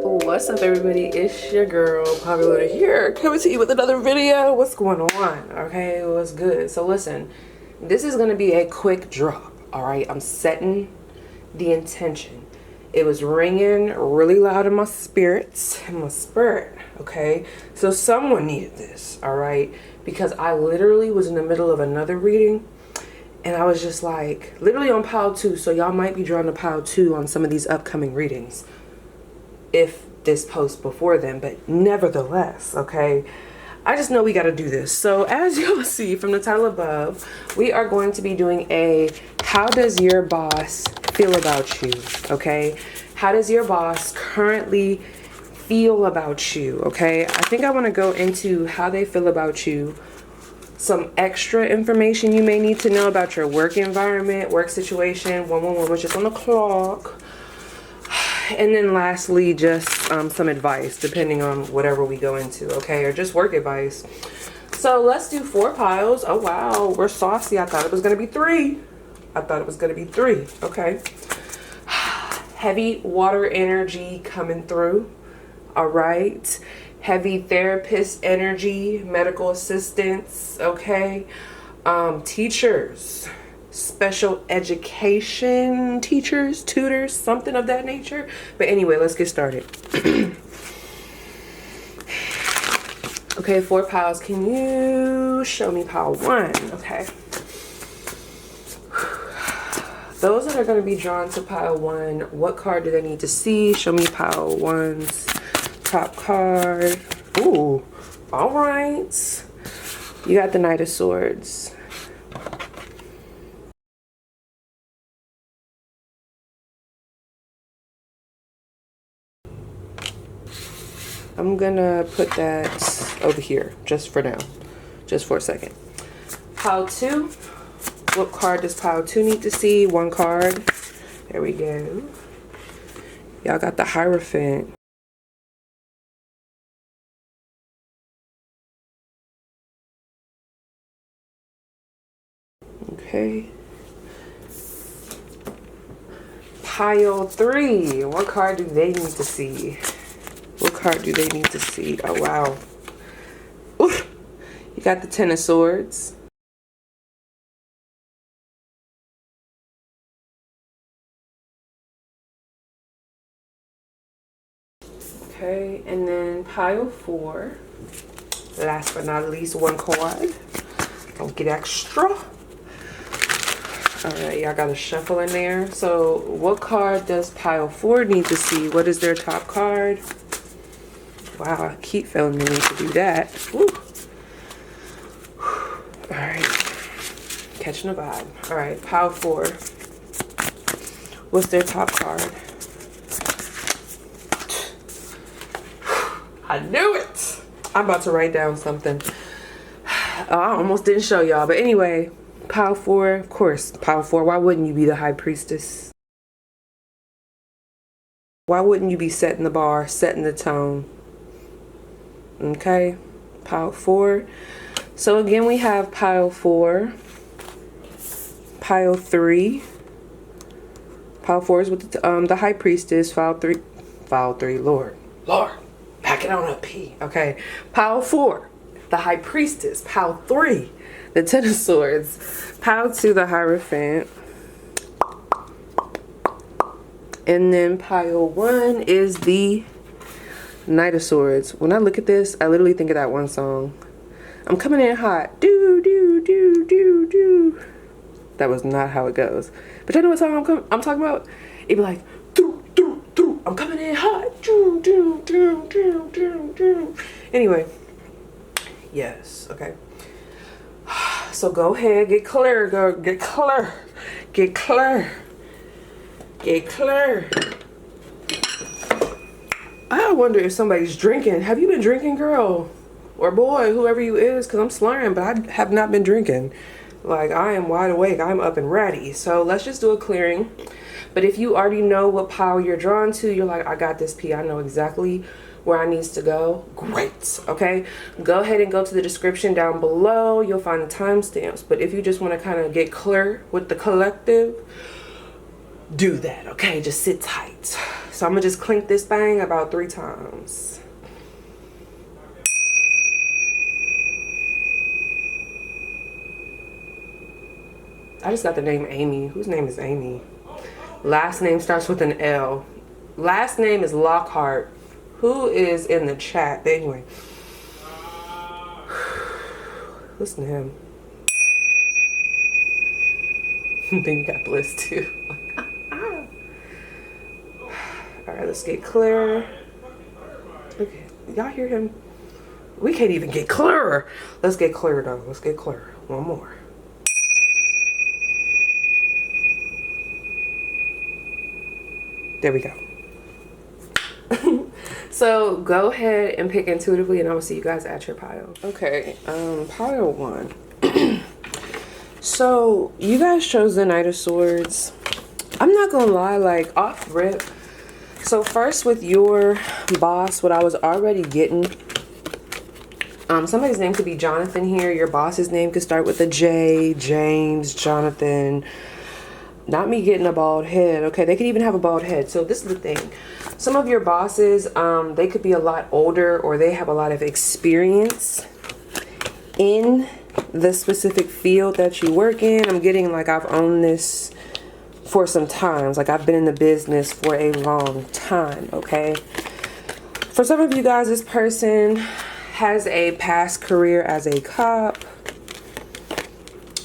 What's up, everybody? It's your girl Popular here, coming to you with another video. What's going on? Okay, what's good? So listen, this is gonna be a quick drop. All right, I'm setting the intention. It was ringing really loud in my spirits, okay? So someone needed this, all right? Because I literally was in the middle of another reading and I was just like, literally on pile 2. So y'all might be drawn to pile 2 on some of these upcoming readings if this post before then, but nevertheless, okay? I just know we got to do this. So as you'll see from the title above, we are going to be doing a how does your boss feel about you, okay? How does your boss currently feel about you, okay? I think I want to go into how they feel about you, some extra information you may need to know about your work environment, work situation, 111, which is on the clock. And then lastly, just some advice, depending on whatever we go into, okay? Or just work advice. So let's do 4 piles. Oh, wow. We're saucy. I thought it was going to be 3. Okay. Heavy water energy coming through. All right. Heavy therapist energy, medical assistants, okay? Teachers, special education teachers, tutors, something of that nature. But anyway, let's get started. Okay, 4 piles. Can you show me pile 1? Okay. Those that are going to be drawn to pile 1, what card do they need to see? Show me pile 1's top card. Ooh, all right. You got the Knight of Swords. I'm gonna put that over here just for now, just for a second. Pile 2. What card does pile 2 need to see? 1 card. There we go. Y'all got the Hierophant. Okay. Pile 3. What card do they need to see? What card do they need to see? Oh, wow. Oof. You got the 10 of Swords. Okay, and then pile 4. Last but not least, 1 card. Don't get extra. All right, y'all got a shuffle in there. So what card does pile 4 need to see? What is their top card? Wow, I keep feeling the need to do that. Woo. All right, catching a vibe. All right, pile 4. What's their top card? I knew it. I'm about to write down something. I almost didn't show y'all, but anyway, pile 4, of course, pile 4. Why wouldn't you be the High Priestess? Why wouldn't you be setting the bar, setting the tone? Okay, pile 4. So again, we have pile 4, pile 3. Pile 4 is with the High Priestess. Pile 3, Lord, back it on up, P. Okay, pile 4, the High Priestess. Pile 3, the 10 of Swords. Pile 2, the Hierophant. And then pile 1 is the Knight of Swords. When I look at this, I literally think of that one song. I'm coming in hot. Do, do, do, do, do. That was not how it goes. But you know what song I'm talking about? It'd be like, do, do, do. I'm coming in hot. Do, do, do, do, do, do. Anyway. Yes. Okay. So go ahead. Get clear, girl. Get clear. Get clear. Get clear. I wonder if somebody's drinking. Have you been drinking, girl? Or boy, whoever you is, because I'm slurring, but I have not been drinking. Like, I am wide awake. I'm up and ready. So let's just do a clearing. But if you already know what pile you're drawn to, you're like, I got this, P. I know exactly where I needs to go. Great. Okay. Go ahead and go to the description down below. You'll find the timestamps. But if you just want to kind of get clear with the collective, do that. Okay. Just sit tight. So I'm gonna just clink this bang about 3 times. I just got the name Amy. Whose name is Amy? Last name starts with an L. Last name is Lockhart. Who is in the chat? But anyway. Listen to him. Then you got Bliss too. Alright, let's get clear. Okay, y'all hear him? We can't even get clearer. Let's get clear though. Let's get clear. One more. There we go. So go ahead and pick intuitively, and I will see you guys at your pile. Okay, pile 1. So you guys chose the Knight of Swords. I'm not gonna lie, like off rip. So first with your boss, what I was already getting, somebody's name could be Jonathan here. Your boss's name could start with a J, James, Jonathan. Not me getting a bald head, okay? They could even have a bald head. So this is the thing. Some of your bosses, they could be a lot older, or they have a lot of experience in the specific field that you work in. I'm getting like I've owned this for some times. Like I've been in the business for a long time, okay? For some of you guys, this person has a past career as a cop.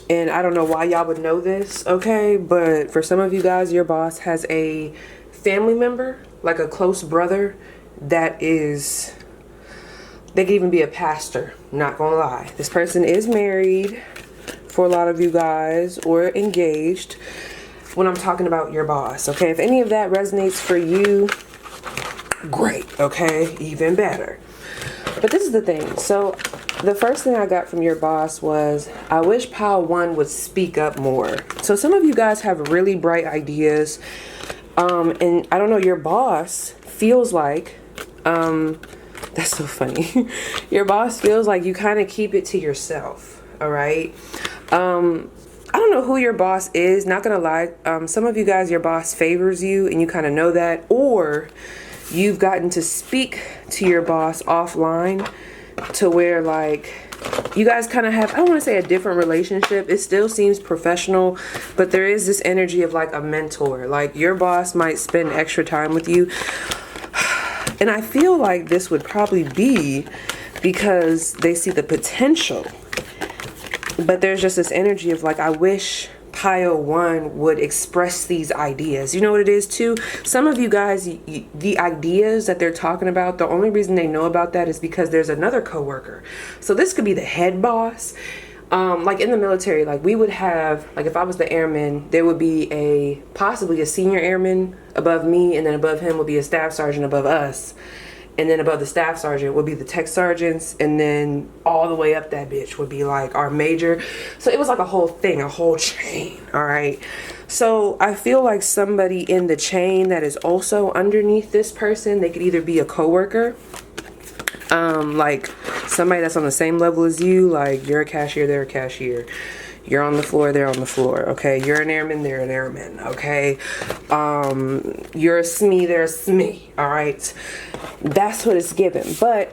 And I don't know why y'all would know this, okay? But for some of you guys, your boss has a family member, like a close brother, that is, they could even be a pastor, not gonna lie. This person is married for a lot of you guys, or engaged when I'm talking about your boss, okay? If any of that resonates for you, great, okay? Even better. But this is the thing. So the first thing I got from your boss was, I wish pile 1 would speak up more. So some of you guys have really bright ideas. And I don't know, your boss feels like, that's so funny. Your boss feels like you kind of keep it to yourself. All right. I don't know who your boss is. Not going to lie. Some of you guys, your boss favors you and you kind of know that, or you've gotten to speak to your boss offline to where like you guys kind of have, I don't want to say a different relationship. It still seems professional, but there is this energy of like a mentor. Like your boss might spend extra time with you. And I feel like this would probably be because they see the potential. But there's just this energy of like, I wish pile 1 would express these ideas. You know what it is too? Some of you guys, the ideas that they're talking about, the only reason they know about that is because there's another coworker. So this could be the head boss. Like in the military, like we would have, like if I was the airman, there would be possibly a senior airman above me, and then above him would be a staff sergeant above us. And then above the staff sergeant would be the tech sergeants, and then all the way up that bitch would be like our major. So it was like a whole thing, a whole chain, all right? So I feel like somebody in the chain that is also underneath this person, they could either be a coworker, like somebody that's on the same level as you, like you're a cashier, they're a cashier. You're on the floor, they're on the floor, okay? You're an airman, they're an airman, okay? You're a SME, they're a SME, all right? That's what it's given. But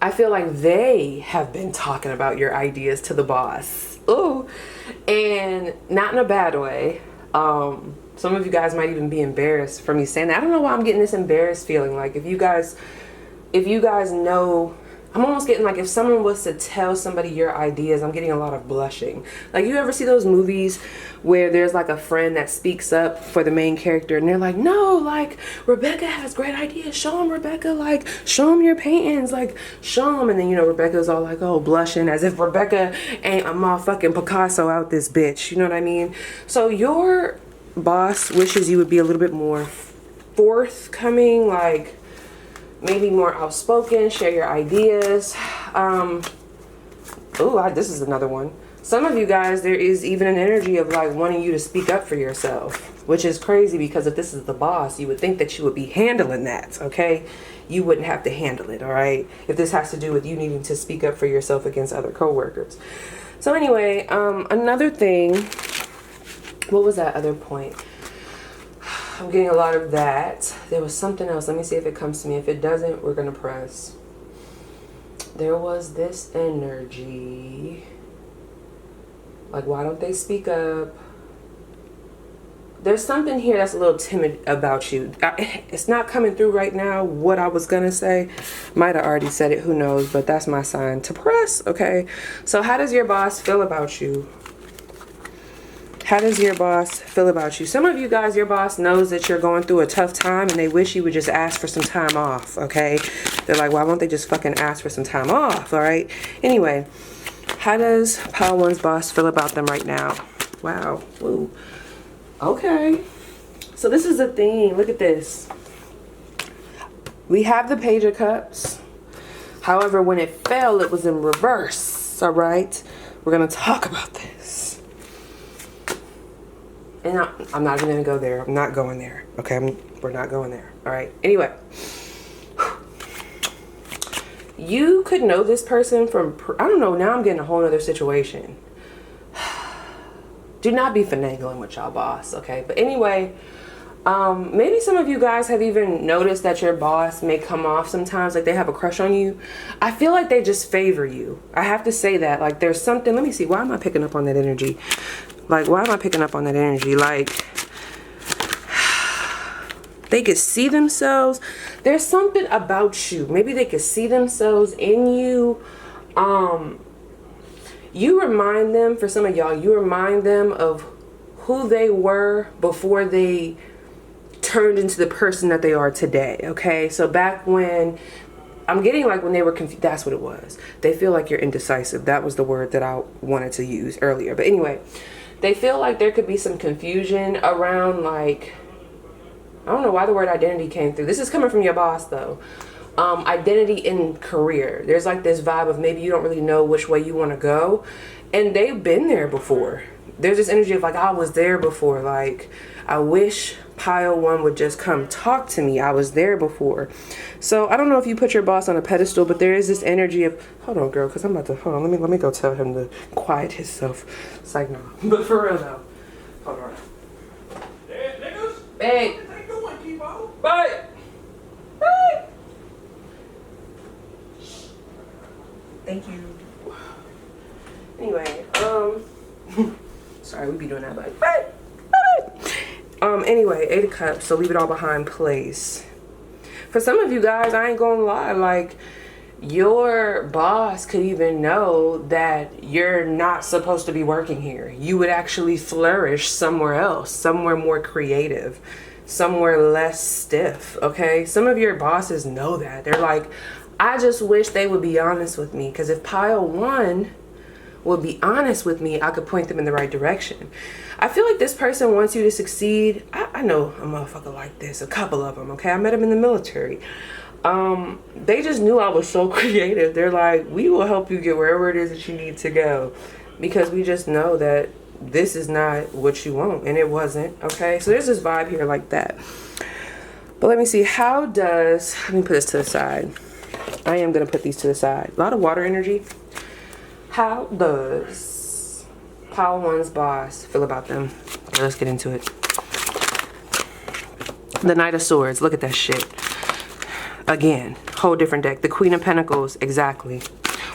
I feel like they have been talking about your ideas to the boss. Ooh, and not in a bad way. Some of you guys might even be embarrassed for me saying that. I don't know why I'm getting this embarrassed feeling. Like if you guys know, I'm almost getting like if someone was to tell somebody your ideas, I'm getting a lot of blushing. Like you ever see those movies where there's like a friend that speaks up for the main character and they're like, no, like Rebecca has great ideas. Show them, Rebecca, like show them your paintings, like show them. And then, you know, Rebecca's all like, oh, blushing as if Rebecca ain't a motherfucking Picasso out this bitch. You know what I mean? So your boss wishes you would be a little bit more forthcoming, like maybe more outspoken, share your ideas. This is another one. Some of you guys, there is even an energy of like wanting you to speak up for yourself, which is crazy because if this is the boss, you would think that you would be handling that, okay? You wouldn't have to handle it, all right? If this has to do with you needing to speak up for yourself against other coworkers. So anyway, another thing, what was that other point? I'm getting a lot of that. There was something else. Let me see if it comes to me. If it doesn't, we're gonna press. There was this energy. Like, why don't they speak up? There's something here that's a little timid about you. It's not coming through right now what I was gonna say. Might have already said it, who knows, but that's my sign to press, okay? So how does your boss feel about you? How does your boss feel about you? Some of you guys, your boss knows that you're going through a tough time and they wish you would just ask for some time off, okay? They're like, why won't they just fucking ask for some time off, all right? Anyway, how does Pile One's boss feel about them right now? Wow, ooh. Okay, so this is the thing. Look at this. We have the Page of Cups. However, when it fell, it was in reverse, all right? We're going to talk about this. And I'm not even going to go there. I'm not going there, okay? We're not going there, all right? Anyway, you could know this person from, I don't know, now I'm getting a whole other situation. Do not be finagling with y'all boss, okay? But anyway, maybe some of you guys have even noticed that your boss may come off sometimes like they have a crush on you. I feel like they just favor you. I have to say that. Like, there's something, let me see, why am I picking up on that energy? Like, why am I picking up on that energy? Like, they could see themselves. There's something about you. Maybe they could see themselves in you. You remind them, for some of y'all, you remind them of who they were before they turned into the person that they are today, okay? So back when, I'm getting like when they were confused, that's what it was. They feel like you're indecisive. That was the word that I wanted to use earlier. But anyway, they feel like there could be some confusion around, like, I don't know why the word identity came through. This is coming from your boss though. Identity in career. There's like this vibe of maybe you don't really know which way you want to go, and they've been there before. There's this energy of like, I was there before. Like, I wish Pile One would just come talk to me. I was there before. So I don't know if you put your boss on a pedestal, but there is this energy of, hold on girl, because I'm about to, hold on, let me go tell him to quiet himself. It's like, no. But for real though, hold on. Hey, niggas. Hey. How you doing, Kibo? Bye. Bye. Thank you. Anyway, sorry, we be doing that, but anyway, 8 of Cups, so leave it all behind place. For some of you guys, I ain't gonna lie, like, your boss could even know that you're not supposed to be working here. You would actually flourish somewhere else, somewhere more creative, somewhere less stiff, okay? Some of your bosses know that. They're like, I just wish they would be honest with me, because if Pile One would be honest with me, I could point them in the right direction. I feel like this person wants you to succeed. I know a motherfucker like this, a couple of them, okay? I met them in the military. They just knew I was so creative. They're like, we will help you get wherever it is that you need to go, because we just know that this is not what you want, and it wasn't, okay? So there's this vibe here like that. But let me see, how does, let me put this to the side. I am going to put these to the side. A lot of water energy. How does Pile One's boss feel about them? Okay, let's get into it. The Knight of Swords. Look at that shit. Again, whole different deck. The Queen of Pentacles. Exactly.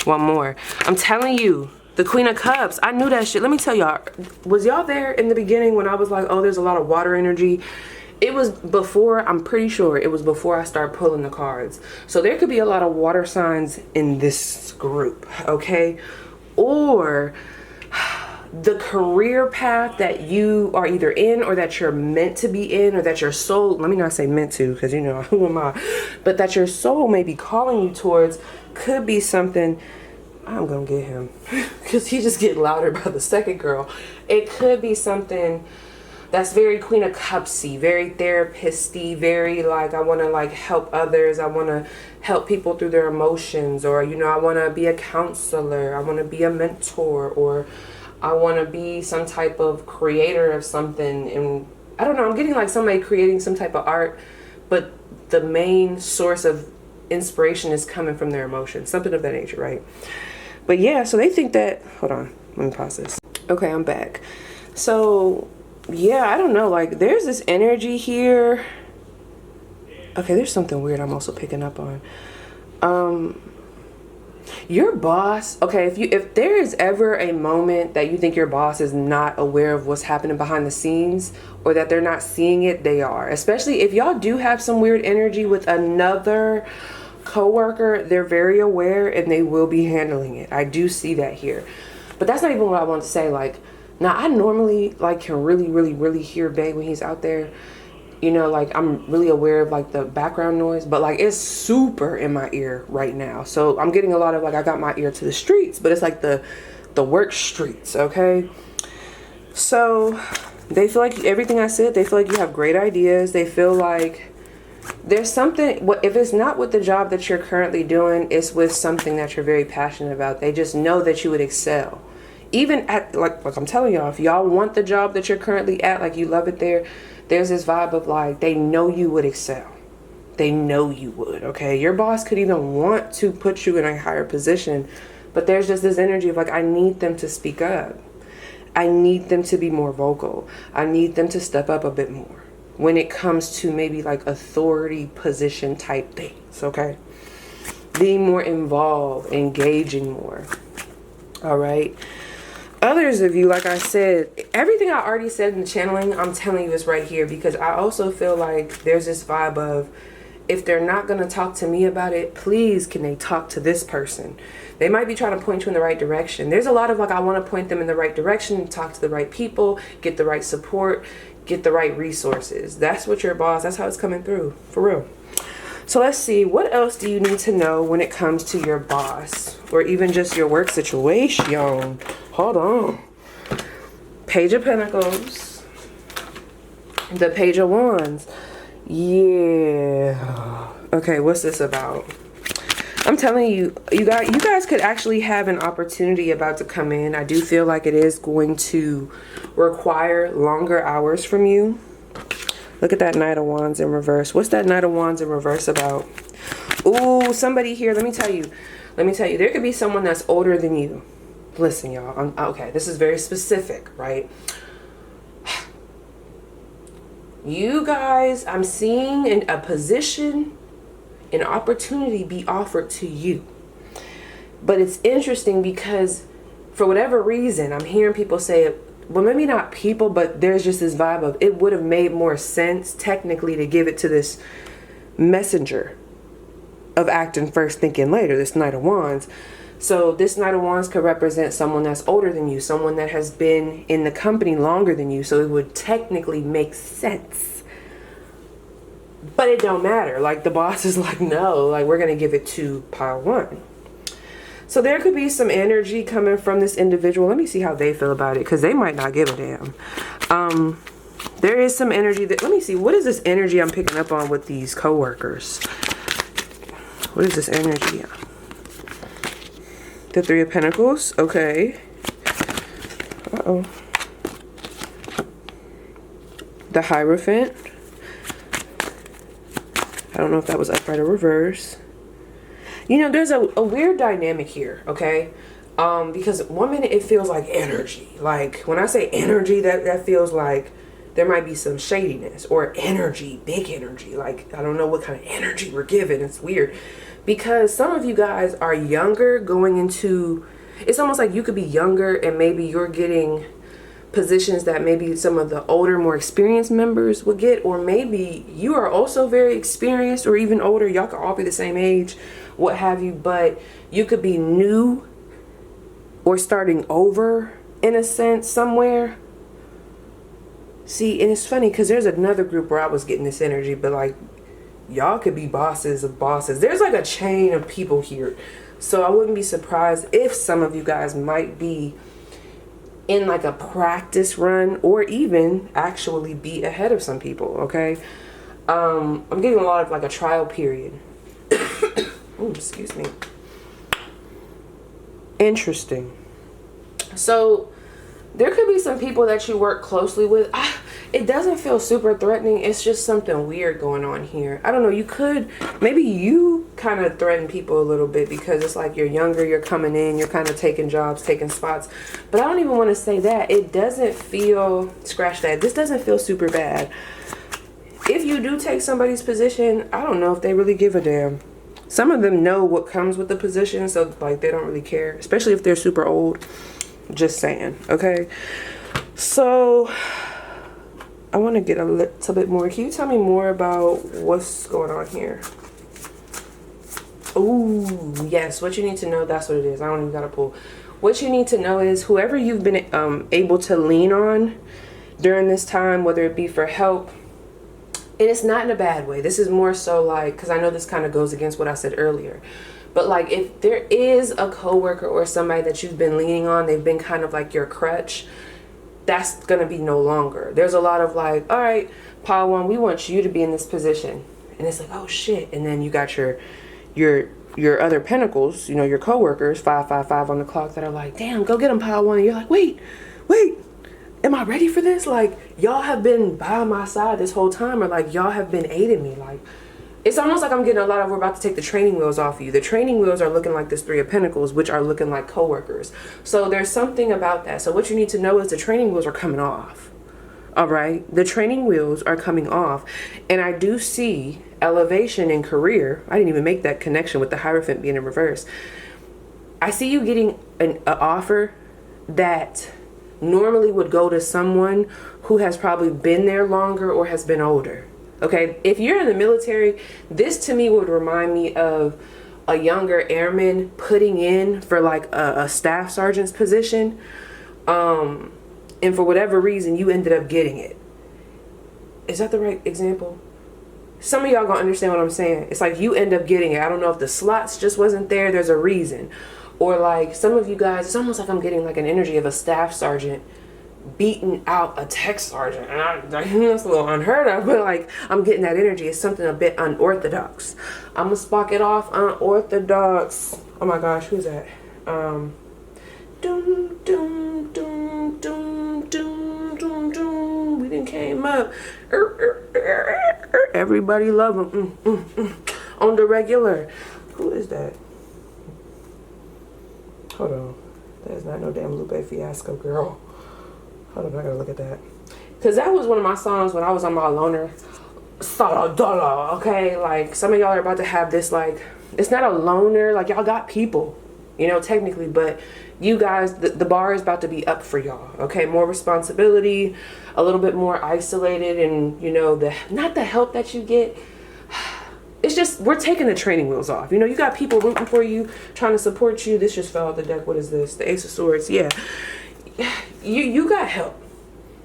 One more. I'm telling you, the Queen of Cups. I knew that shit. Let me tell y'all. Was y'all there in the beginning when I was like, oh, there's a lot of water energy? It was before, I'm pretty sure it was before I started pulling the cards. So there could be a lot of water signs in this group, okay? Or the career path that you are either in, or that you're meant to be in, or that your soul, let me not say meant to, because you know, who am I? But that your soul may be calling you towards could be something. I'm gonna get him, because he just get louder by the second girl. It could be something that's very Queen of Cupsy, very therapist-y, very like, I want to like help others. I want to help people through their emotions, or, you know, I want to be a counselor. I want to be a mentor, or I want to be some type of creator of something. And I don't know, I'm getting like somebody creating some type of art, but the main source of inspiration is coming from their emotions, something of that nature, right? But yeah, so they think that, hold on, let me pause this. Okay, I'm back. So yeah, I don't know. Like, there's this energy here. Okay, there's something weird I'm also picking up on. Your boss, okay, if there is ever a moment that you think your boss is not aware of what's happening behind the scenes, or that they're not seeing it, they are. Especially if y'all do have some weird energy with another coworker, they're very aware and they will be handling it. I do see that here. But that's not even what I want to say. Like, now I normally like can really hear Bay when he's out there. You know, like I'm really aware of like the background noise, but like it's super in my ear right now. So I'm getting a lot of like, I got my ear to the streets, but it's like the work streets. Okay. So they feel like everything I said, they feel like you have great ideas. They feel like there's something, if it's not with the job that you're currently doing, it's with something that you're very passionate about. They just know that you would excel. Even at, like I'm telling y'all, if y'all want the job that you're currently at, like you love it there, there's this vibe of like, they know you would excel. They know you would, okay? Your boss could even want to put you in a higher position, but there's just this energy of like, I need them to speak up. I need them to be more vocal. I need them to step up a bit more when it comes to maybe like authority position type things, okay? Being more involved, engaging more, all right? Others of you, like I said, everything I already said in the channeling, I'm telling you is right here, because I also feel like there's this vibe of, if they're not going to talk to me about it, please can they talk to this person? They might be trying to point you in the right direction. There's a lot of like, I want to point them in the right direction, talk to the right people, get the right support, get the right resources. That's what your boss, that's how it's coming through, for real. So let's see, what else do you need to know when it comes to your boss, or even just your work situation? Hold on. Page of Pentacles. The Page of Wands. Yeah. Okay, what's this about? I'm telling you, you guys could actually have an opportunity about to come in. I do feel like it is going to require longer hours from you. Look at that Knight of Wands in reverse. What's that Knight of Wands in reverse about? Ooh, somebody here, let me tell you, there could be someone that's older than you. Listen, y'all, okay, this is very specific, right? You guys, I'm seeing a position, an opportunity be offered to you. But it's interesting because for whatever reason, I'm hearing people say, well, maybe not people, but there's just this vibe of it would have made more sense technically to give it to this messenger of acting first, thinking later, this Knight of Wands. So this Knight of Wands could represent someone that's older than you, someone that has been in the company longer than you. So it would technically make sense. But it don't matter. Like the boss is like, no, like we're going to give it to pile one. So there could be some energy coming from this individual. Let me see how they feel about it, because they might not give a damn. There is some energy that, let me see, what is this energy I'm picking up on with these coworkers? What is this energy? The Three of Pentacles, okay. Uh-oh. The Hierophant. I don't know if that was upright or reverse. You know, there's a weird dynamic here, okay? Because one minute it feels like energy. Like, when I say energy, that feels like there might be some shadiness. Or energy, big energy. Like, I don't know what kind of energy we're given. It's weird. Because some of you guys are younger going into, it's almost like you could be younger and maybe you're getting positions that maybe some of the older, more experienced members would get. Or maybe you are also very experienced or even older. Y'all could all be the same age, what have you. But you could be new or starting over in a sense somewhere. See, and it's funny because there's another group where I was getting this energy, but like, y'all could be bosses of bosses. There's like a chain of people here. So I wouldn't be surprised if some of you guys might be in like a practice run or even actually be ahead of some people, okay? I'm getting a lot of like a trial period. Ooh, excuse me. Interesting. So there could be some people that you work closely with. It doesn't feel super threatening. It's just something weird going on here. I don't know. You could, maybe you kind of threaten people a little bit because it's like you're younger, you're coming in, you're kind of taking jobs, taking spots. But I don't even want to say that. It doesn't feel, scratch that. This doesn't feel super bad. If you do take somebody's position, I don't know if they really give a damn. Some of them know what comes with the position, so like they don't really care, especially if they're super old. Just saying, okay? So I want to get a little bit more. Can you tell me more about what's going on here? Ooh, yes, what you need to know, that's what it is. I don't even gotta pull. What you need to know is whoever you've been able to lean on during this time, whether it be for help, and it's not in a bad way. This is more so like, because I know this kind of goes against what I said earlier. But like if there is a coworker or somebody that you've been leaning on, they've been kind of like your crutch, that's going to be no longer. There's a lot of like, all right, Padawan, we want you to be in this position. And it's like, oh shit. And then you got your other pentacles, you know, your coworkers, 555 on the clock that are like, damn, go get them, Padawan. And you're like, wait, am I ready for this? Like, y'all have been by my side this whole time, or like y'all have been aiding me. Like, it's almost like I'm getting a lot of, we're about to take the training wheels off of you. The training wheels are looking like this Three of Pentacles, which are looking like coworkers. So there's something about that. So what you need to know is the training wheels are coming off. All right. The training wheels are coming off. And I do see elevation in career. I didn't even make that connection with the Hierophant being in reverse. I see you getting an offer that normally would go to someone who has probably been there longer or has been older. Okay, if you're in the military, this to me would remind me of a younger airman putting in for like a staff sergeant's position. And for whatever reason, you ended up getting it. Is that the right example? Some of y'all gonna understand what I'm saying. It's like you end up getting it. I don't know if the slots just wasn't there. There's a reason. Or like some of you guys, it's almost like I'm getting like an energy of a staff sergeant beating out a tech sergeant, and that's a little unheard of, but like I'm getting that energy. It's something a bit unorthodox. I'm gonna spark it off. Unorthodox. Oh my gosh, who's that? Doom doom doom doom doom doom doom. We done came up. Everybody love him. On the regular. Who is that? Hold on. That is not no damn Lupe Fiasco, girl. Hold on, I gotta look at that. Because that was one of my songs when I was on my loner. Okay? Like, some of y'all are about to have this, like, it's not a loner. Like, y'all got people, you know, technically. But you guys, the bar is about to be up for y'all. Okay? More responsibility, a little bit more isolated. And, you know, not the help that you get. It's just, we're taking the training wheels off. You know, you got people rooting for you, trying to support you. This just fell out the deck. What is this? The Ace of Swords. Yeah. You got help.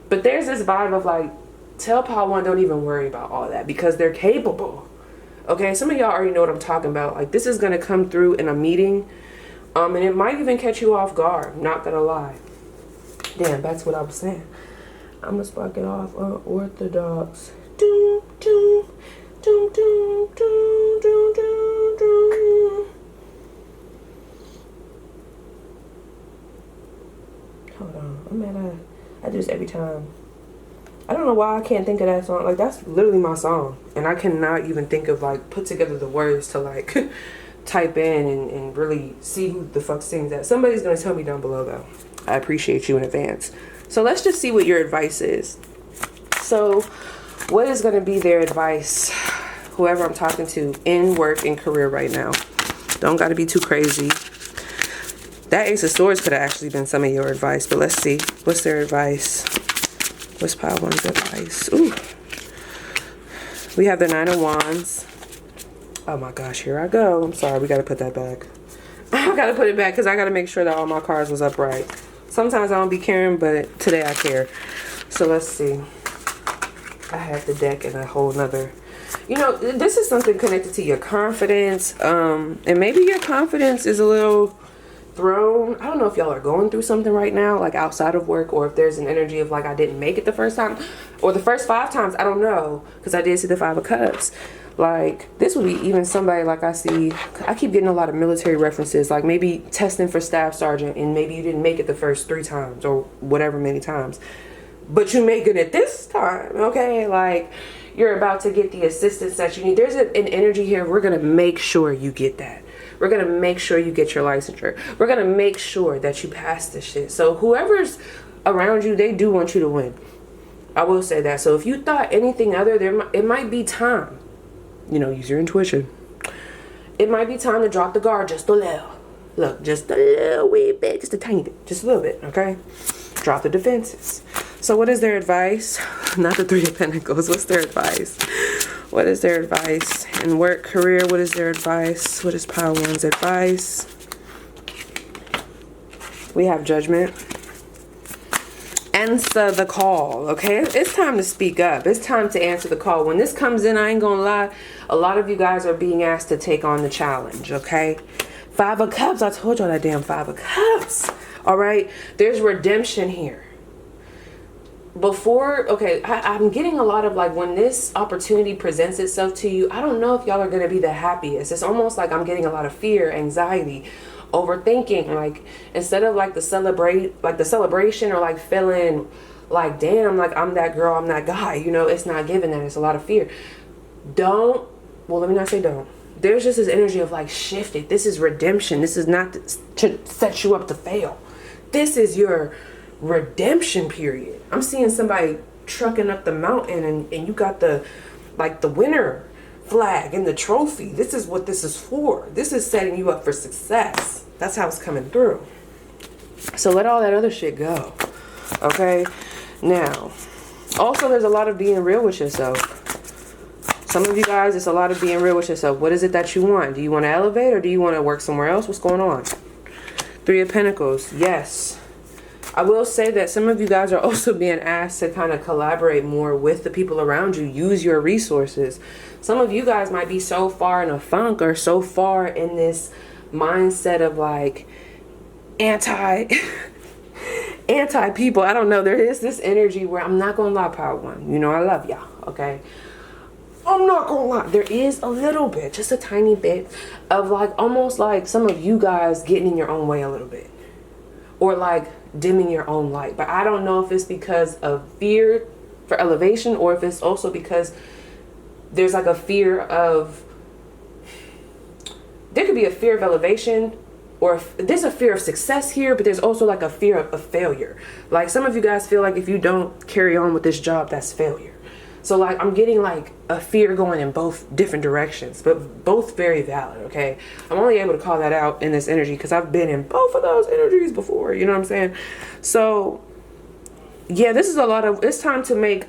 But there's this vibe of like, tell Padawan don't even worry about all that because they're capable. Okay, some of y'all already know what I'm talking about. Like, this is going to come through in a meeting. And it might even catch you off guard. Not gonna lie. Damn, that's what I was saying. I'm going to spark it off. Unorthodox. Doom, doom, doom, doom, doom, doom, doom, doom. Hold on, I'm mad I do this every time. I don't know why I can't think of that song. Like, that's literally my song. And I cannot even think of, like, put together the words to, like, type in and really see who the fuck sings that. Somebody's going to tell me down below, though. I appreciate you in advance. So let's just see what your advice is. So what is going to be their advice, whoever I'm talking to, in work and career right now? Don't got to be too crazy. That Ace of Swords could have actually been some of your advice, but let's see. What's their advice? What's Padawan's advice? Ooh. We have the Nine of Wands. Oh my gosh, here I go. I'm sorry, we got to put that back. I got to put it back because I got to make sure that all my cards was upright. Sometimes I don't be caring, but today I care. So let's see. I have the deck and a whole nother. You know, this is something connected to your confidence. And maybe your confidence is a little thrown. I don't know if y'all are going through something right now, like outside of work, or if there's an energy of like, I didn't make it the first time, or the first 5 times. I don't know, because I did see the 5 of Cups. Like, this would be even somebody, like, I keep getting a lot of military references, like maybe testing for staff sergeant, and maybe you didn't make it the first 3 times, or whatever many times. but you making it this time, okay? Like, you're about to get the assistance that you need. There's an energy here. We're going to make sure you get that. We're going to make sure you get your licensure. We're going to make sure that you pass this shit. So whoever's around you, they do want you to win. I will say that. So if you thought anything other, it might be time. You know, use your intuition. It might be time to drop the guard just a little. Look, just a little wee bit, just a tiny bit, just a little bit, okay? Drop the defenses. So what is their advice? Not the Three of Pentacles. What's their advice? What is their advice? In work, career, what is their advice? What is Pile One's advice? We have Judgment. Answer the call, okay? It's time to speak up. It's time to answer the call. When this comes in, I ain't gonna lie, a lot of you guys are being asked to take on the challenge, okay? Five of Cups. I told y'all that damn Five of Cups. All right? There's redemption here. Before, okay, I'm getting a lot of like, when this opportunity presents itself to you, I don't know if y'all are going to be the happiest. It's almost like I'm getting a lot of fear, anxiety, overthinking. Like, instead of like the celebration or like feeling like, damn, like I'm that girl, I'm that guy, you know, it's not giving that. It's a lot of fear. Well, let me not say don't. There's just this energy of like, shift it. This is redemption. This is not to set you up to fail. This is your redemption period. I'm seeing somebody trucking up the mountain and you got the winner flag and the trophy. This is what this is for. This is setting you up for success. That's how it's coming through. So let all that other shit go. Okay? Now, also there's a lot of being real with yourself. Some of you guys, it's a lot of being real with yourself. What is it that you want? Do you want to elevate or do you want to work somewhere else? What's going on? Three of Pentacles. Yes. I will say that some of you guys are also being asked to kind of collaborate more with the people around you. Use your resources. Some of you guys might be so far in a funk or so far in this mindset of like anti people. I don't know. There is this energy where I'm not going to lie, Power One. You know, I love y'all. Okay. I'm not going to lie. There is a little bit, just a tiny bit of like, almost like some of you guys getting in your own way a little bit. Or like dimming your own light. But I don't know if it's because of fear for elevation or if it's also because there's like a fear of, there could be a fear of elevation or there's a fear of success here, but there's also like a fear of failure. Like some of you guys feel like if you don't carry on with this job, that's failure. So like I'm getting like a fear going in both different directions, but both very valid, okay? I'm only able to call that out in this energy because I've been in both of those energies before, you know what I'm saying? So yeah, this is a lot of, it's time to make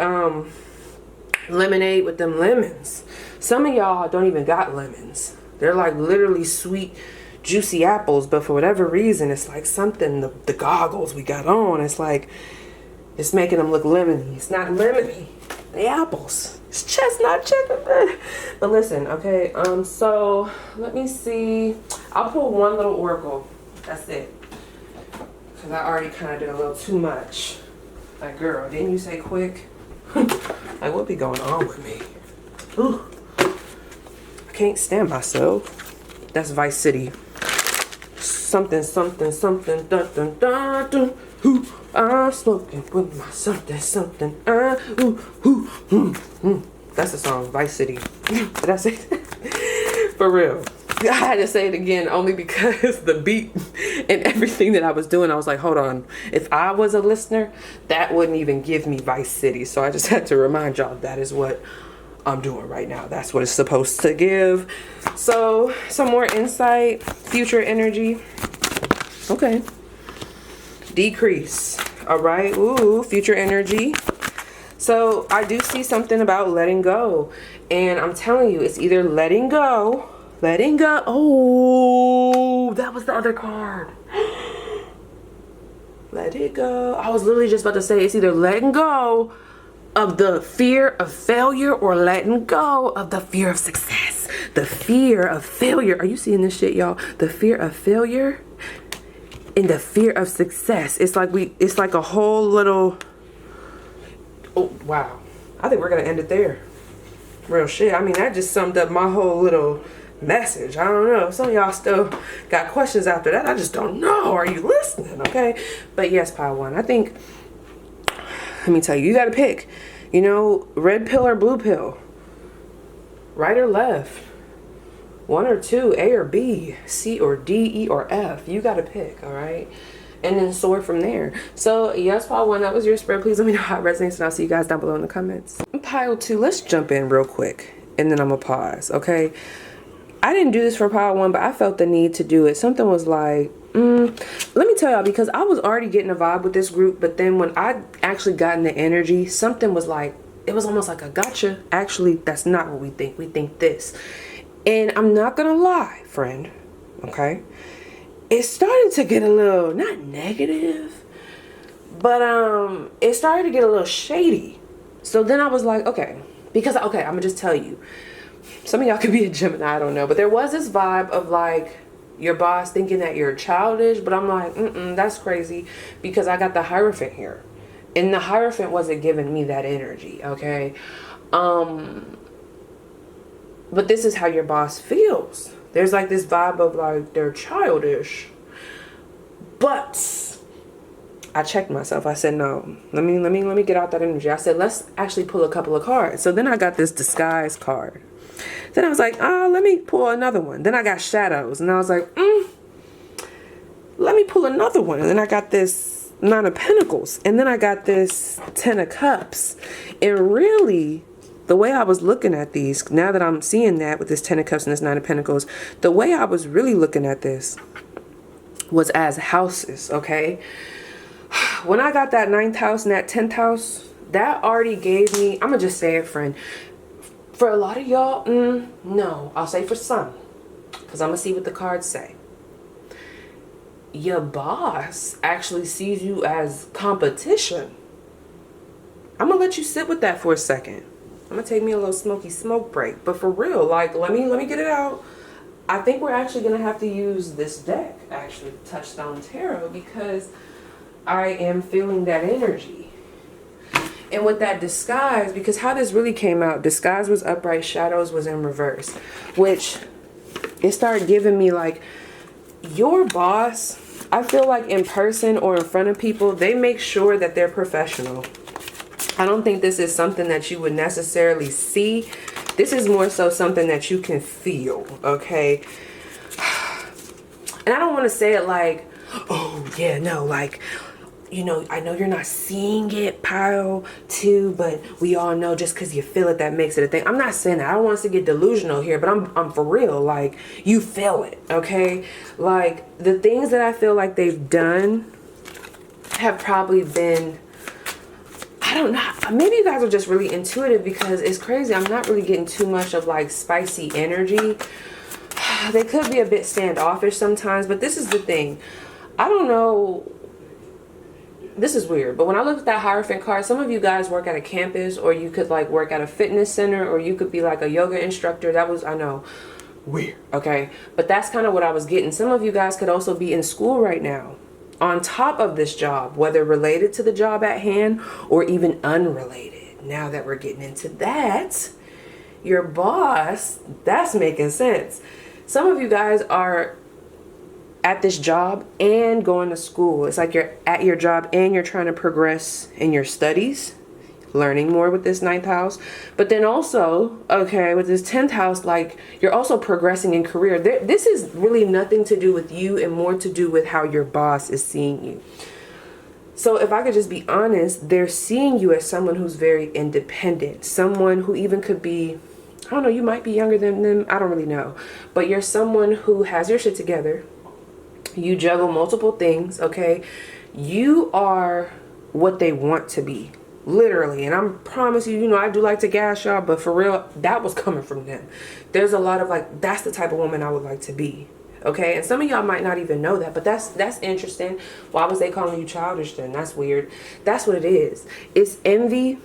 lemonade with them lemons. Some of y'all don't even got lemons. They're like literally sweet, juicy apples, but for whatever reason, it's like something, the goggles we got on, it's like, it's making them look lemony. It's not lemony. The apples. It's chestnut chicken. But listen, okay, so let me see. I'll pull one little oracle. That's it. Because I already kind of did a little too much. Like, girl, didn't you say quick? Like, what be going on with me? Ooh. I can't stand myself. That's Vice City. Something, something, something, dun, dun, dun, dun. Ooh, I'm smoking with my something, something. That's the song, Vice City. Did I say that? For real. I had to say it again only because the beat and everything that I was doing, I was like, hold on. If I was a listener, that wouldn't even give me Vice City. So I just had to remind y'all that is what I'm doing right now. That's what it's supposed to give. So some more insight, future energy. Okay. Decrease. All right. Ooh, future energy. So I do see something about letting go. And I'm telling you, it's either letting go. Oh, that was the other card. Let it go. I was literally just about to say it's either letting go of the fear of failure or letting go of the fear of success. The fear of failure. Are you seeing this shit, y'all? The fear of failure and the fear of success. It's like a whole little, oh wow, I think we're gonna end it there. Real shit. I mean, that just summed up my whole little message. I don't know, some of y'all still got questions after that. I just don't know. Are you listening? Okay, but yes, Pile One, I think let me tell you, you got to pick, you know, red pill or blue pill, right or left, one or two, A or B, C or D, E or F. You got to pick, all right? And then sort from there. So yes, pile 1, that was your spread. Please let me know how it resonates, and I'll see you guys down below in the comments. Pile 2, let's jump in real quick, and then I'm gonna pause, okay? I didn't do this for pile 1, but I felt the need to do it. Something was like, let me tell y'all, because I was already getting a vibe with this group, but then when I actually got in the energy, something was like, it was almost like a gotcha. Actually, that's not what we think. We think this. And I'm not gonna lie, friend, okay? It started to get a little, not negative, but it started to get a little shady. So then I was like, okay, because, okay, I'm gonna just tell you. Some of y'all could be a Gemini, I don't know. But there was this vibe of like your boss thinking that you're childish. But I'm like, that's crazy, because I got the Hierophant here. And the Hierophant wasn't giving me that energy, okay? But this is how your boss feels. There's like this vibe of like they're childish. But I checked myself. I said, no, let me get out that energy. I said, let's actually pull a couple of cards. So then I got this disguise card. Then I was like, let me pull another one. Then I got shadows, and I was like, let me pull another one. And then I got this 9 of Pentacles, and then I got this 10 of Cups. And really, the way I was looking at these, now that I'm seeing that with this 10 of Cups and this 9 of Pentacles, the way I was really looking at this was as houses, okay? When I got that 9th house and that 10th house, that already gave me, I'm gonna just say it, friend. For a lot of y'all, no. I'll say for some, because I'm gonna see what the cards say. Your boss actually sees you as competition. I'm gonna let you sit with that for a second. I'm gonna take me a little smoky smoke break. But for real, like, let me get it out. I think we're actually gonna have to use this deck, actually, Touchstone Tarot, because I am feeling that energy. And with that disguise, because how this really came out, disguise was upright, shadows was in reverse, which it started giving me like, your boss, I feel like in person or in front of people, they make sure that they're professional. I don't think this is something that you would necessarily see. This is more so something that you can feel, okay? And I don't want to say it like, oh yeah, no, like, you know, I know you're not seeing it, pile 2, but we all know just because you feel it, that makes it a thing. I'm not saying that. I don't want us to get delusional here, but I'm for real. Like, you feel it, okay? Like, the things that I feel like they've done have probably been, I don't know, maybe you guys are just really intuitive, because it's crazy. I'm not really getting too much of like spicy energy. They could be a bit standoffish sometimes, but this is the thing. I don't know. This is weird, but when I look at that Hierophant card, some of you guys work at a campus, or you could like work at a fitness center, or you could be like a yoga instructor. That was, I know, weird, okay? But that's kind of what I was getting. Some of you guys could also be in school right now on top of this job, whether related to the job at hand or even unrelated. Now that we're getting into that, your boss, that's making sense. Some of you guys are at this job and going to school. It's like you're at your job and you're trying to progress in your studies, learning more with this 9th house. But then also, okay, with this 10th house, like, you're also progressing in career. This is really nothing to do with you and more to do with how your boss is seeing you. So if I could just be honest, they're seeing you as someone who's very independent, someone who even could be, I don't know, you might be younger than them, I don't really know, but you're someone who has your shit together. You juggle multiple things, okay? You are what they want to be, literally. And I promise you, you know, I do like to gas y'all, but for real, that was coming from them. There's a lot of like, that's the type of woman I would like to be, okay? And some of y'all might not even know that, but that's interesting. Why was they calling you childish then? That's weird. That's what it is. It's envy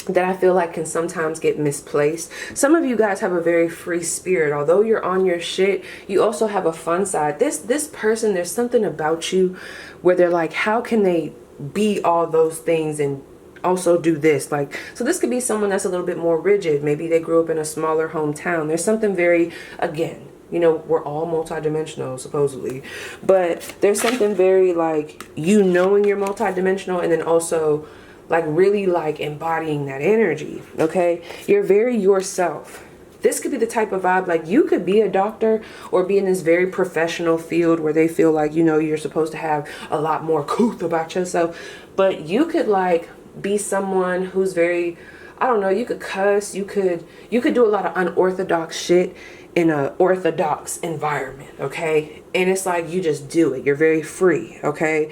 that I feel like can sometimes get misplaced. Some of you guys have a very free spirit. Although you're on your shit, you also have a fun side. This person, there's something about you where they're like, how can they be all those things and also do this? Like, so this could be someone that's a little bit more rigid. Maybe they grew up in a smaller hometown. There's something very, again, you know, we're all multidimensional supposedly, but there's something very like, you knowing you're multidimensional, and then also like really like embodying that energy. Okay, you're very yourself. This could be the type of vibe, like you could be a doctor or be in this very professional field where they feel like, you know, you're supposed to have a lot more couth about yourself, but you could like be someone who's very, I don't know, you could cuss, you could do a lot of unorthodox shit in a orthodox environment. Okay, and it's like you just do it, you're very free. Okay,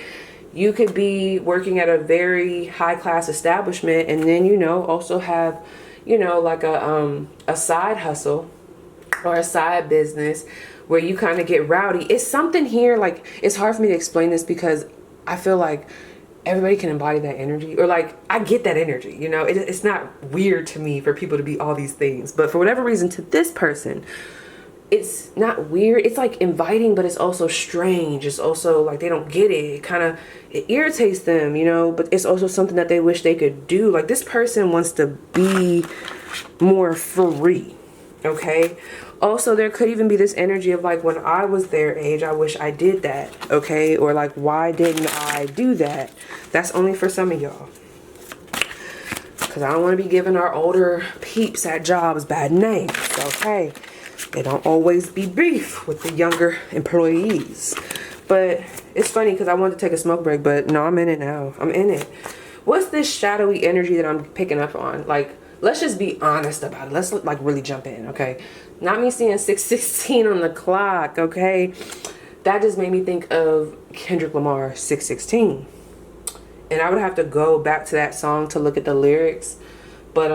you could be working at a very high class establishment and then, you know, also have, you know, like a side hustle or a side business where you kind of get rowdy. It's something here, like, it's hard for me to explain this because I feel like everybody can embody that energy, or like I get that energy, you know. It's not weird to me for people to be all these things, but for whatever reason to this person it's not weird. It's like inviting, but it's also strange. It's also like they don't get it. It irritates them, you know, but it's also something that they wish they could do. Like this person wants to be more free. Okay. Also, there could even be this energy of like, when I was their age, I wish I did that. Okay. Or like, why didn't I do that? That's only for some of y'all. Because I don't want to be giving our older peeps at jobs bad names. Okay. They don't always be beef with the younger employees. But it's funny because I wanted to take a smoke break, but no, I'm in it now. I'm in it. What's this shadowy energy that I'm picking up on? Like, let's just be honest about it. Let's like really jump in, okay? Not me seeing 6:16 on the clock, okay? That just made me think of Kendrick Lamar, 6:16. And I would have to go back to that song to look at the lyrics. But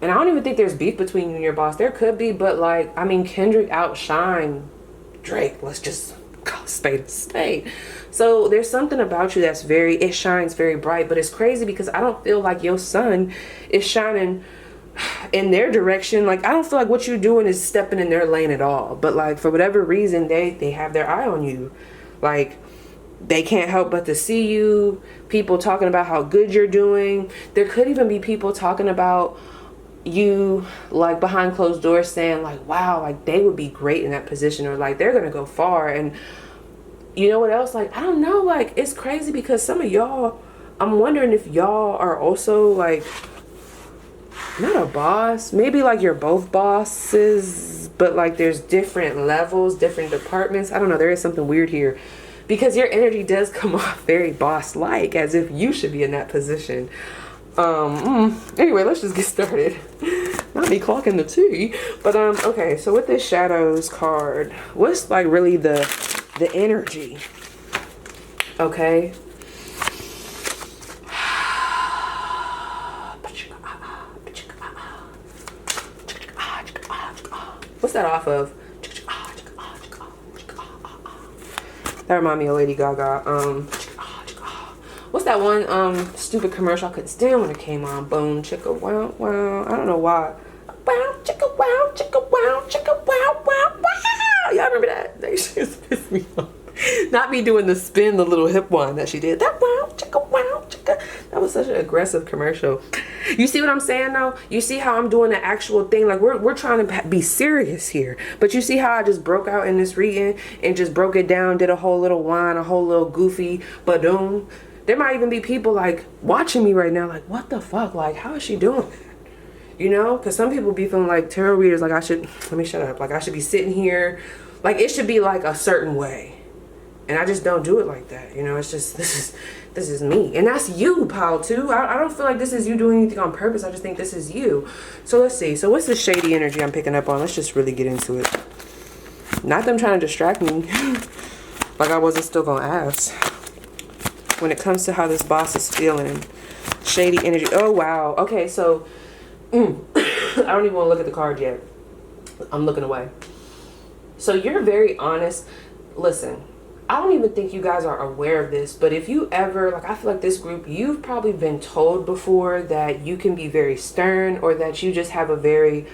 and I don't even think there's beef between you and your boss. There could be, but like, I mean, Kendrick outshined Drake. Let's just call a spade a spade. So there's something about you that's it shines very bright, but it's crazy because I don't feel like your sun is shining in their direction. Like, I don't feel like what you're doing is stepping in their lane at all. But like, for whatever reason, they have their eye on you. Like, they can't help but to see you. People talking about how good you're doing. There could even be people talking about you like behind closed doors saying like, wow, like they would be great in that position, or like they're gonna go far. And you know what else, like I don't know, like it's crazy because some of y'all, I'm wondering if y'all are also like not a boss, maybe like you're both bosses, but like there's different levels, different departments. I don't know, there is something weird here because your energy does come off very boss like, as if you should be in that position. Anyway, let's just get started. Not me clocking the tea, but okay, so with this shadows card, what's like really the energy? Okay, what's that off of? That reminds me of Lady Gaga. What's that one stupid commercial I couldn't stand when it came on? Boom, chicka, wow, wow. I don't know why. Wow, chicka, wow, chicka, wow, chicka, wow, wow, wow. Y'all remember that? That just pissed me off. Not me doing the spin, the little hip one that she did. That wow, chicka, wow, chicka. That was such an aggressive commercial. You see what I'm saying though? You see how I'm doing the actual thing? Like we're trying to be serious here. But you see how I just broke out in this reading and just broke it down, did a whole little whine, a whole little goofy badoom. There might even be people like watching me right now like, what the fuck? Like, how is she doing that? You know? Because some people be feeling like tarot readers, like let me shut up. Like I should be sitting here. Like it should be like a certain way. And I just don't do it like that. You know, it's just, this is me. And that's you, pal, too. I don't feel like this is you doing anything on purpose. I just think this is you. So let's see. So what's this shady energy I'm picking up on? Let's just really get into it. Not them trying to distract me. Like I wasn't still going to ask. When it comes to how this boss is feeling, shady energy. Oh wow. Okay, so I don't even want to look at the card yet. I'm looking away. So you're very honest. Listen, I don't even think you guys are aware of this, but if you ever, like, I feel like this group, you've probably been told before that you can be very stern, or that you just have a very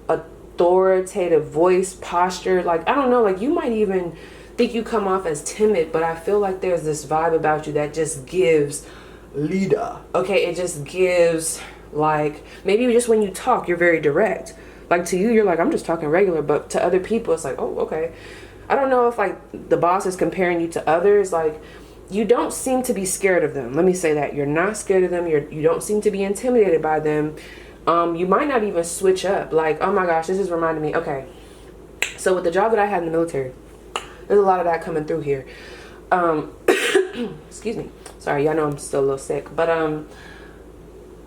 authoritative voice, posture. Like, I don't know, like you might even think you come off as timid, but I feel like there's this vibe about you that just gives leader. Okay, it just gives, like, maybe just when you talk you're very direct. Like to you, you're like, I'm just talking regular, but to other people it's like, oh, okay. I don't know if like the boss is comparing you to others. Like you don't seem to be scared of them. Let me say that. You're not scared of them. You don't seem to be intimidated by them. You might not even switch up. Like, oh my gosh, this is reminding me. Okay. So with the job that I had in the military, there's a lot of that coming through here. Excuse me. Sorry, y'all know I'm still a little sick. But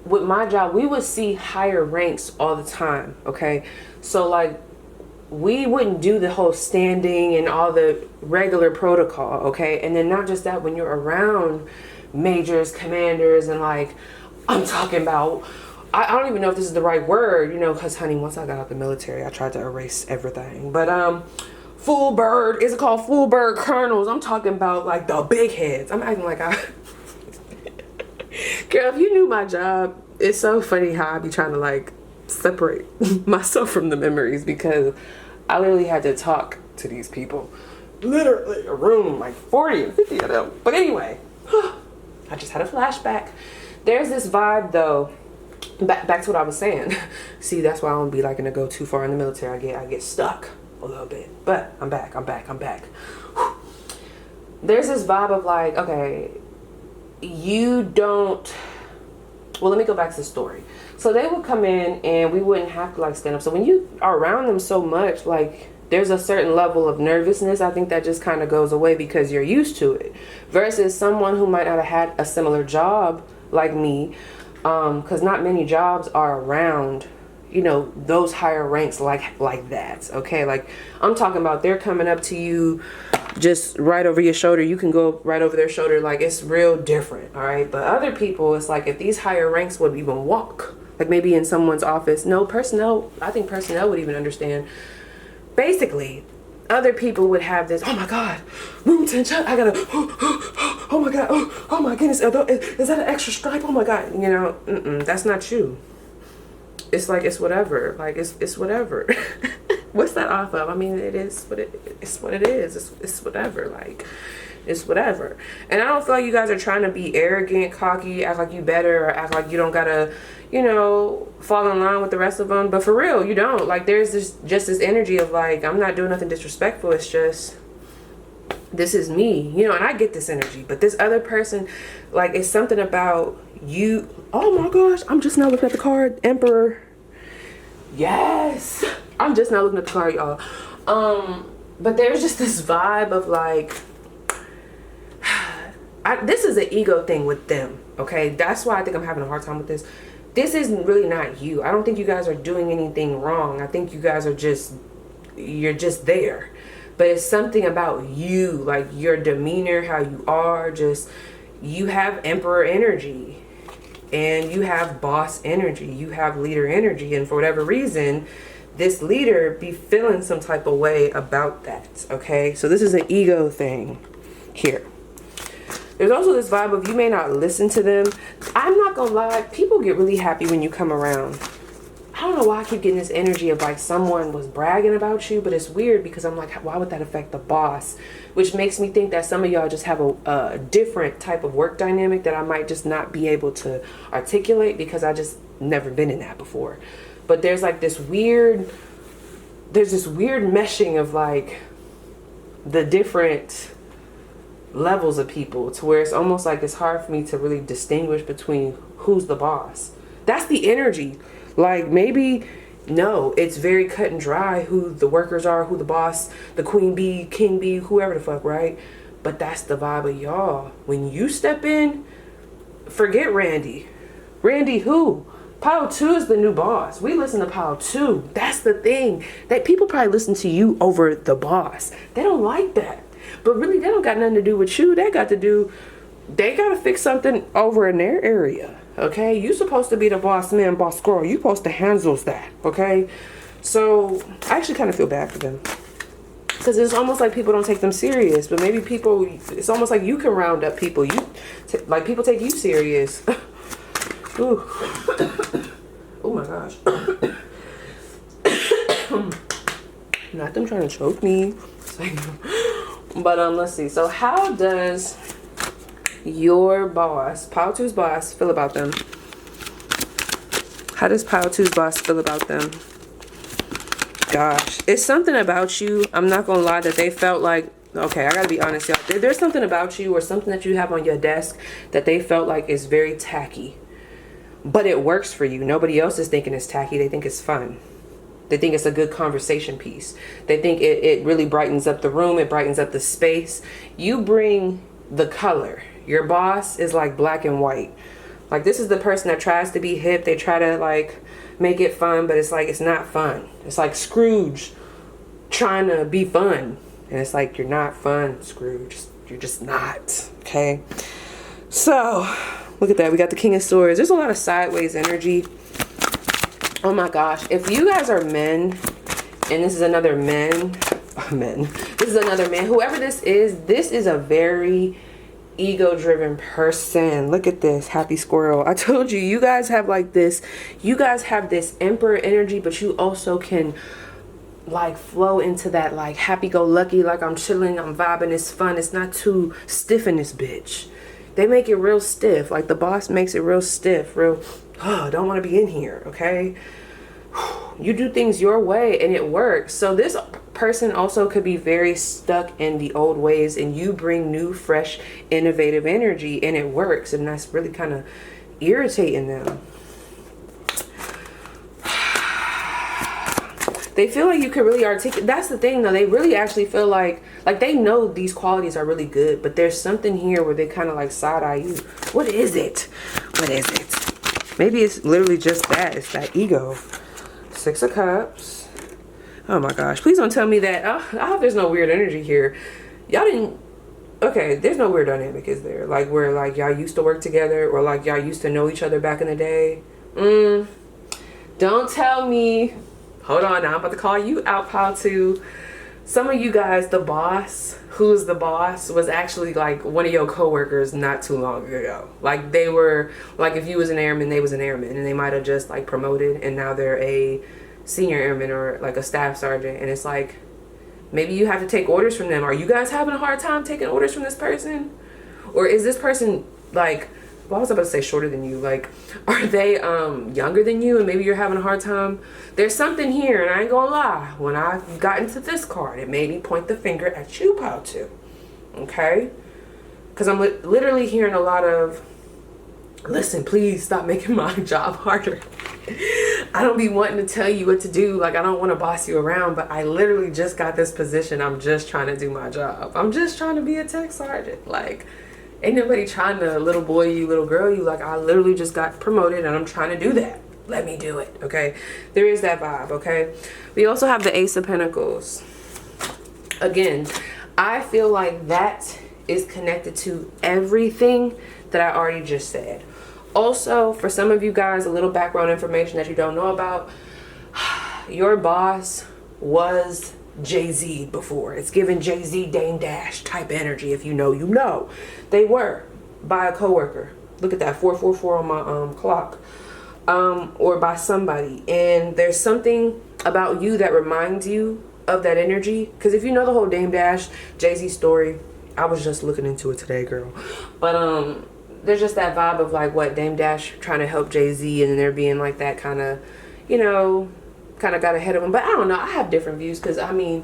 with my job, we would see higher ranks all the time. Okay. So like, we wouldn't do the whole standing and all the regular protocol, okay? And then not just that, when you're around majors, commanders, and like, I'm talking about, I don't even know if this is the right word, you know, because honey, once I got out the military, I tried to erase everything. But full bird, is it called full bird colonels? I'm talking about like the big heads. I'm acting like I, girl, if you knew my job, it's so funny how I be trying to like separate myself from the memories, because I literally had to talk to these people, literally a room like 40 and 50 of them. But anyway, I just had a flashback. There's this vibe though, back to what I was saying. See, that's why I don't be liking to go too far in the military. I get stuck a little bit, but I'm back. There's this vibe of like, okay, you don't, well, let me go back to the story. So they would come in and we wouldn't have to like stand up. So when you are around them so much, like there's a certain level of nervousness. I think that just kind of goes away because you're used to it, versus someone who might not have had a similar job like me. Because not many jobs are around, you know, those higher ranks like that. Okay. Like I'm talking about, they're coming up to you just right over your shoulder. You can go right over their shoulder. Like it's real different. All right. But other people, it's like if these higher ranks would even walk, like maybe in someone's office, no personnel, I think personnel would even understand. Basically, other people would have this, oh my God, room 10 shut, I gotta, oh my God, oh my goodness, is that an extra stripe? Oh my God, you know, that's not you. It's like, it's whatever, like it's whatever. What's that off of? I mean, it's what it is. It's whatever, like, it's whatever. And I don't feel like you guys are trying to be arrogant, cocky, act like you better, or act like you don't gotta, you know, fall in line with the rest of them. But for real, you don't. Like, there's just this energy of like, I'm not doing nothing disrespectful. It's just, this is me, you know. And I get this energy, but this other person, like, it's something about you. Oh my gosh, I'm just now looking at the card, Emperor. Yes, I'm just now looking at the card, y'all. But there's just this vibe of like, this is an ego thing with them, okay? That's why I think I'm having a hard time with this. This is really not you. I don't think you guys are doing anything wrong. I think you guys are just, you're just there. But it's something about you, like your demeanor, how you are, just, you have emperor energy and you have boss energy, you have leader energy. And for whatever reason, this leader be feeling some type of way about that, okay? So this is an ego thing here. There's also this vibe of you may not listen to them. I'm not gonna lie, people get really happy when you come around. I don't know why I keep getting this energy of like someone was bragging about you, but it's weird because I'm like, why would that affect the boss? Which makes me think that some of y'all just have a different type of work dynamic that I might just not be able to articulate because I just never been in that before. But there's like this weird meshing of like the different levels of people to where it's almost like it's hard for me to really distinguish between who's the boss. That's the energy. Like maybe, no, it's very cut and dry who the workers are, who the boss, the queen bee, king bee, whoever the fuck, right? But that's the vibe of y'all. When you step in, forget Randy. Randy who? Pile 2 is the new boss. We listen to Pile 2. That's the thing. That people probably listen to you over the boss. They don't like that. But really, they don't got nothing to do with you. They got to fix something over in their area. Okay? You supposed to be the boss man, boss girl. You supposed to handle that. Okay? So, I actually kind of feel bad for them. Because it's almost like people don't take them serious. But maybe people, it's almost like you can round up people. Like people take you serious. Ooh. Oh my gosh. Not them trying to choke me. But let's see. So how does your boss, Pile 2's boss, feel about them? How does Pile 2's boss feel about them? Gosh, it's something about you. I'm not gonna lie that they felt like Okay, I gotta be honest, y'all. There's something about you or something that you have on your desk that they felt like is very tacky. But it works for you. Nobody else is thinking it's tacky. They think it's fun. They think it's a good conversation piece. They think it really brightens up the room. It brightens up the space. You bring the color. Your boss is like black and white. Like, this is the person that tries to be hip. They try to like make it fun, but it's like, it's not fun. It's like Scrooge trying to be fun. And it's like, you're not fun, Scrooge. You're just not. Okay. So look at that. We got the King of Swords. There's a lot of sideways energy. Oh my gosh. If you guys are men, and this is another this is another man, whoever this is a very ego-driven person. Look at this happy squirrel. I told you, you guys have like this, you guys have this emperor energy, but you also can like flow into that like happy-go-lucky, like I'm chilling, I'm vibing, it's fun, it's not too stiff in this bitch. They make it real stiff. Like the boss makes it real stiff, real, oh, don't want to be in here, okay? You do things your way and it works. So this person also could be very stuck in the old ways, and you bring new, fresh, innovative energy and it works, and that's really kind of irritating them. They feel like you could really articulate. That's the thing though. They really actually feel like they know these qualities are really good, but there's something here where they kind of like side eye you. What is it? What is it? Maybe it's literally just that. It's that ego. Six of Cups. Oh my gosh. Please don't tell me that. I hope there's no weird energy here. Y'all didn't. Okay, there's no weird dynamic, is there? Like where like y'all used to work together, or like y'all used to know each other back in the day. Don't tell me. Hold on, now I'm about to call you out, pal, too. Some of you guys, the boss, who's the boss, was actually like one of your coworkers not too long ago. Like they were, like if you was an airman, they was an airman, and they might have just like promoted, and now they're a senior airman or like a staff sergeant. And it's like, maybe you have to take orders from them. Are you guys having a hard time taking orders from this person? Or is this person like, well, I was about to say shorter than you. Like, are they younger than you and maybe you're having a hard time? There's something here, and I ain't gonna lie. When I got into this card, it made me point the finger at you, pal, too. Okay? Because I'm literally hearing a lot of, listen, please stop making my job harder. I don't be wanting to tell you what to do. Like, I don't want to boss you around, but I literally just got this position. I'm just trying to do my job. I'm just trying to be a tech sergeant. Like, ain't nobody trying to little boy you, little girl you. Like, I literally just got promoted and I'm trying to do that. Let me do it, okay? There is that vibe, okay? We also have the Ace of Pentacles. Again, I feel like that is connected to everything that I already just said. Also, for some of you guys, a little background information that you don't know about. Your boss was Jay-Z before. It's given Jay-Z, Dame Dash type energy. If you know, you know. They were by a coworker. Look at that, 444 on my clock. Or by somebody. And there's something about you that reminds you of that energy. Because if you know the whole Dame Dash, Jay-Z story, I was just looking into it today, girl. But there's just that vibe of like what Dame Dash trying to help Jay-Z, and there being like that kind of, you know, kind of got ahead of him. But I don't know, I have different views, because I mean,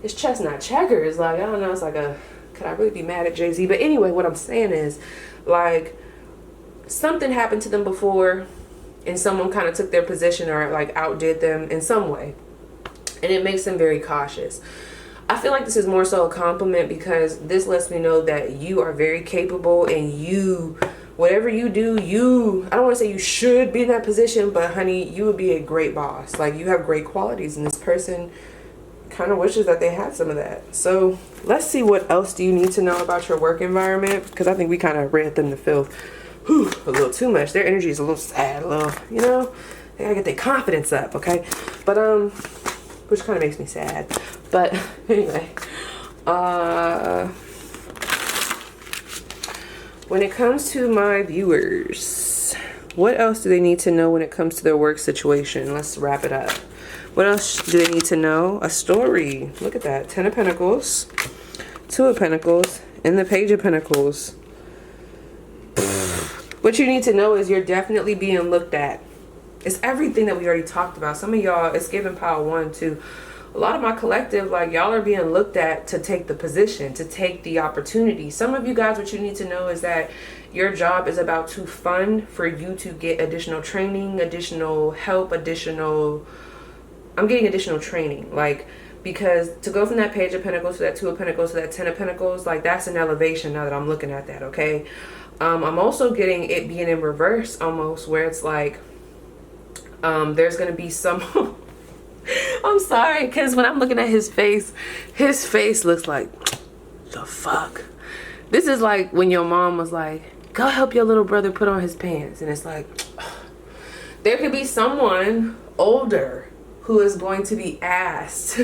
it's chess not checkers. Like, I don't know, it's like a, could I really be mad at Jay-Z? But anyway, what I'm saying is, like, something happened to them before and someone kind of took their position or like outdid them in some way, and it makes them very cautious. I feel like this is more so a compliment, because this lets me know that you are very capable, and you, whatever you do, I don't want to say you should be in that position, but honey, you would be a great boss. Like, you have great qualities, and this person kind of wishes that they had some of that. So let's see, what else do you need to know about your work environment? Because I think we kind of read them to filth. Whew, a little too much. Their energy is a little sad, a little, you know, they gotta get their confidence up, okay? But which kind of makes me sad. But anyway, when it comes to my viewers, what else do they need to know when it comes to their work situation? Let's wrap it up. What else do they need to know? A story. Look at that. 10 of Pentacles, 2 of Pentacles, and the Page of Pentacles. What you need to know is you're definitely being looked at. It's everything that we already talked about. Some of y'all, it's giving power 1, 2. a lot of my collective, like, y'all are being looked at to take the position, to take the opportunity. Some of you guys, what you need to know is that your job is about to fund for you to get additional training, additional help, I'm getting additional training, like, because to go from that Page of Pentacles to that Two of Pentacles to that Ten of Pentacles, like, that's an elevation now that I'm looking at that, okay? I'm also getting it being in reverse almost, where it's like, there's going to be some... I'm sorry, because when I'm looking at his face looks like, the fuck? This is like when your mom was like, go help your little brother put on his pants. And it's like, there could be someone older who is going to be asked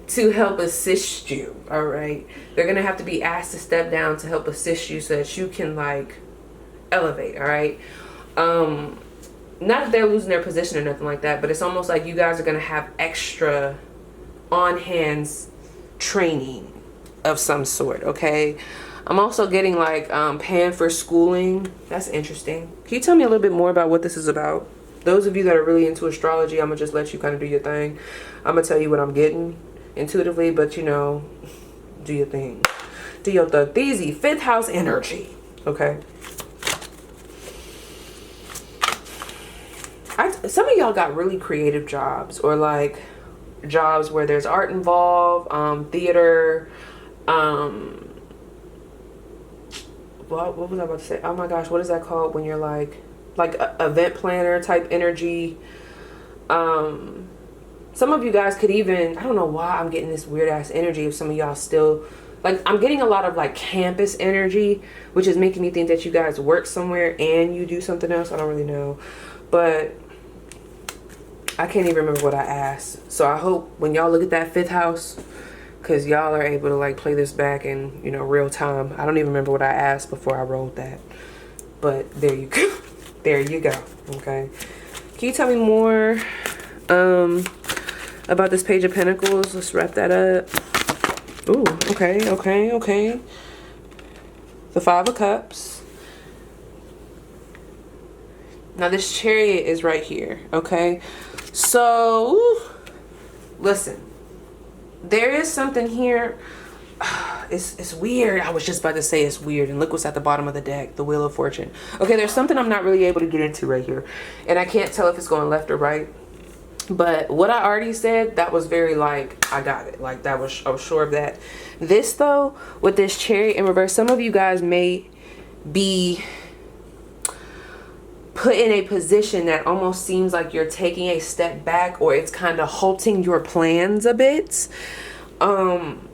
to help assist you, all right? They're going to have to be asked to step down to help assist you so that you can, like, elevate, all right? Not that they're losing their position or nothing like that, but it's almost like you guys are going to have extra on-hands training of some sort, okay? I'm also getting, like, paying for schooling. That's interesting. Can you tell me a little bit more about what this is about? Those of you that are really into astrology, I'm going to just let you kind of do your thing. I'm going to tell you what I'm getting intuitively, but, you know, do your thing. Do your thug. Easy. 5th house energy, okay? Some of y'all got really creative jobs, or like jobs where there's art involved, theater, what was I about to say? Oh my gosh, what is that called when you're like a event planner type energy? Some of you guys could even, I don't know why I'm getting this weird ass energy of some of y'all still, like, I'm getting a lot of like campus energy, which is making me think that you guys work somewhere and you do something else. I don't really know, but I can't even remember what I asked. So I hope when y'all look at that 5th house, because y'all are able to like play this back in, you know, real time. I don't even remember what I asked before I rolled that, but there you go. There you go. Okay, can you tell me more about this Page of Pentacles? Let's wrap that up. Ooh, okay. The 5 of Cups. Now this Chariot is right here, okay? So, listen. There is something here. It's weird. I was just about to say it's weird. And look what's at the bottom of the deck. The Wheel of Fortune. Okay, there's something I'm not really able to get into right here. And I can't tell if it's going left or right. But what I already said, that was very like, I got it. Like I was sure of that. This though, with this Chariot in reverse, some of you guys may be put in a position that almost seems like you're taking a step back, or it's kind of halting your plans a bit. And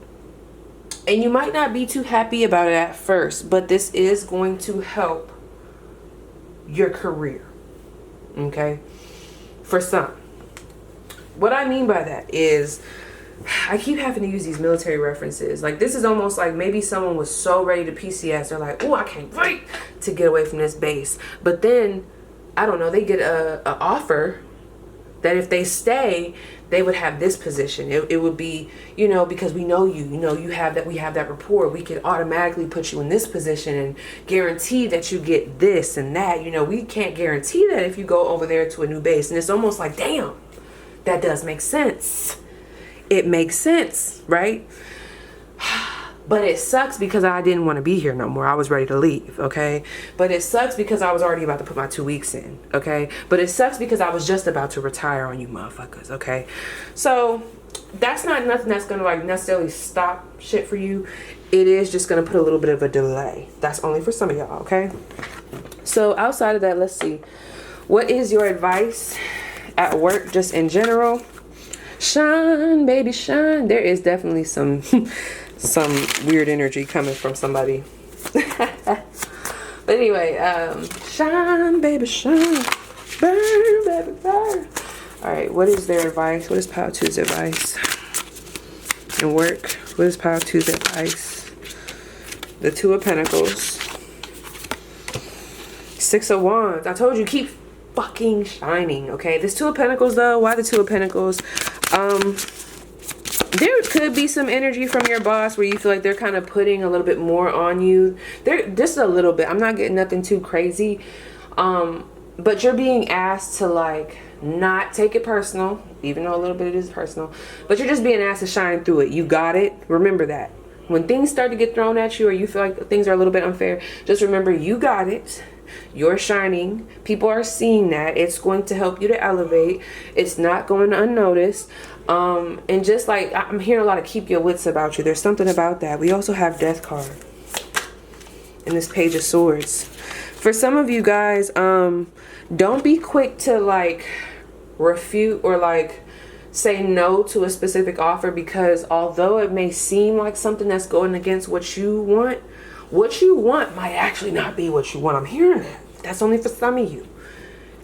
you might not be too happy about it at first, but this is going to help your career. Okay? For some. What I mean by that is, I keep having to use these military references. Like, this is almost like maybe someone was so ready to PCS. They're like, oh, I can't wait to get away from this base. But then, I don't know, they get a offer that if they stay, they would have this position. It would be, you know, because we know you, you have that, we have that rapport. We could automatically put you in this position and guarantee that you get this and that. You know, we can't guarantee that if you go over there to a new base. And it's almost like, damn, that does make sense. It makes sense, right? But it sucks because I didn't want to be here no more. I was ready to leave, okay? But it sucks because I was already about to put my 2 weeks in, okay? But it sucks because I was just about to retire on you motherfuckers, okay? So that's not nothing that's going to like necessarily stop shit for you. It is just going to put a little bit of a delay. That's only for some of y'all, okay? So outside of that, let's see. What is your advice at work just in general? Shine, baby, shine. There is definitely some weird energy coming from somebody. But anyway, shine, baby, shine. Burn, baby, burn. All right, what is their advice? What is Pile 2's advice? And work, what is Pile 2's advice? The 2 of Pentacles. 6 of Wands. I told you, keep fucking shining, okay? This 2 of Pentacles, though, why the 2 of Pentacles? There could be some energy from your boss where you feel like they're kind of putting a little bit more on you. Just a little bit. I'm not getting nothing too crazy. But you're being asked to like Not take it personal, even though a little bit it is personal, but you're just being asked to shine through it. You got it. Remember that. When things start to get thrown at you or you feel like things are a little bit unfair, just remember you got it. You're shining. People are seeing that. It's going to help you to elevate. It's not going unnoticed. And just like I'm hearing a lot of keep your wits about you. There's something about that. We also have Death card in this Page of Swords. For some of you guys, don't be quick to like refute or like say no to a specific offer, because although it may seem like something that's going against what you want might actually not be what you want. I'm hearing that. That's only for some of you.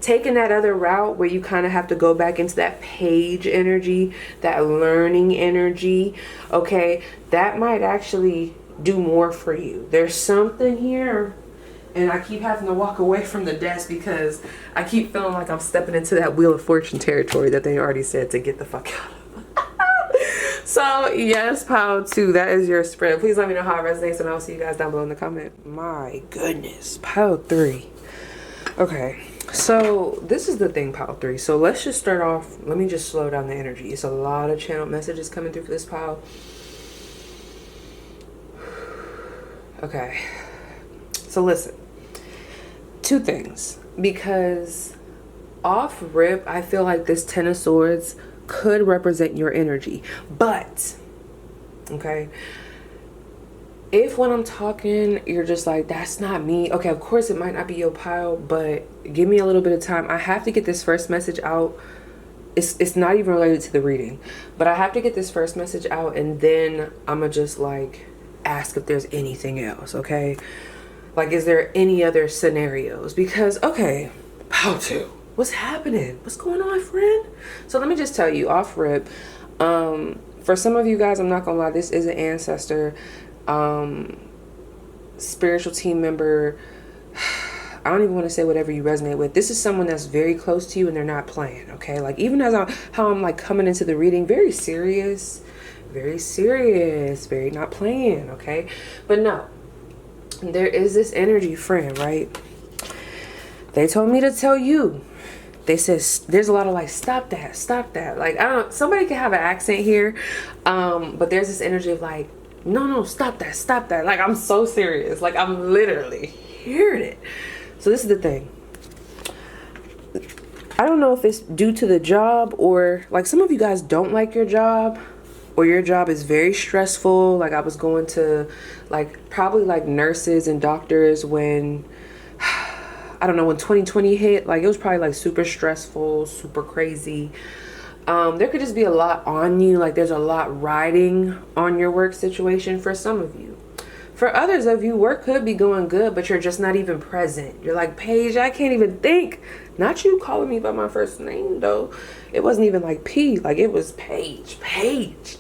Taking that other route where you kind of have to go back into that page energy, that learning energy, okay, that might actually do more for you. There's something here, and I keep having to walk away from the desk because I keep feeling like I'm stepping into that Wheel of Fortune territory that they already said to get the fuck out of. So yes, pile 2, that is your spread. Please let me know how it resonates, and I'll see you guys down below in the comment. My goodness, pile 3. Okay, so this is the thing, pile 3. So let's just start off. Let me just slow down the energy. It's a lot of channel messages coming through for this pile. Okay, so listen. 2 things, because off rip, I feel like this 10 of Swords could represent your energy, but okay, if when I'm talking you're just like, that's not me, okay, of course it might not be your pile, but give me a little bit of time. I have to get this first message out. It's not even related to the reading, but I have to get this first message out, and then I'm gonna just like ask if there's anything else, okay? Like, is there any other scenarios? Because, okay, pile 2. What's happening? What's going on, friend? So let me just tell you, off rip, for some of you guys, I'm not gonna lie, this is an ancestor, spiritual team member. I don't even want to say whatever you resonate with. This is someone that's very close to you and they're not playing, okay? Like, even as how I'm like coming into the reading, very serious, very not playing, okay? But no, there is this energy, friend, right? They told me to tell you. They said there's a lot of like, stop that. Like, I don't, somebody can have an accent here, but there's this energy of like, no, stop that. Like, I'm so serious. Like, I'm literally hearing it. So this is the thing. I don't know if it's due to the job, or like some of you guys don't like your job, or your job is very stressful. Like, I was going to like probably like nurses and doctors when, I don't know, when 2020 hit, like it was probably like super stressful, super crazy. There could just be a lot on you. Like, there's a lot riding on your work situation for some of you. For others of you, work could be going good, but you're just not even present. You're like, Paige, I can't even think. Not you calling me by my first name, though. It wasn't even like P. Like, it was Paige.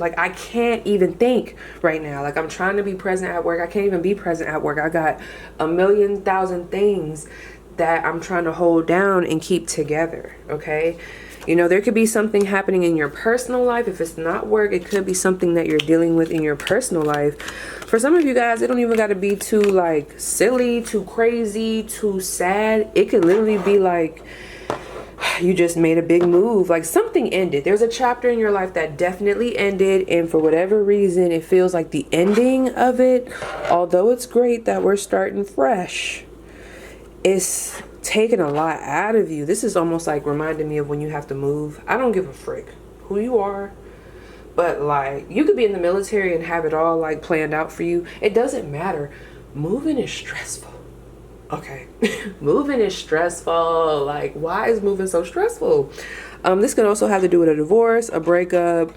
Like, I can't even think right now. Like, I'm trying to be present at work. I can't even be present at work. I got a million thousand things that I'm trying to hold down and keep together, okay? You know, there could be something happening in your personal life. If it's not work, it could be something that you're dealing with in your personal life. For some of you guys, it don't even got to be too like silly, too crazy, too sad. It could literally be like you just made a big move. Like, something ended. There's a chapter in your life that definitely ended, and for whatever reason, it feels like the ending of it, although it's great that we're starting fresh, it's taking a lot out of you. This is almost like reminding me of when you have to move. I don't give a frick who you are, but like, you could be in the military and have it all like planned out for you. It doesn't matter. Moving is stressful, okay? Moving is stressful. Like, why is moving so stressful? This could also have to do with a divorce, a breakup.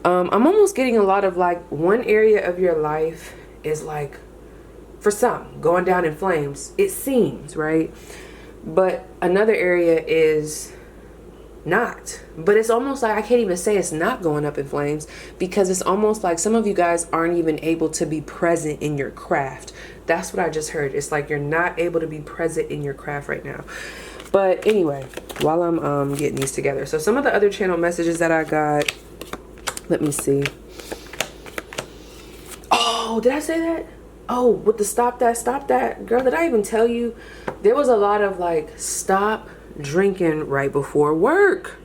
I'm almost getting a lot of like, one area of your life is like, for some, going down in flames, it seems, right? But another area is not. But it's almost like, I can't even say it's not going up in flames, because it's almost like some of you guys aren't even able to be present in your craft. That's what I just heard. It's like you're not able to be present in your craft right now. But anyway, while I'm getting these together. So some of the other channel messages that I got, let me see. Oh, did I say that? Oh, with the stop that. Girl, did I even tell you? There was a lot of like, stop, drinking right before work.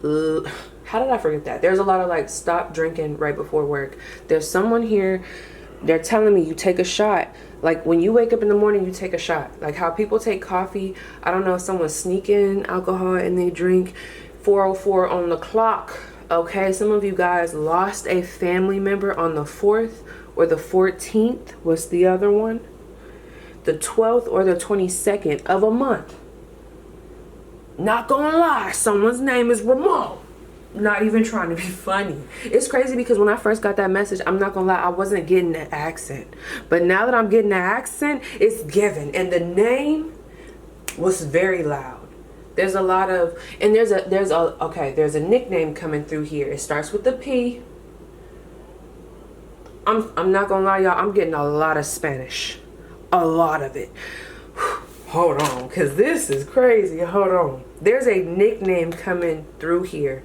How did I forget that? There's a lot of like, stop drinking right before work. There's someone here, they're telling me you take a shot. Like when you wake up in the morning, you take a shot. Like how people take coffee. I don't know if someone's sneaking alcohol and they drink. 4:04 on the clock. Okay, some of you guys lost a family member on the 4th or the 14th. What's the other one? The 12th or the 22nd of a month. Not gonna lie, someone's name is Ramon. Not even trying to be funny. It's crazy because when I first got that message, I'm not gonna lie, I wasn't getting the accent. But now that I'm getting the accent, it's given. And the name was very loud. There's a lot of, and there's a nickname coming through here. It starts with the P. I'm not gonna lie, y'all, I'm getting a lot of Spanish. A lot of it. Hold on, because this is crazy. Hold on. There's a nickname coming through here.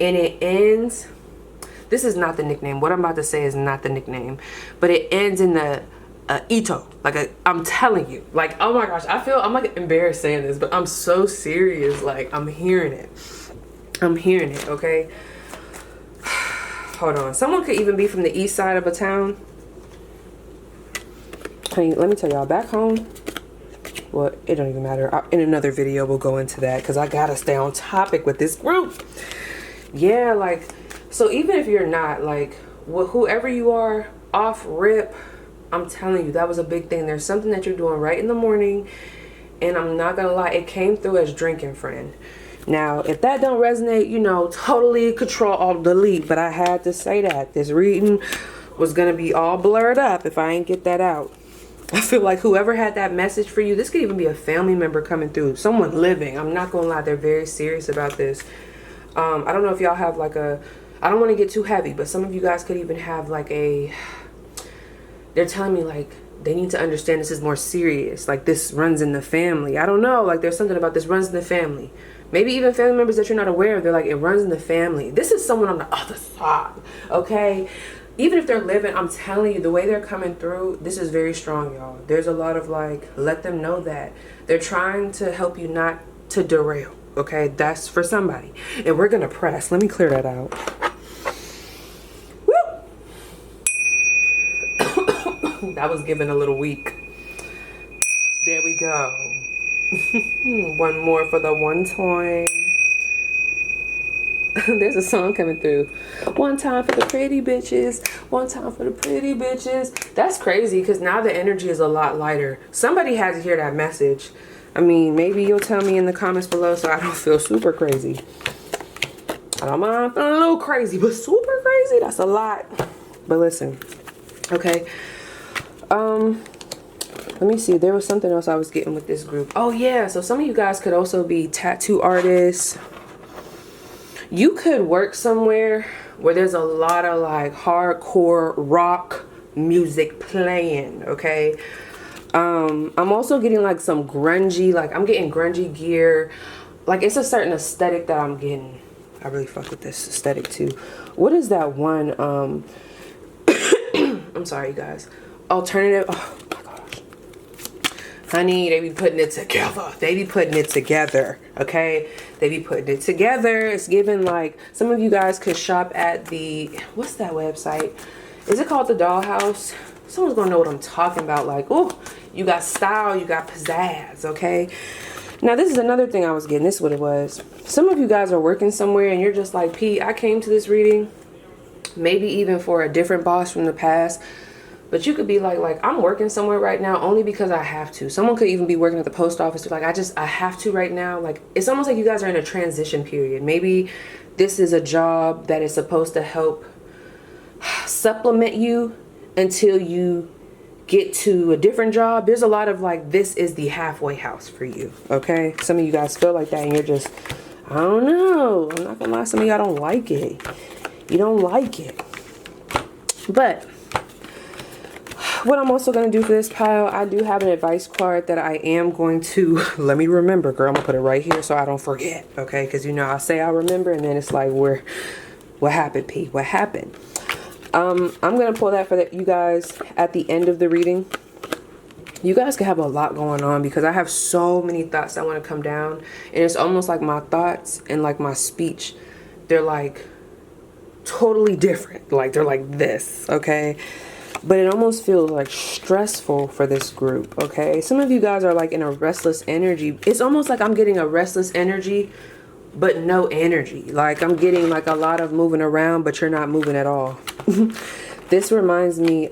And it ends, this is not the nickname. What I'm about to say is not the nickname. But it ends in the ito. Like, I'm telling you. Like, oh my gosh. I'm like embarrassed saying this. But I'm so serious. Like, I'm hearing it. I'm hearing it, okay? Hold on. Someone could even be from the east side of a town. Honey, let me tell y'all. Back home. Well, it don't even matter. In another video, we'll go into that. Because I got to stay on topic with this group. Yeah, like, so even if you're not, like, whoever you are, off rip, I'm telling you, that was a big thing. There's something that you're doing right in the morning, and I'm not gonna lie, it came through as drinking friend. Now, if that don't resonate, you know, totally control, alt, delete, but I had to say that. This reading was gonna be all blurred up if I ain't get that out. I feel like whoever had that message for you, this could even be a family member coming through, someone living. I'm not gonna lie, they're very serious about this. I don't know if y'all have like I don't want to get too heavy, but some of you guys could even have like they're telling me like they need to understand this is more serious. Like this runs in the family. I don't know. Like there's something about this runs in the family. Maybe even family members that you're not aware of. They're like, it runs in the family. This is someone on the other side. Okay. Even if they're living, I'm telling you, the way they're coming through, this is very strong, y'all. There's a lot of like, let them know that. They're trying to help you not to derail. Okay, that's for somebody. And we're going to press. Let me clear that out. Woo! That was given a little weak. There we go. One more for the one time. There's a song coming through. One time for the pretty bitches. One time for the pretty bitches. That's crazy because now the energy is a lot lighter. Somebody had to hear that message. I mean, maybe you'll tell me in the comments below so I don't feel super crazy. I don't mind feeling a little crazy, but super crazy, that's a lot. But listen, okay. Let me see. There was something else I was getting with this group. Oh, yeah. So some of you guys could also be tattoo artists. You could work somewhere where there's a lot of like hardcore rock music playing, okay? I'm also getting like some grungy, like I'm getting grungy gear. Like it's a certain aesthetic that I'm getting. I really fuck with this aesthetic too. What is that one? I'm sorry, you guys. Alternative. Oh my gosh. Honey, they be putting it together. They be putting it together. Okay. They be putting it together. It's giving like, some of you guys could shop at the, what's that website? Is it called the Dollhouse? Someone's gonna know what I'm talking about. Like, oh, you got style, you got pizzazz, okay? Now, this is another thing I was getting. This is what it was. Some of you guys are working somewhere and you're just like, P, I came to this reading, maybe even for a different boss from the past. But you could be like, I'm working somewhere right now only because I have to. Someone could even be working at the post office. Like, I have to right now. Like, it's almost like you guys are in a transition period. Maybe this is a job that is supposed to help supplement you until you get to a different job. There's a lot of like, this is the halfway house for you, okay? Some of you guys feel like that and you're just, I don't know. I'm not gonna lie, some of y'all don't like it. You don't like it. But what I'm also gonna do for this pile, I do have an advice card that I am going to, let me remember, girl. I'm gonna put it right here so I don't forget, okay? Because you know, I say I remember and then it's like, what happened, P? What happened? I'm gonna pull that for you guys at the end of the reading. You guys can have a lot going on because I have so many thoughts that want to come down, and it's almost like my thoughts and like my speech, they're like totally different. Like they're like this, okay? But it almost feels like stressful for this group, okay? Some of you guys are like in a restless energy. It's almost like I'm getting a restless energy, but no energy. Like I'm getting like a lot of moving around, but you're not moving at all. This reminds me,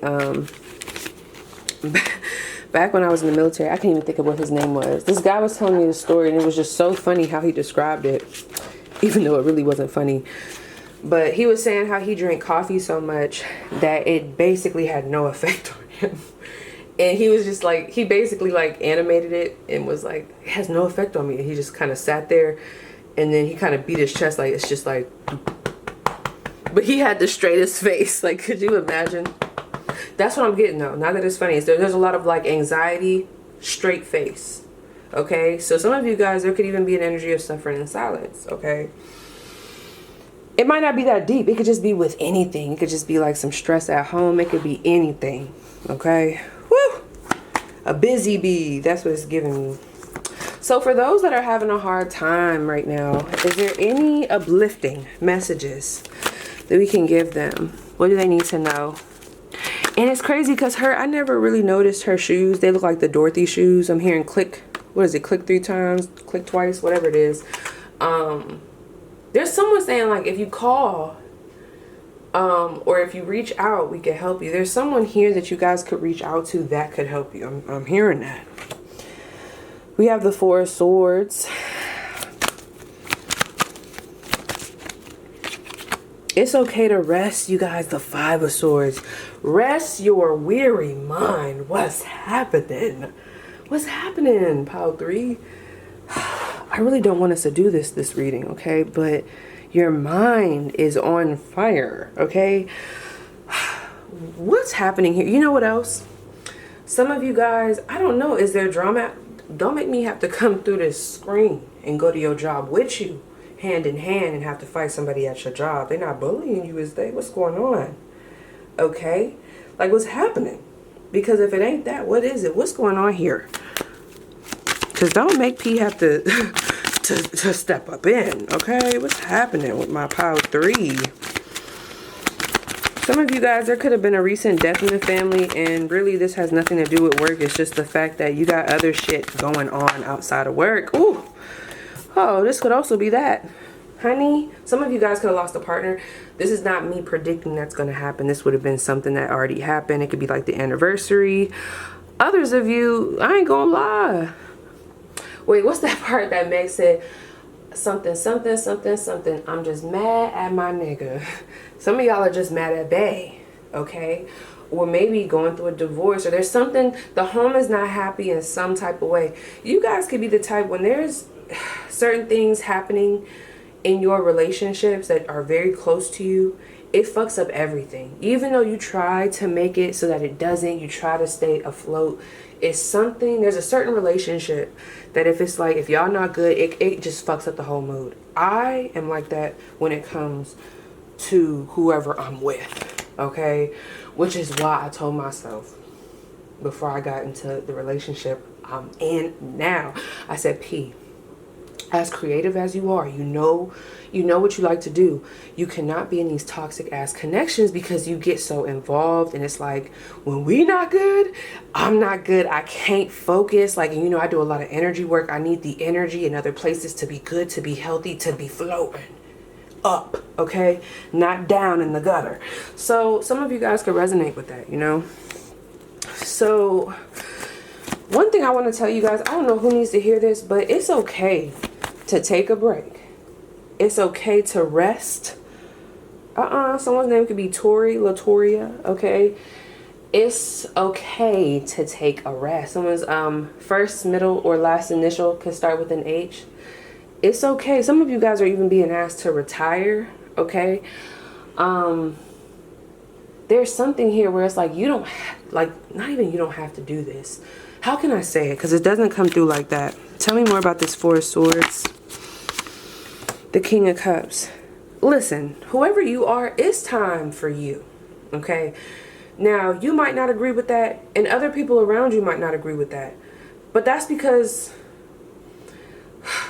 back when I was in the military, I can't even think of what his name was. This guy was telling me the story, and it was just so funny how he described it, even though it really wasn't funny. But he was saying how he drank coffee so much that it basically had no effect on him. And he was just like, he basically like animated it and was like, it has no effect on me. And he just kind of sat there, and then he kind of beat his chest like, it's just like, but he had the straightest face. Like, could you imagine? That's what I'm getting though. Not that it's funny. There's a lot of like anxiety, straight face. Okay. So some of you guys, there could even be an energy of suffering in silence. Okay. It might not be that deep. It could just be with anything. It could just be like some stress at home. It could be anything. Okay. Woo. A busy bee. That's what it's giving me. So for those that are having a hard time right now, is there any uplifting messages that we can give them? What do they need to know? And it's crazy because I never really noticed her shoes. They look like the Dorothy shoes. I'm hearing click. What is it? Click 3 times, click twice, whatever it is. There's someone saying like, if you call, or if you reach out, we can help you. There's someone here that you guys could reach out to that could help you. I'm hearing that. We have the 4 of Swords. It's okay to rest, you guys. The 5 of Swords. Rest your weary mind. What's happening? What's happening, Pile 3? I really don't want us to do this reading, okay? But your mind is on fire, okay? What's happening here? You know what else? Some of you guys, I don't know, is there drama? Don't make me have to come through this screen and go to your job with you, hand in hand, and have to fight somebody at your job. They're not bullying you, is they? What's going on? Okay? Like, what's happening? Because if it ain't that, what is it? What's going on here? Because don't make P have to, to step up in, okay? What's happening with my Pile 3? Some of you guys, there could have been a recent death in the family, and really this has nothing to do with work. It's just the fact that you got other shit going on outside of work. Ooh. Oh, this could also be that. Honey, some of you guys could have lost a partner. This is not me predicting that's going to happen. This would have been something that already happened. It could be like the anniversary. Others of you, I ain't gonna lie. Wait, what's that part that Meg said? Something, something, something, something. I'm just mad at my nigga. Some of y'all are just mad at bae, okay? Or maybe going through a divorce, or there's something, the home is not happy in some type of way. You guys could be the type, when there's certain things happening in your relationships that are very close to you, it fucks up everything. Even though you try to make it so that it doesn't, you try to stay afloat, it's something, there's a certain relationship that if it's like, if y'all not good, it just fucks up the whole mood. I am like that when it comes to whoever I'm with, okay? Which is why I told myself before I got into the relationship I'm in now, I said, P, as creative as you are, you know what you like to do. You cannot be in these toxic ass connections because you get so involved, and it's like, when we not good, I'm not good. I can't focus. Like, you know, I do a lot of energy work. I need the energy in other places to be good, to be healthy, to be floating up, okay? Not down in the gutter. So some of you guys could resonate with that, you know? So one thing I want to tell you guys, I don't know who needs to hear this, but it's okay to take a break. It's okay to rest. Someone's name could be Latoria, okay? It's okay to take a rest. Someone's first, middle, or last initial could start with an H. It's okay. Some of you guys are even being asked to retire, okay? There's something here where it's like, you don't, not even you don't have to do this. How can I say it? Because it doesn't come through like that. Tell me more about this 4 of Swords. The King of Cups. Listen, whoever you are, it's time for you, okay? Now, you might not agree with that, and other people around you might not agree with that. But that's because,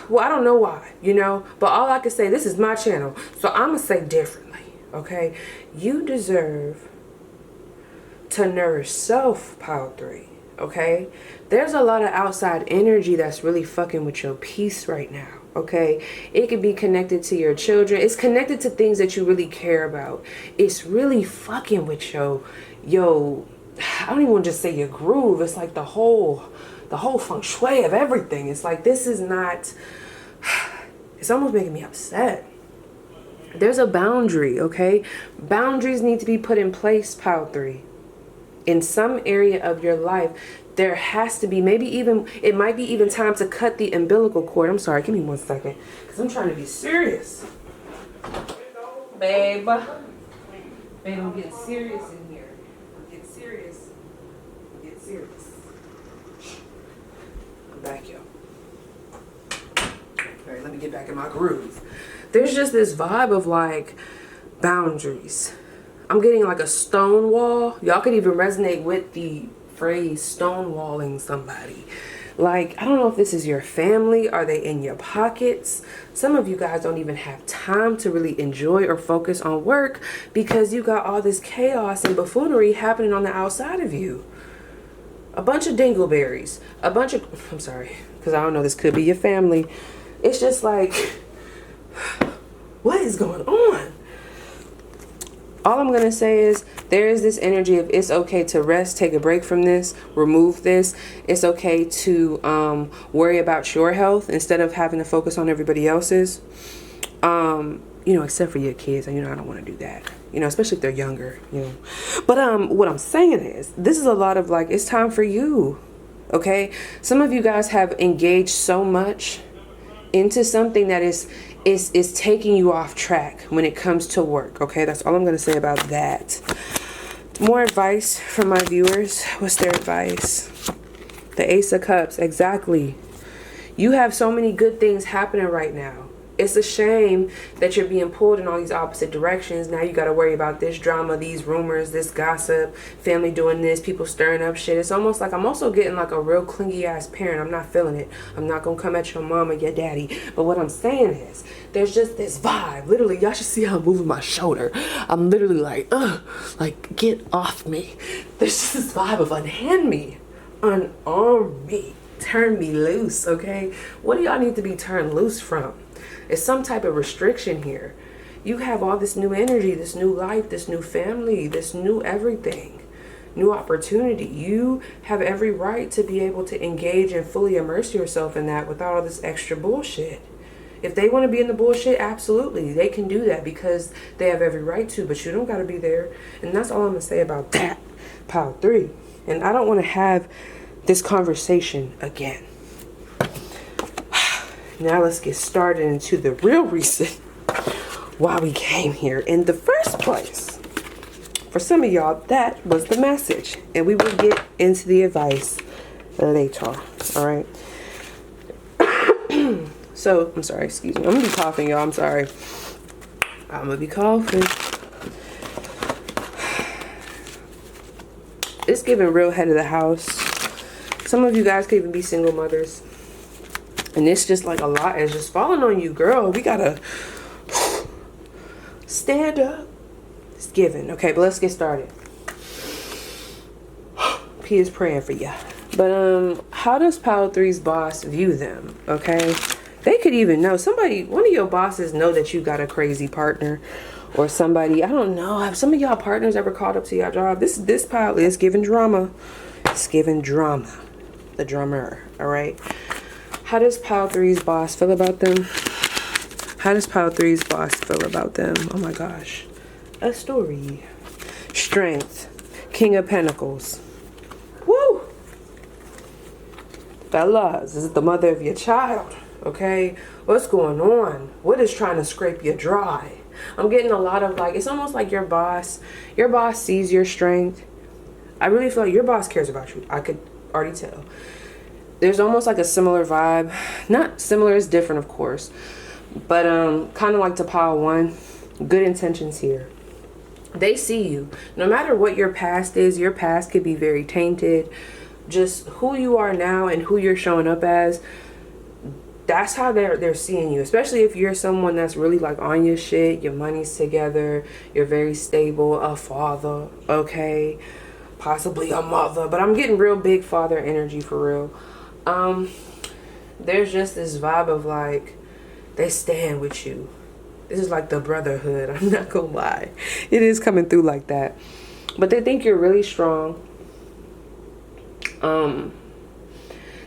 well, I don't know why, you know? But all I can say, this is my channel, so I'm going to say differently, okay? You deserve to nourish self, Pile 3, okay? There's a lot of outside energy that's really fucking with your peace right now. Okay, it could be connected to your children. It's connected to things that you really care about. It's really fucking with yo, I don't even want to just say your groove. It's like the whole feng shui of everything. It's like, this is not, it's almost making me upset. There's a boundary, okay? Boundaries need to be put in place, Pile 3. In some area of your life, there has to be, it might be even time to cut the umbilical cord. I'm sorry, give me 1 second, because I'm trying to be serious. Babe, I'm getting serious in here. I'm getting serious. I'm back, yo. All right, let me get back in my groove. There's just this vibe of like boundaries. I'm getting like a stone wall. Y'all could even resonate with the phrase stonewalling somebody. Like, I don't know if this is your family. Are they in your pockets? Some of you guys don't even have time to really enjoy or focus on work because you got all this chaos and buffoonery happening on the outside of you. A bunch of dingleberries. I'm sorry, because I don't know, this could be your family. It's just like, what is going on? All I'm going to say is there is this energy of it's okay to rest, take a break from this, remove this. It's okay to worry about your health instead of having to focus on everybody else's. You know, except for your kids. You know, I don't want to do that. You know, especially if they're younger, you know. But what I'm saying is this is a lot of like, it's time for you. Okay? Some of you guys have engaged so much into something that is taking you off track when it comes to work. Okay, that's all I'm going to say about that. More advice from my viewers. What's their advice? The Ace of Cups. Exactly. You have so many good things happening right now. It's a shame that you're being pulled in all these opposite directions. Now you got to worry about this drama, these rumors, this gossip, family doing this, people stirring up shit. It's almost like I'm also getting like a real clingy ass parent. I'm not feeling it. I'm not going to come at your mom or your daddy. But what I'm saying is there's just this vibe. Literally, y'all should see how I'm moving my shoulder. I'm literally like, get off me. There's just this vibe of unhand me, unarm me, turn me loose, okay? What do y'all need to be turned loose from? It's some type of restriction here. You have all this new energy, this new life, this new family, this new everything, new opportunity. You have every right to be able to engage and fully immerse yourself in that without all this extra bullshit. If they want to be in the bullshit, absolutely, they can do that because they have every right to, but you don't got to be there. And that's all I'm going to say about that, Pile 3. And I don't want to have this conversation again. Now let's get started into the real reason why we came here in the first place. For some of y'all, that was the message. And we will get into the advice later. Alright. So, I'm sorry, excuse me. I'm going to be coughing, y'all. I'm sorry. I'm going to be coughing. It's giving real head of the house. Some of you guys could even be single mothers. And it's just like a lot is just falling on you, girl. We gotta stand up. It's given. Okay, but let's get started. P is praying for you. But how does Pile 3's boss view them? Okay, they could even know one of your bosses know that you got a crazy partner or somebody. I don't know. Have some of y'all partners ever called up to your job? This pile is giving drama. It's giving drama. The drummer. All right. How does Pile 3's boss feel about them? How does Pile 3's boss feel about them? Oh my gosh. A story. Strength. King of Pentacles. Woo! Fellas, this is the mother of your child. Okay? What's going on? What is trying to scrape you dry? I'm getting a lot of like, it's almost like your boss sees your strength. I really feel like your boss cares about you. I could already tell. There's almost like a similar vibe. Not similar, it's different, of course. But kind of like to Pile 1. Good intentions here. They see you. No matter what your past is, your past could be very tainted. Just who you are now and who you're showing up as, that's how they're seeing you. Especially if you're someone that's really like on your shit, your money's together, you're very stable, a father, okay, possibly a mother, but I'm getting real big father energy for real. There's just this vibe of like, they stand with you. This is like the brotherhood. I'm not gonna lie. It is coming through like that. But they think you're really strong.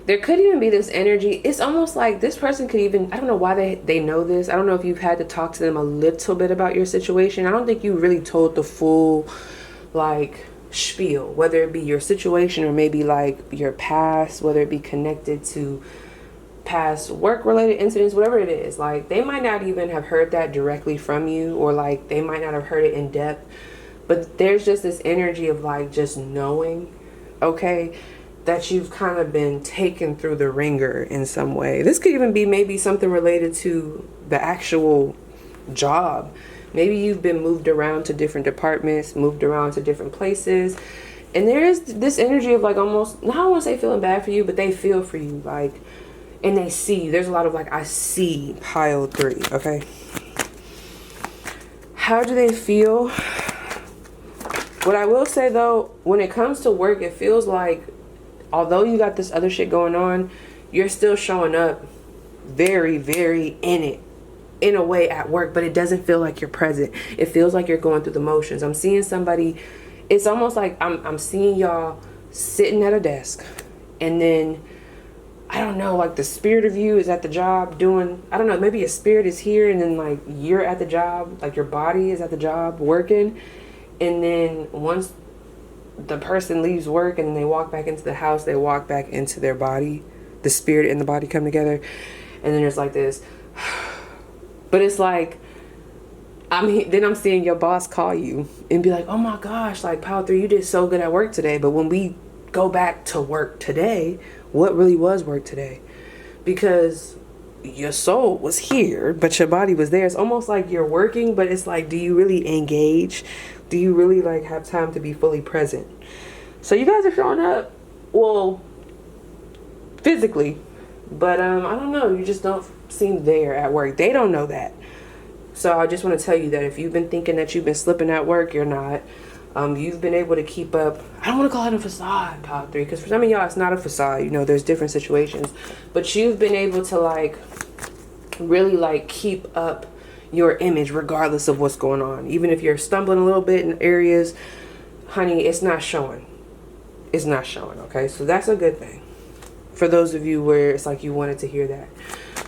There could even be this energy. It's almost like this person could even, I don't know why they know this. I don't know if you've had to talk to them a little bit about your situation. I don't think you really told the full like spiel, whether it be your situation or maybe like your past, whether it be connected to past work related incidents, whatever it is. Like they might not even have heard that directly from you, or like they might not have heard it in depth, but there's just this energy of like just knowing, okay, that you've kind of been taken through the ringer in some way. This could even be maybe something related to the actual job. Maybe you've been moved around to different departments, moved around to different places, and there is this energy of like almost, not I want to say feeling bad for you, but they feel for you, like, and they see you. There's a lot of like, I see pile 3, okay? How do they feel? What I will say though, when it comes to work, it feels like, although you got this other shit going on, you're still showing up very, very in it, in a way at work, but it doesn't feel like you're present. It feels like you're going through the motions. I'm seeing somebody, it's almost like I'm seeing y'all sitting at a desk, and then I don't know, like the spirit of you is at the job doing, I don't know, maybe your spirit is here and then like you're at the job, like your body is at the job working. And then once the person leaves work and they walk back into the house, they walk back into their body, the spirit and the body come together. And then there's like this, but it's like, then I'm seeing your boss call you and be like, oh my gosh, like Pile 3, you did so good at work today. But when we go back to work today, what really was work today? Because your soul was here, but your body was there. It's almost like you're working, but it's like, do you really engage? Do you really like have time to be fully present? So you guys are showing up, well, physically, but I don't know, you just don't seem there at work. They don't know that. So I just want to tell you that if you've been thinking that you've been slipping at work, you're not. You've been able to keep up, I don't want to call it a facade, Pile 3, because for some of y'all it's not a facade, you know, there's different situations, but you've been able to like really like keep up your image regardless of what's going on. Even if you're stumbling a little bit in areas, honey, it's not showing. It's not showing, okay? So that's a good thing for those of you where it's like you wanted to hear that.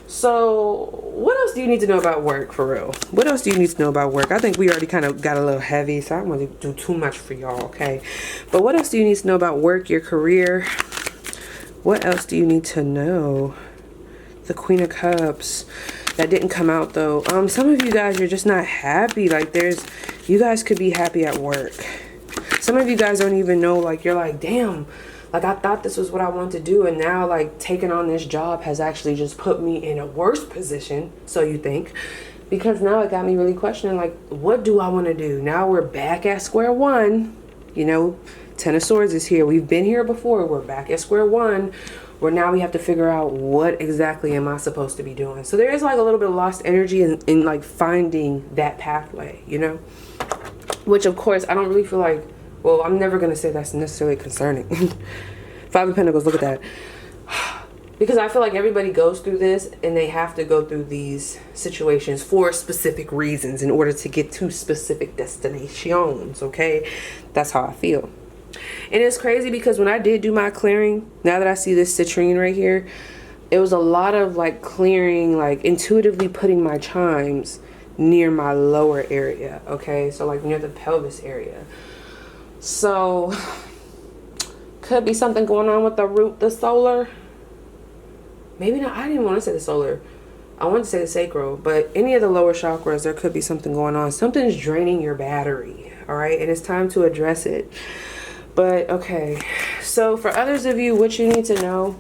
So what else do you need to know about work, for real? What else do you need to know about work? I think we already kind of got a little heavy, so I don't want to do too much for y'all, okay? But what else do you need to know about work, your career? What else do you need to know? The Queen of Cups. That didn't come out though. Some of you guys are just not happy. Like you guys could be happy at work. Some of you guys don't even know, like you're like, damn, like I thought this was what I wanted to do, and now like taking on this job has actually just put me in a worse position, so you think, because now it got me really questioning, like, what do I want to do? Now we're back at square one, you know. 10 of Swords is here. We've been here before. We're back at square one, where now we have to figure out what exactly am I supposed to be doing. So there is like a little bit of lost energy in like finding that pathway, you know, which of course I don't really feel like, well, I'm never going to say that's necessarily concerning. 5 of Pentacles, look at that. Because I feel like everybody goes through this, and they have to go through these situations for specific reasons in order to get to specific destinations, okay? That's how I feel. And it's crazy because when I did do my clearing, now that I see this citrine right here, it was a lot of like clearing, like intuitively putting my chimes near my lower area, okay? So like near the pelvis area. So could be something going on with the root, the solar. Maybe not. I didn't want to say the solar. I wanted to say the sacral, but any of the lower chakras, there could be something going on. Something's draining your battery, all right? And it's time to address it. But okay, so for others of you, what you need to know,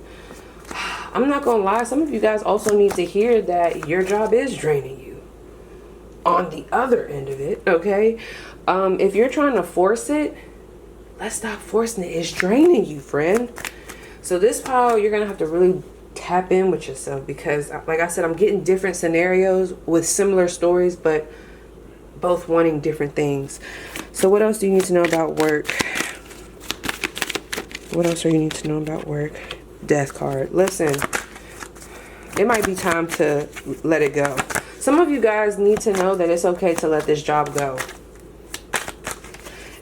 I'm not gonna lie, some of you guys also need to hear that your job is draining you on the other end of it, okay? If you're trying to force it, let's stop forcing it. It's draining you, friend. So this pile, you're gonna have to really tap in with yourself, because like I said, I'm getting different scenarios with similar stories, but both wanting different things. So what else do you need to know about work? What else do you need to know about work? Death card. Listen, it might be time to let it go. Some of you guys need to know that it's okay to let this job go.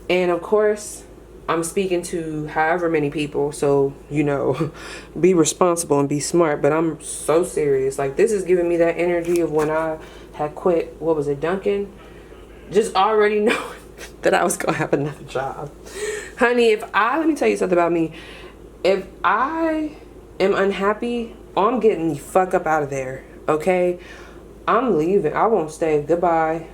And of course, I'm speaking to however many people, so, you know, be responsible and be smart. But I'm so serious. Like, this is giving me that energy of when I had quit, what was it, Duncan? Just already knowing that I was going to have another job. Honey, let me tell you something about me. If I am unhappy, I'm getting the fuck up out of there, okay? I'm leaving. I won't stay. Goodbye.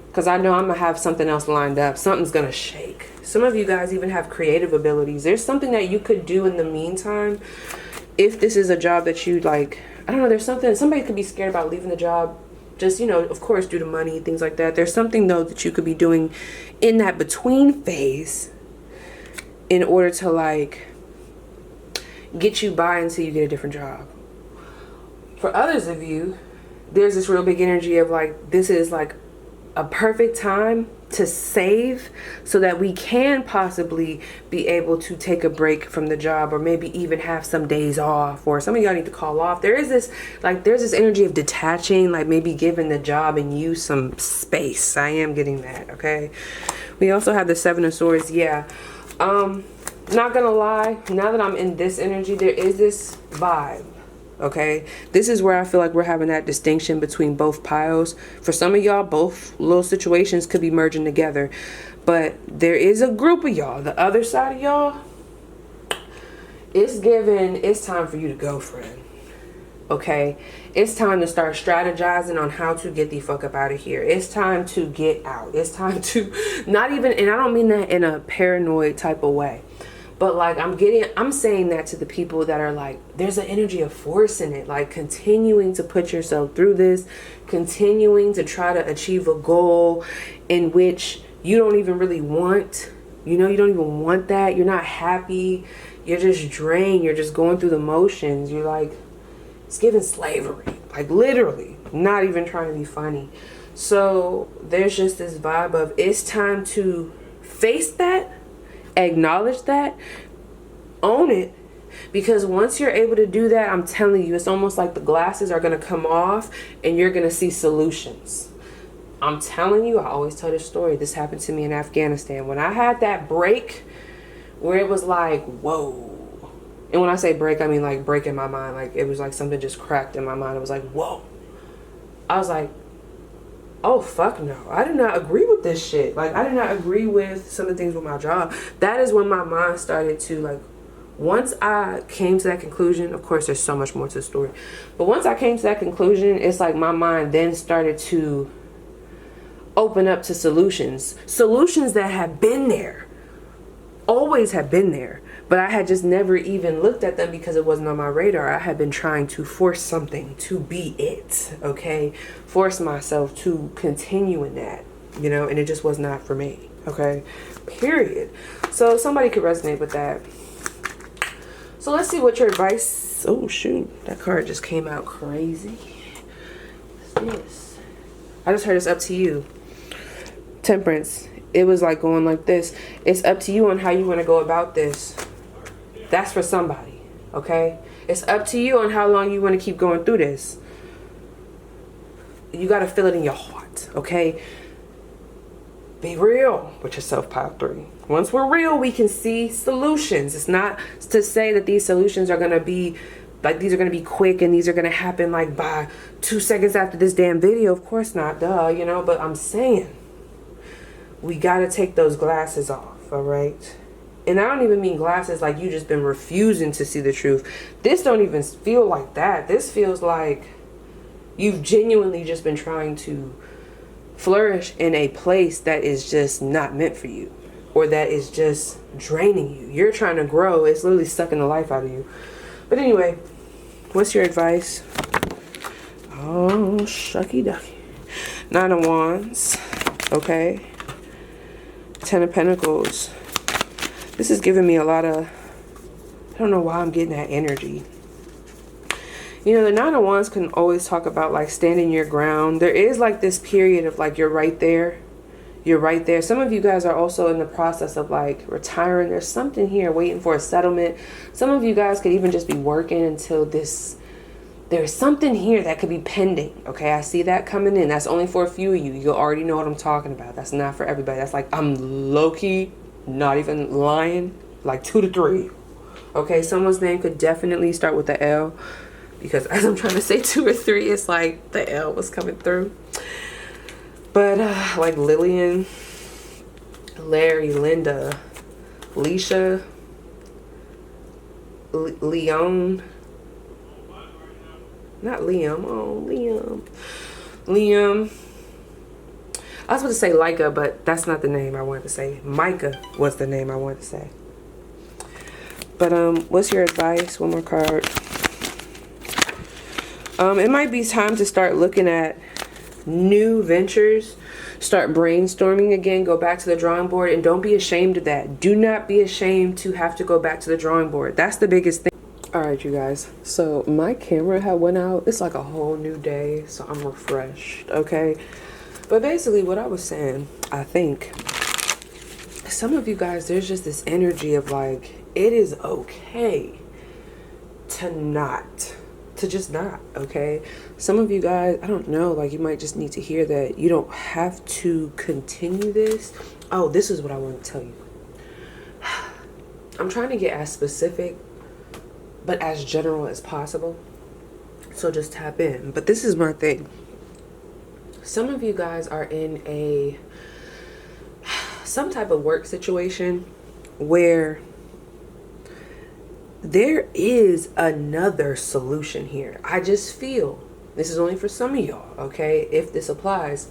Because I know I'm going to have something else lined up. Something's going to shake. Some of you guys even have creative abilities. There's something that you could do in the meantime. If this is a job that you like, I don't know, there's something, somebody could be scared about leaving the job. Just, you know, of course, due to money, things like that. There's something, though, that you could be doing in that between phase in order to, like, get you by until you get a different job. For others of you, there's this real big energy of, like, this is, like, a perfect time to save so that we can possibly be able to take a break from the job, or maybe even have some days off, or some of y'all need to call off. There's this energy of detaching, like maybe giving the job and you some space. I am getting that, okay? We also have the Seven of Swords. Yeah. Not gonna lie, now that I'm in this energy, there is this vibe. Okay, this is where I feel like we're having that distinction between both piles. For some of y'all, both little situations could be merging together, but there is a group of y'all, the other side of y'all, it's time for you to go, friend. Okay, it's time to start strategizing on how to get the fuck up out of here. It's time to get out. It's time to not even, and I don't mean that in a paranoid type of way, but like I'm saying that to the people that are like, there's an energy of forcing it, like continuing to put yourself through this, continuing to try to achieve a goal in which you don't even really want, you know, you don't even want that. You're not happy. You're just drained. You're just going through the motions. You're like, it's giving slavery, like literally, not even trying to be funny. So there's just this vibe of it's time to face that, acknowledge that, own it, because once you're able to do that, I'm telling you, it's almost like the glasses are going to come off and you're going to see solutions. I'm telling you, I always tell this story. This happened to me in Afghanistan when I had that break where it was like, whoa. And when I say break, I mean like break in my mind. Like it was like something just cracked in my mind. It was like, whoa. I was like, oh, fuck no. I do not agree with this shit. Like, I did not agree with some of the things with my job. That is when my mind started to, like, once I came to that conclusion, of course, there's so much more to the story. But once I came to that conclusion, it's like my mind then started to open up to solutions. Solutions that have been there. Always have been there. But I had just never even looked at them because it wasn't on my radar. I had been trying to force something to be it, okay? Force myself to continue in that, you know, and it just was not for me, okay? Period. So somebody could resonate with that. So let's see what your advice... Oh, shoot. That card just came out crazy. What's this? I just heard it's up to you. Temperance. It was like going like this. It's up to you on how you want to go about this. That's for somebody, okay? It's up to you on how long you want to keep going through this. You got to feel it in your heart, okay? Be real with yourself, pile 3. Once we're real, we can see solutions. It's not to say that these solutions are going to be, like, these are going to be quick and these are going to happen, like, by 2 seconds after this damn video. Of course not, duh, you know? But I'm saying, we got to take those glasses off, all right? And I don't even mean glasses like you just been refusing to see the truth. This don't even feel like that. This feels like you've genuinely just been trying to flourish in a place that is just not meant for you, or that is just draining you. You're trying to grow. It's literally sucking the life out of you. But anyway, what's your advice? Oh, shucky ducky. 9 of Wands. Okay. Ten of Pentacles. This is giving me a lot of, I don't know why I'm getting that energy. You know, the Nine of Wands can always talk about like standing your ground. There is like this period of like, you're right there. You're right there. Some of you guys are also in the process of like retiring. There's something here waiting for a settlement. Some of you guys could even just be working until this. There's something here that could be pending. Okay, I see that coming in. That's only for a few of you. You already know what I'm talking about. That's not for everybody. That's like, I'm low-key, not even lying, like 2 to 3. Okay, someone's name could definitely start with the L. Because as I'm trying to say 2 or 3, it's like the L was coming through. But like Lillian, Larry, Linda, Leisha, Leon, not Liam, oh Liam. I was about to say Liko, but that's not the name I wanted to say. Micah was the name I wanted to say. But what's your advice? One more card. It might be time to start looking at new ventures, start brainstorming again, go back to the drawing board, and don't be ashamed of that. Do not be ashamed to have to go back to the drawing board. That's the biggest thing. All right, you guys, so my camera had went out. It's like a whole new day, so I'm refreshed. Okay, but basically what I was saying, I think some of you guys, there's just this energy of like, it is okay to just not, okay? Some of you guys, I don't know, like you might just need to hear that you don't have to continue this. Oh, this is what I want to tell you. I'm trying to get as specific but as general as possible, so just tap in. But this is my thing. Some of you guys are in some type of work situation where there is another solution here. I just feel, this is only for some of y'all, okay? If this applies,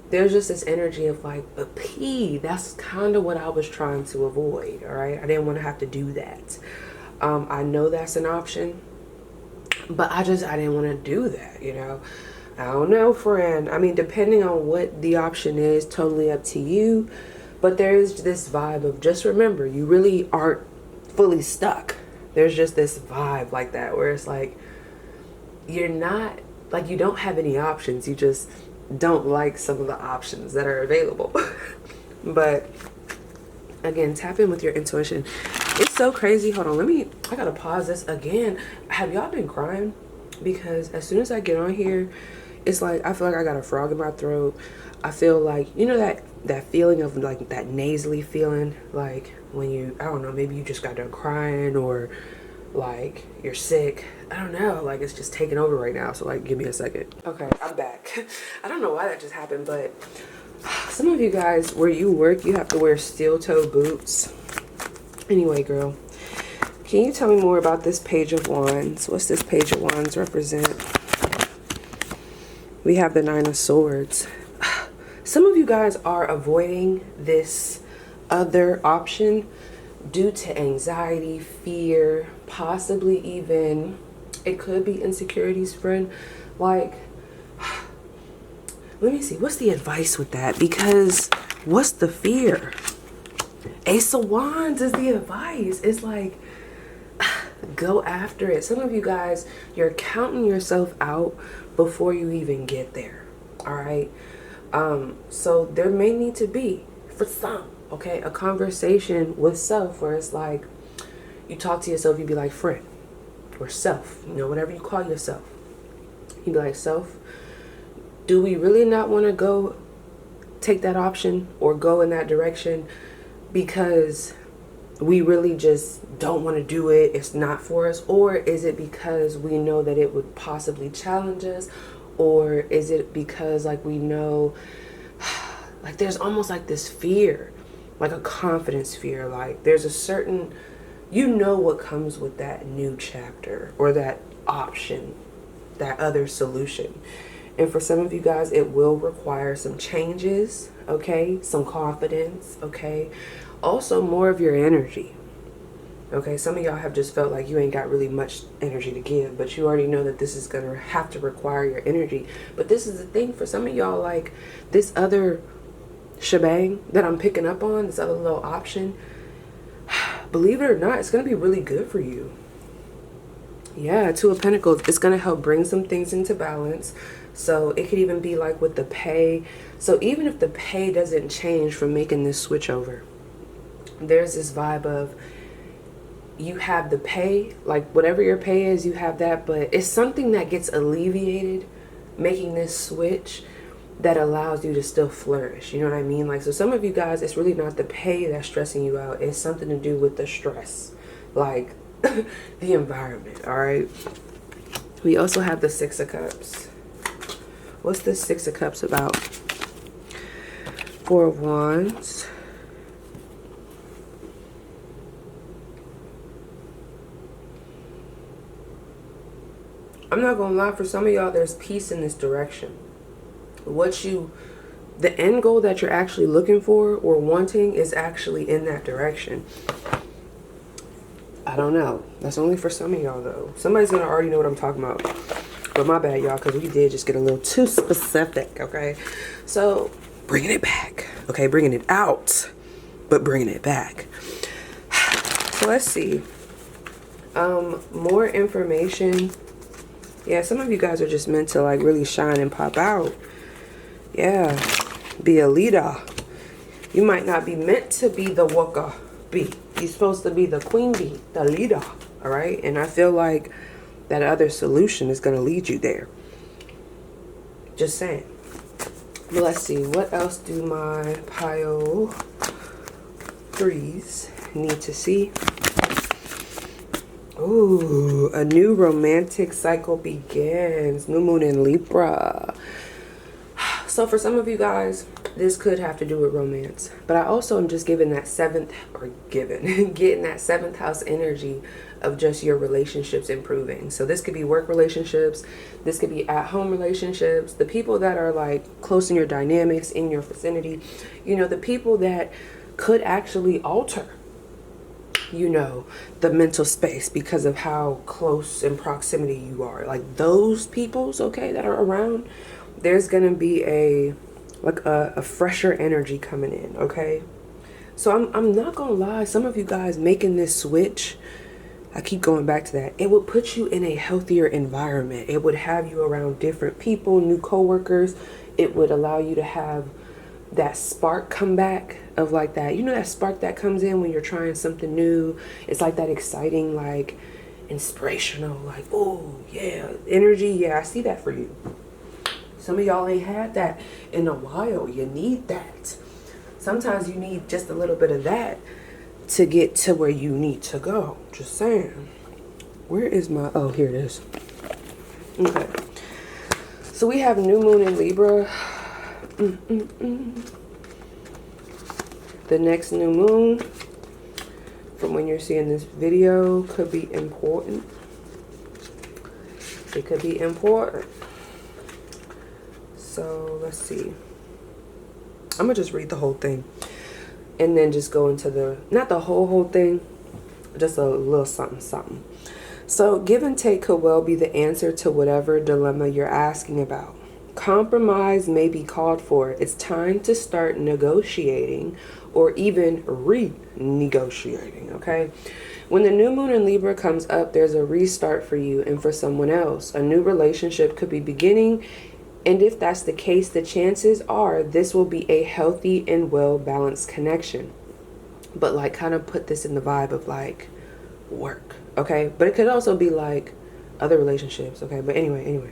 there's just this energy of like, but P, that's kind of what I was trying to avoid, all right? I didn't want to have to do that. I know that's an option, but I didn't want to do that, you know? I don't know, friend. I mean, depending on what the option is, totally up to you. But there is this vibe of just remember, you really aren't fully stuck. There's just this vibe like that where it's like, you're not, like you don't have any options. You just don't like some of the options that are available. But again, tap in with your intuition. It's so crazy. Hold on, I gotta pause this again. Have y'all been crying? Because as soon as I get on here, it's like, I feel like I got a frog in my throat. I feel like, you know, that feeling of like that nasally feeling, like when you, I don't know, maybe you just got done crying or like you're sick. I don't know, like it's just taking over right now. So like, give me a second. Okay, I'm back. I don't know why that just happened, but some of you guys, where you work, you have to wear steel toe boots. Anyway, girl, can you tell me more about this Page of Wands? What's this Page of Wands represent? We have the Nine of Swords. Some of you guys are avoiding this other option due to anxiety, fear, possibly even, it could be insecurities, friend. Like, let me see, what's the advice with that? Because what's the fear? Ace of Wands is the advice. It's like, go after it. Some of you guys, you're counting yourself out before you even get there. All right. So there may need to be, for some, okay, a conversation with self where it's like, you talk to yourself, you be like, friend, or self, you know, whatever you call yourself. You be like, self, do we really not want to go take that option or go in that direction because we really just don't want to do it, it's not for us? Or is it because we know that it would possibly challenge us? Or is it because like we know, like there's almost like this fear, like a confidence fear, like there's a certain, you know what comes with that new chapter or that option, that other solution. And for some of you guys, it will require some changes, okay? Some confidence, okay? Also more of your energy. Okay, some of y'all have just felt like you ain't got really much energy to give, but you already know that this is going to have to require your energy. But this is the thing for some of y'all, like this other shebang that I'm picking up on, this other little option, believe it or not, it's going to be really good for you. Yeah, Two of Pentacles, it's going to help bring some things into balance. So it could even be like with the pay. So even if the pay doesn't change from making this switch over, there's this vibe of you have the pay, like whatever your pay is, you have that, but it's something that gets alleviated making this switch that allows you to still flourish. You know what I mean? Like, so some of you guys, it's really not the pay that's stressing you out. It's something to do with the stress, like the environment. All right. We also have the Six of Cups. What's the Six of Cups about? Four of Wands. I'm not gonna lie, for some of y'all, there's peace in this direction. The end goal that you're actually looking for or wanting is actually in that direction. I don't know. That's only for some of y'all, though. Somebody's gonna already know what I'm talking about. But my bad, y'all, because we did just get a little too specific, okay? So, bringing it back. Okay, bringing it out, but bringing it back. So, let's see. More information. Yeah, some of you guys are just meant to, like, really shine and pop out. Yeah, be a leader. You might not be meant to be the worker bee. You're supposed to be the queen bee, the leader, all right? And I feel like that other solution is going to lead you there. Just saying. But let's see. What else do my pile threes need to see? Ooh, a new romantic cycle begins. New moon in Libra. So for some of you guys, this could have to do with romance. But I also am just giving that getting that seventh house energy of just your relationships improving. So this could be work relationships. This could be at-home relationships. The people that are like close in your dynamics, in your vicinity. You know, the people that could actually alter, you know, the mental space because of how close in proximity you are. Like those peoples, okay, that are around, there's gonna be a fresher energy coming in, okay? So I'm not gonna lie, some of you guys making this switch, I keep going back to that, it would put you in a healthier environment. It would have you around different people, new coworkers. It would allow you to have that spark come back of like that, you know, that spark that comes in when you're trying something new. It's like that exciting, like inspirational, like, oh yeah, energy. Yeah, I see that for you. Some of y'all ain't had that in a while. You need that. Sometimes you need just a little bit of that to get to where you need to go. Just saying. Where is my, oh, here it is. Okay. So we have new moon in Libra. The next new moon, from when you're seeing this video, could be important. It could be important. So let's see. I'm gonna just read the whole thing and then just go into the, not the whole thing, just a little something. So give and take could well be the answer to whatever dilemma you're asking about. Compromise may be called for. It's time to start negotiating or even renegotiating, okay? When the new moon in Libra comes up, there's a restart for you and for someone else. A new relationship could be beginning. And if that's the case, the chances are this will be a healthy and well-balanced connection. But like kind of put this in the vibe of like work, okay? But it could also be like other relationships, okay? But anyway.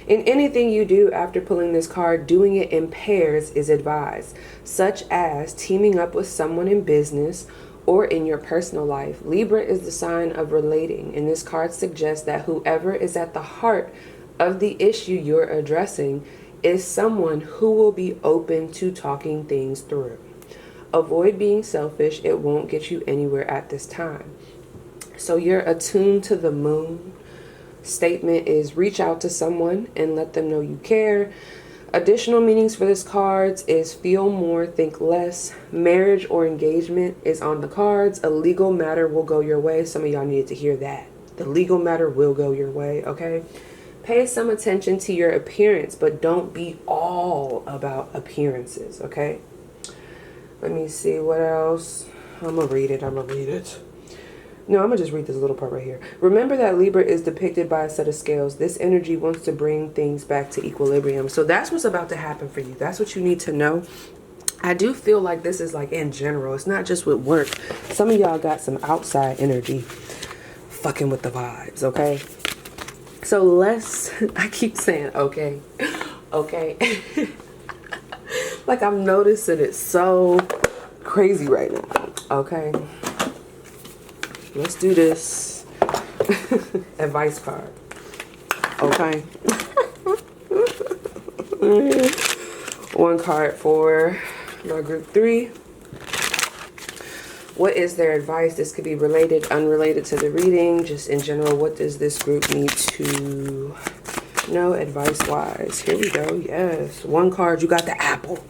In anything you do after pulling this card, doing it in pairs is advised, such as teaming up with someone in business or in your personal life. Libra is the sign of relating, and this card suggests that whoever is at the heart of the issue you're addressing is someone who will be open to talking things through. Avoid being selfish. It won't get you anywhere at this time. So you're attuned to the moon. Statement is reach out to someone and let them know you care. Additional meanings for this cards is feel more, think less. Marriage or engagement is on the cards. A legal matter will go your way. Some of y'all needed to hear that. The legal matter will go your way, okay? Pay some attention to your appearance, but don't be all about appearances, okay? Let me see what else. I'm gonna read it. No, I'm gonna just read this little part right here. Remember that Libra is depicted by a set of scales. This energy wants to bring things back to equilibrium. So that's what's about to happen for you. That's what you need to know. I do feel like this is like in general. It's not just with work. Some of y'all got some outside energy fucking with the vibes, okay? So let's, I keep saying okay. Okay. Like I'm noticing it so crazy right now. Okay. Let's do this. Advice card. Okay. One card for my group 3. What is their advice? This could be related, unrelated to the reading. Just in general, what does this group need to know advice-wise? Here we go. Yes. One card. You got the apple.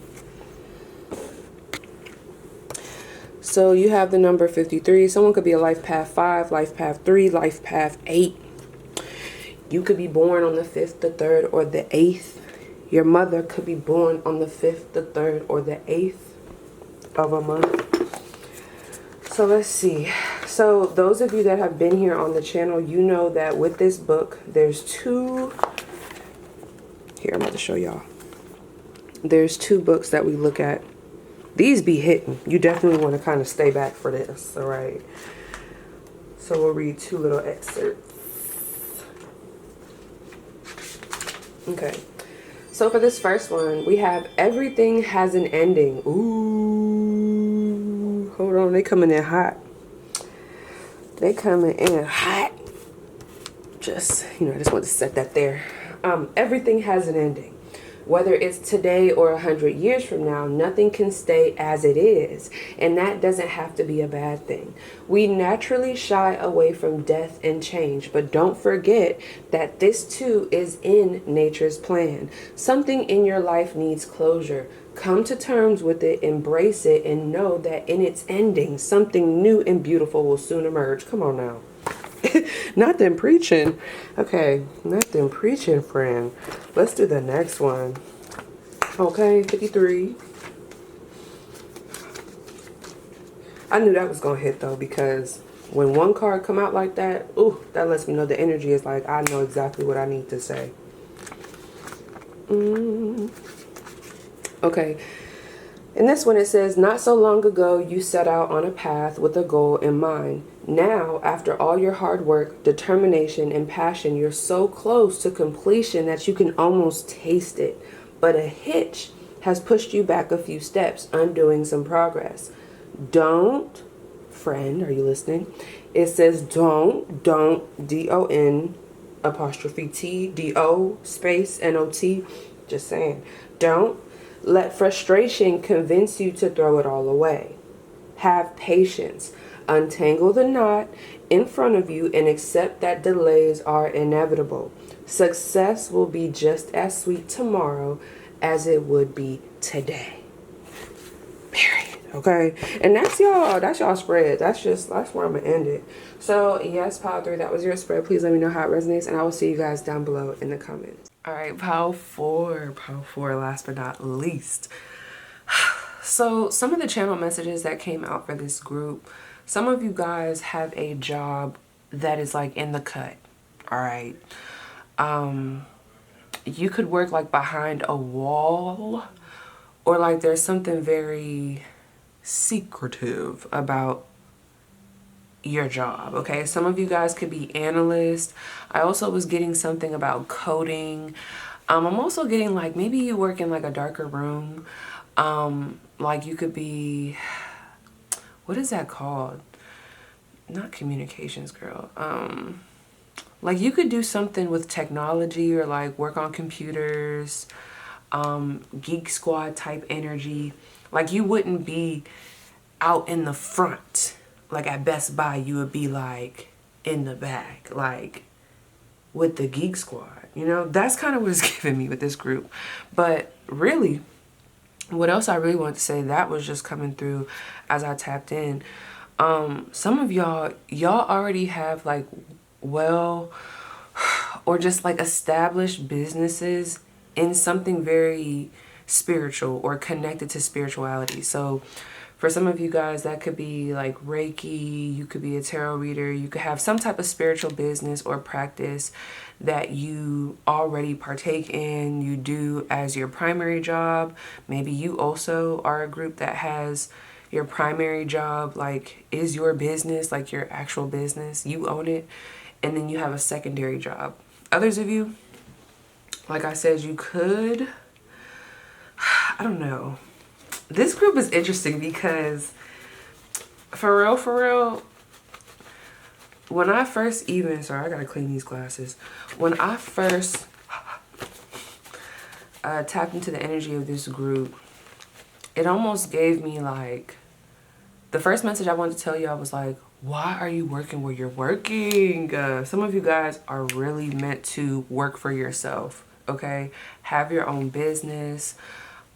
So you have the number 53. Someone could be a life path 5, life path 3, life path 8. You could be born on the 5th, the 3rd, or the 8th. Your mother could be born on the 5th, the 3rd, or the 8th of a month. So let's see. So those of you that have been here on the channel, you know that with this book, there's 2. Here, I'm about to show y'all. There's 2 books that we look at. These be hitting. You definitely want to kind of stay back for this, all right? So we'll read 2 little excerpts. Okay. So for this first one, we have everything has an ending. Ooh, hold on. They coming in hot. They coming in hot. Just, I just want to set that there. Everything has an ending. Whether it's today or 100 years from now, nothing can stay as it is. And that doesn't have to be a bad thing. We naturally shy away from death and change, but don't forget that this too is in nature's plan. Something in your life needs closure. Come to terms with it, embrace it, and know that in its ending, something new and beautiful will soon emerge. Come on now. Not them preaching. Okay, not them preaching, friend. Let's do the next one. Okay, 53. I knew that was gonna hit though, because when one card come out like that, ooh, that lets me know the energy is like, I know exactly what I need to say. Okay. In this one, it says, not so long ago, you set out on a path with a goal in mind. Now, after all your hard work, determination, and passion, you're so close to completion that you can almost taste it. But a hitch has pushed you back a few steps, undoing some progress. Don't, friend, are you listening? It says don't, D-O-N apostrophe T, D-O space N-O-T. Just saying. Don't let frustration convince you to throw it all away. Have patience. Untangle the knot in front of you and accept that delays are inevitable. Success will be just as sweet tomorrow as it would be today. Period. Okay? And that's y'all spread. That's where I'm gonna end it. So yes, Pile 3, that was your spread. Please let me know how it resonates, and I will see you guys down below in the comments. All right, Pile 4, last but not least. So some of the channel messages that came out for this group, some of you guys have a job that is like in the cut. All right. You could work like behind a wall, or like there's something very secretive about your job. Okay, some of you guys could be analysts. I also was getting something about coding. I'm also getting like maybe you work in like a darker room. Like you could be, what is that called? Not communications girl. Like you could do something with technology, or like work on computers, geek squad type energy. Like you wouldn't be out in the front. Like at Best Buy, you would be like in the back, like with the geek squad. That's kind of what it's giving me with this group. But really, what else I really want to say, that was just coming through as I tapped in. Some of y'all already have like or just like established businesses in something very spiritual or connected to spirituality. So For some of you guys, that could be like Reiki, you could be a tarot reader, you could have some type of spiritual business or practice that you already partake in, you do as your primary job. Maybe you also are a group that has your primary job, like is your business, like your actual business, you own it, and then you have a secondary job. Others of you, like I said, you could, I don't know. This group is interesting because for real, when I first even, sorry, I gotta clean these glasses. When I first tapped into the energy of this group, it almost gave me like, the first message I wanted to tell you, I was like, why are you working where you're working? Some of you guys are really meant to work for yourself, okay? Have your own business,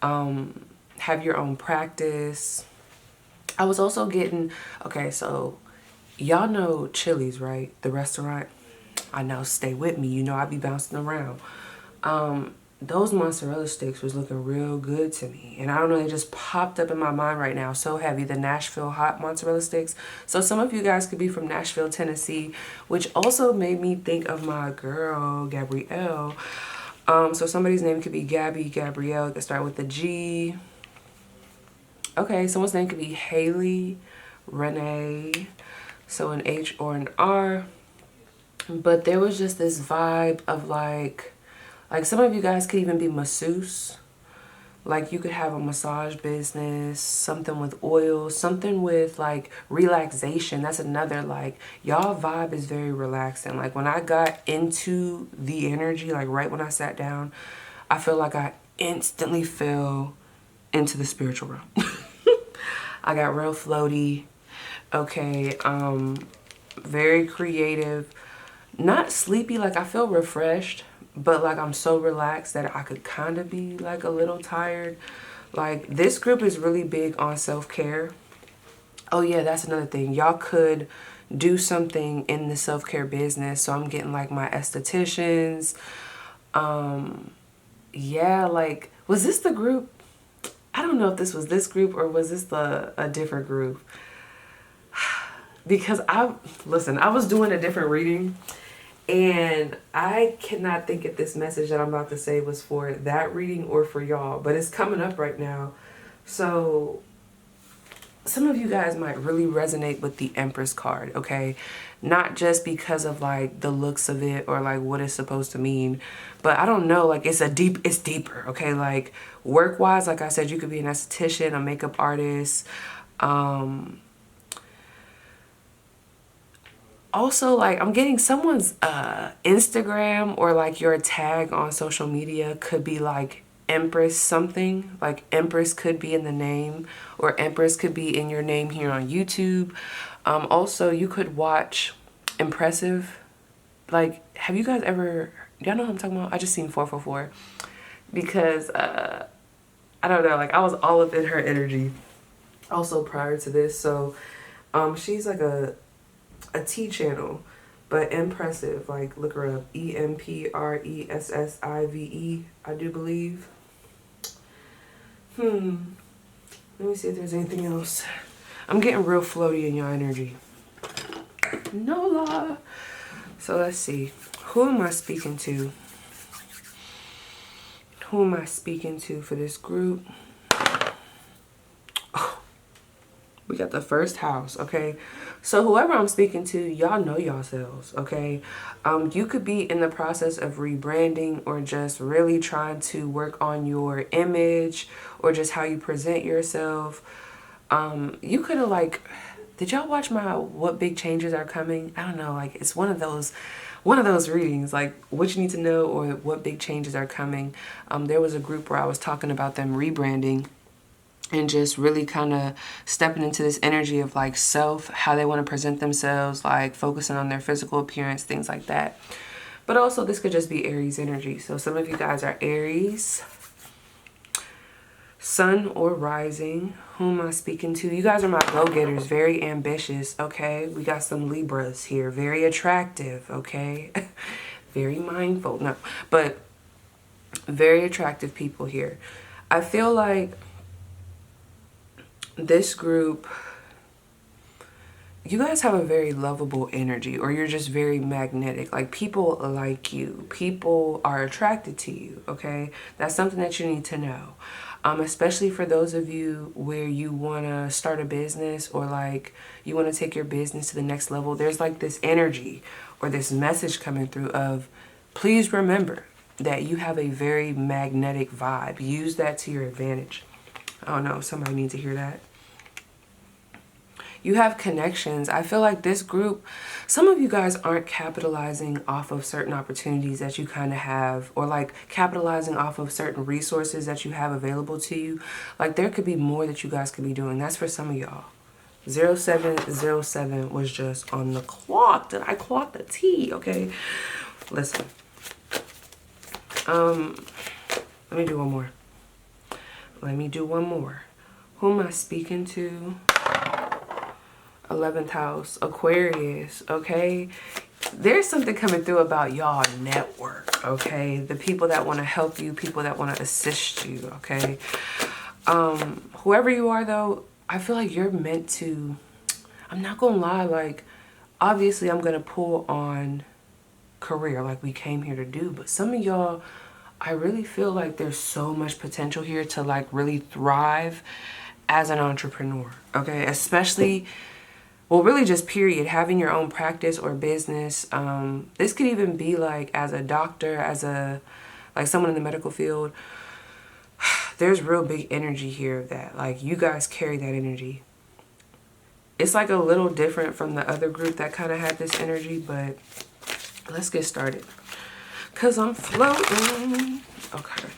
have your own practice. I was also getting, okay, so y'all know Chili's, right? The restaurant. I know, stay with me. You know, I be bouncing around. Those mozzarella sticks was looking real good to me. And I don't know, they just popped up in my mind right now. So heavy, the Nashville hot mozzarella sticks. So some of you guys could be from Nashville, Tennessee, which also made me think of my girl, Gabrielle. So somebody's name could be Gabby, Gabrielle. It could start with a G. Okay, someone's name could be Haley, Renee. So an H or an R. But there was just this vibe of like some of you guys could even be masseuse. Like you could have a massage business, something with oil, something with like relaxation. That's another, like, y'all vibe is very relaxing. Like when I got into the energy, like right when I sat down, I feel like I instantly fell into the spiritual realm. I got real floaty. Okay, very creative. Not sleepy, like I feel refreshed, but like I'm so relaxed that I could kind of be like a little tired. Like this group is really big on self-care. Oh yeah, that's another thing. Y'all could do something in the self-care business. So I'm getting like my estheticians. Yeah, like, was this the group? I don't know if this was this group or was this a different group. Because I was doing a different reading and I cannot think if this message that I'm about to say was for that reading or for y'all, but it's coming up right now. So some of you guys might really resonate with the Empress card, okay? Not just because of like the looks of it or like what it's supposed to mean, but I don't know, like it's deeper, okay? Like work-wise, like I said, you could be an esthetician, a makeup artist, also, like, I'm getting someone's Instagram or like your tag on social media could be like Empress something. Like Empress could be in the name or Empress could be in your name here on YouTube. Also, you could watch Impressive. Like, have you guys ever, y'all know what I'm talking about? I just seen 444 because I don't know, like I was all up in her energy also prior to this. So she's like a tea channel, but Impressive, like look her up, EMPRESSIVE, I do believe. Let me see if there's anything else. I'm getting real floaty in your energy. Nola. So let's see, who am I speaking to? Who am I speaking to for this group? We got the first house, okay? So whoever I'm speaking to, y'all know yourselves, okay? You could be in the process of rebranding or just really trying to work on your image or just how you present yourself. You could have like, did y'all watch my What Big Changes Are Coming? I don't know, like it's one of those readings, like what you need to know or what big changes are coming. There was a group where I was talking about them rebranding and just really kind of stepping into this energy of like self, how they want to present themselves, like focusing on their physical appearance, things like that. But also this could just be Aries energy. So some of you guys are Aries, Sun or rising. Who am I speaking to? You guys are my go-getters, very ambitious, okay? We got some Libras here, very attractive, okay? Very mindful, no, but very attractive people here. I feel like this group, you guys have a very lovable energy, or you're just very magnetic. Like, people like you. People are attracted to you, okay? That's something that you need to know. Especially for those of you where you want to start a business, or like you want to take your business to the next level. There's like this energy or this message coming through of, please remember that you have a very magnetic vibe. Use that to your advantage. I don't know, somebody needs to hear that. You have connections. I feel like this group, some of you guys aren't capitalizing off of certain opportunities that you kind of have, or like capitalizing off of certain resources that you have available to you. Like, there could be more that you guys could be doing. That's for some of y'all. 0707 was just on the clock. Did I clock the T? Okay. Listen. Let me do one more. Let me do one more. Who am I speaking to? 11th house, Aquarius, okay? There's something coming through about y'all network, okay? The people that want to help you, people that want to assist you, okay? Whoever you are, though, I feel like you're meant to, I'm not gonna lie, like, obviously I'm gonna pull on career like we came here to do, but some of y'all, I really feel like there's so much potential here to like really thrive as an entrepreneur, okay? Especially, well, really just period, having your own practice or business. This could even be like as a doctor, as a, like someone in the medical field. There's real big energy here of that. Like, you guys carry that energy. It's like a little different from the other group that kind of had this energy, but let's get started. Cause I'm floating. Okay.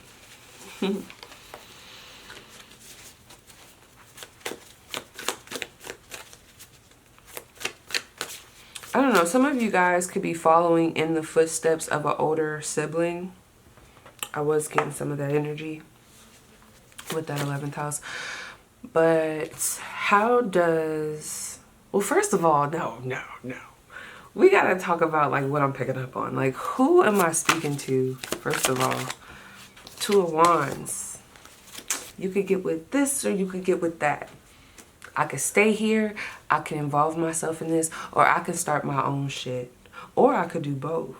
I don't know, some of you guys could be following in the footsteps of an older sibling. I was getting some of that energy with that 11th house. But how does, well, first of all, no. We gotta talk about like what I'm picking up on. Like, who am I speaking to, first of all? 2 of Wands. You could get with this or you could get with that. I could stay here, I can involve myself in this, or I could start my own shit. Or I could do both.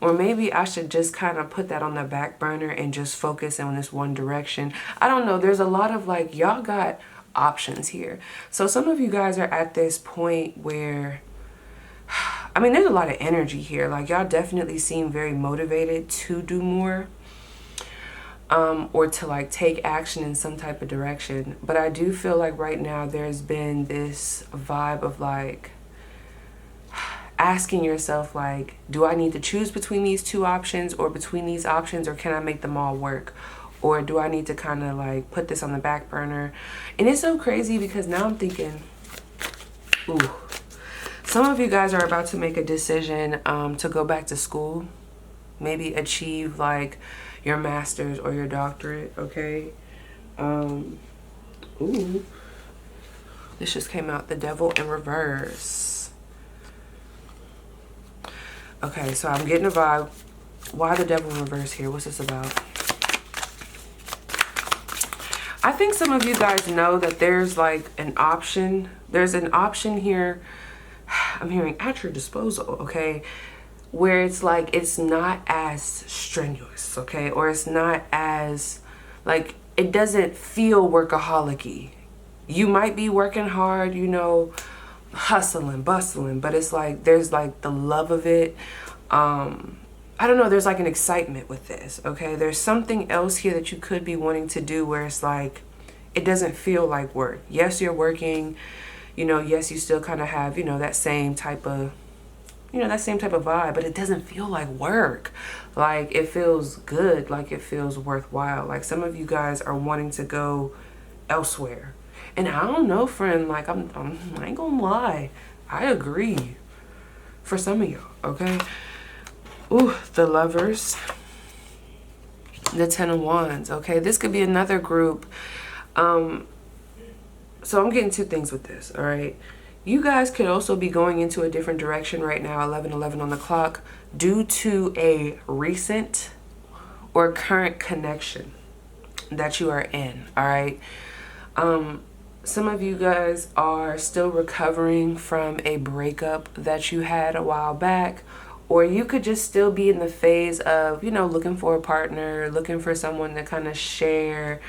Or maybe I should just kind of put that on the back burner and just focus in this one direction. I don't know. There's a lot of like, y'all got options here. So some of you guys are at this point where, I mean, there's a lot of energy here. Like, y'all definitely seem very motivated to do more. Or to like take action in some type of direction. But I do feel like right now there's been this vibe of like asking yourself, like, do I need to choose between these 2 options or between these options, or can I make them all work? Or do I need to kind of like put this on the back burner? And it's so crazy because now I'm thinking, ooh, some of you guys are about to make a decision to go back to school, maybe achieve like your master's or your doctorate, okay? Ooh, this just came out, the Devil in reverse. Okay, so I'm getting a vibe. Why the Devil in reverse here? What's this about? I think some of you guys know that there's like an option. There's an option here, I'm hearing, at your disposal, okay? Where it's like, it's not as strenuous, okay? Or it's not as, like, it doesn't feel workaholic-y. You might be working hard, you know, hustling, bustling, but it's like, there's like the love of it. I don't know, there's like an excitement with this, okay? There's something else here that you could be wanting to do where it's like, it doesn't feel like work. Yes, you're working, you know, yes, you still kind of have, you know, that same type of, that same type of vibe, but it doesn't feel like work. Like, it feels good, like it feels worthwhile. Like, some of you guys are wanting to go elsewhere. And I don't know, friend, like, I ain't gonna lie, I agree for some of y'all, okay? Ooh, the Lovers, the 10 of Wands, okay? This could be another group. So I'm getting 2 things with this, all right? You guys could also be going into a different direction right now, 11:11 on the clock, due to a recent or current connection that you are in, all right? some of you guys are still recovering from a breakup that you had a while back, or you could just still be in the phase of, you know, looking for a partner, looking for someone to kind of share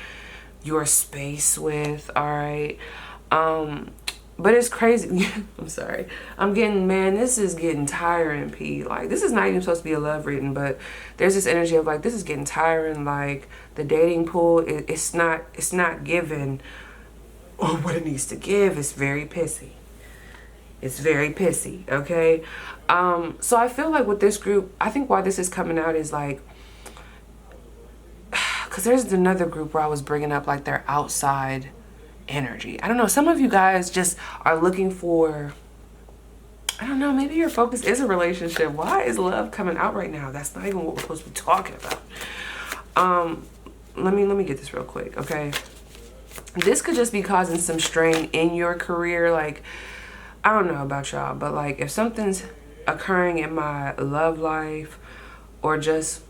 your space with. All right. But it's crazy. I'm sorry. Man, this is getting tiring, P. Like, this is not even supposed to be a love reading, but there's this energy of like, this is getting tiring. Like, the dating pool, it's not giving what it needs to give. It's very pissy. It's very pissy, okay? So I feel like with this group, I think why this is coming out is like, because there's another group where I was bringing up like their outside energy. I don't know. Some of you guys just are looking for, I don't know, maybe your focus is a relationship. Why is love coming out right now? That's not even what we're supposed to be talking about. Let me get this real quick, okay? This could just be causing some strain in your career. Like, I don't know about y'all, but like if something's occurring in my love life or just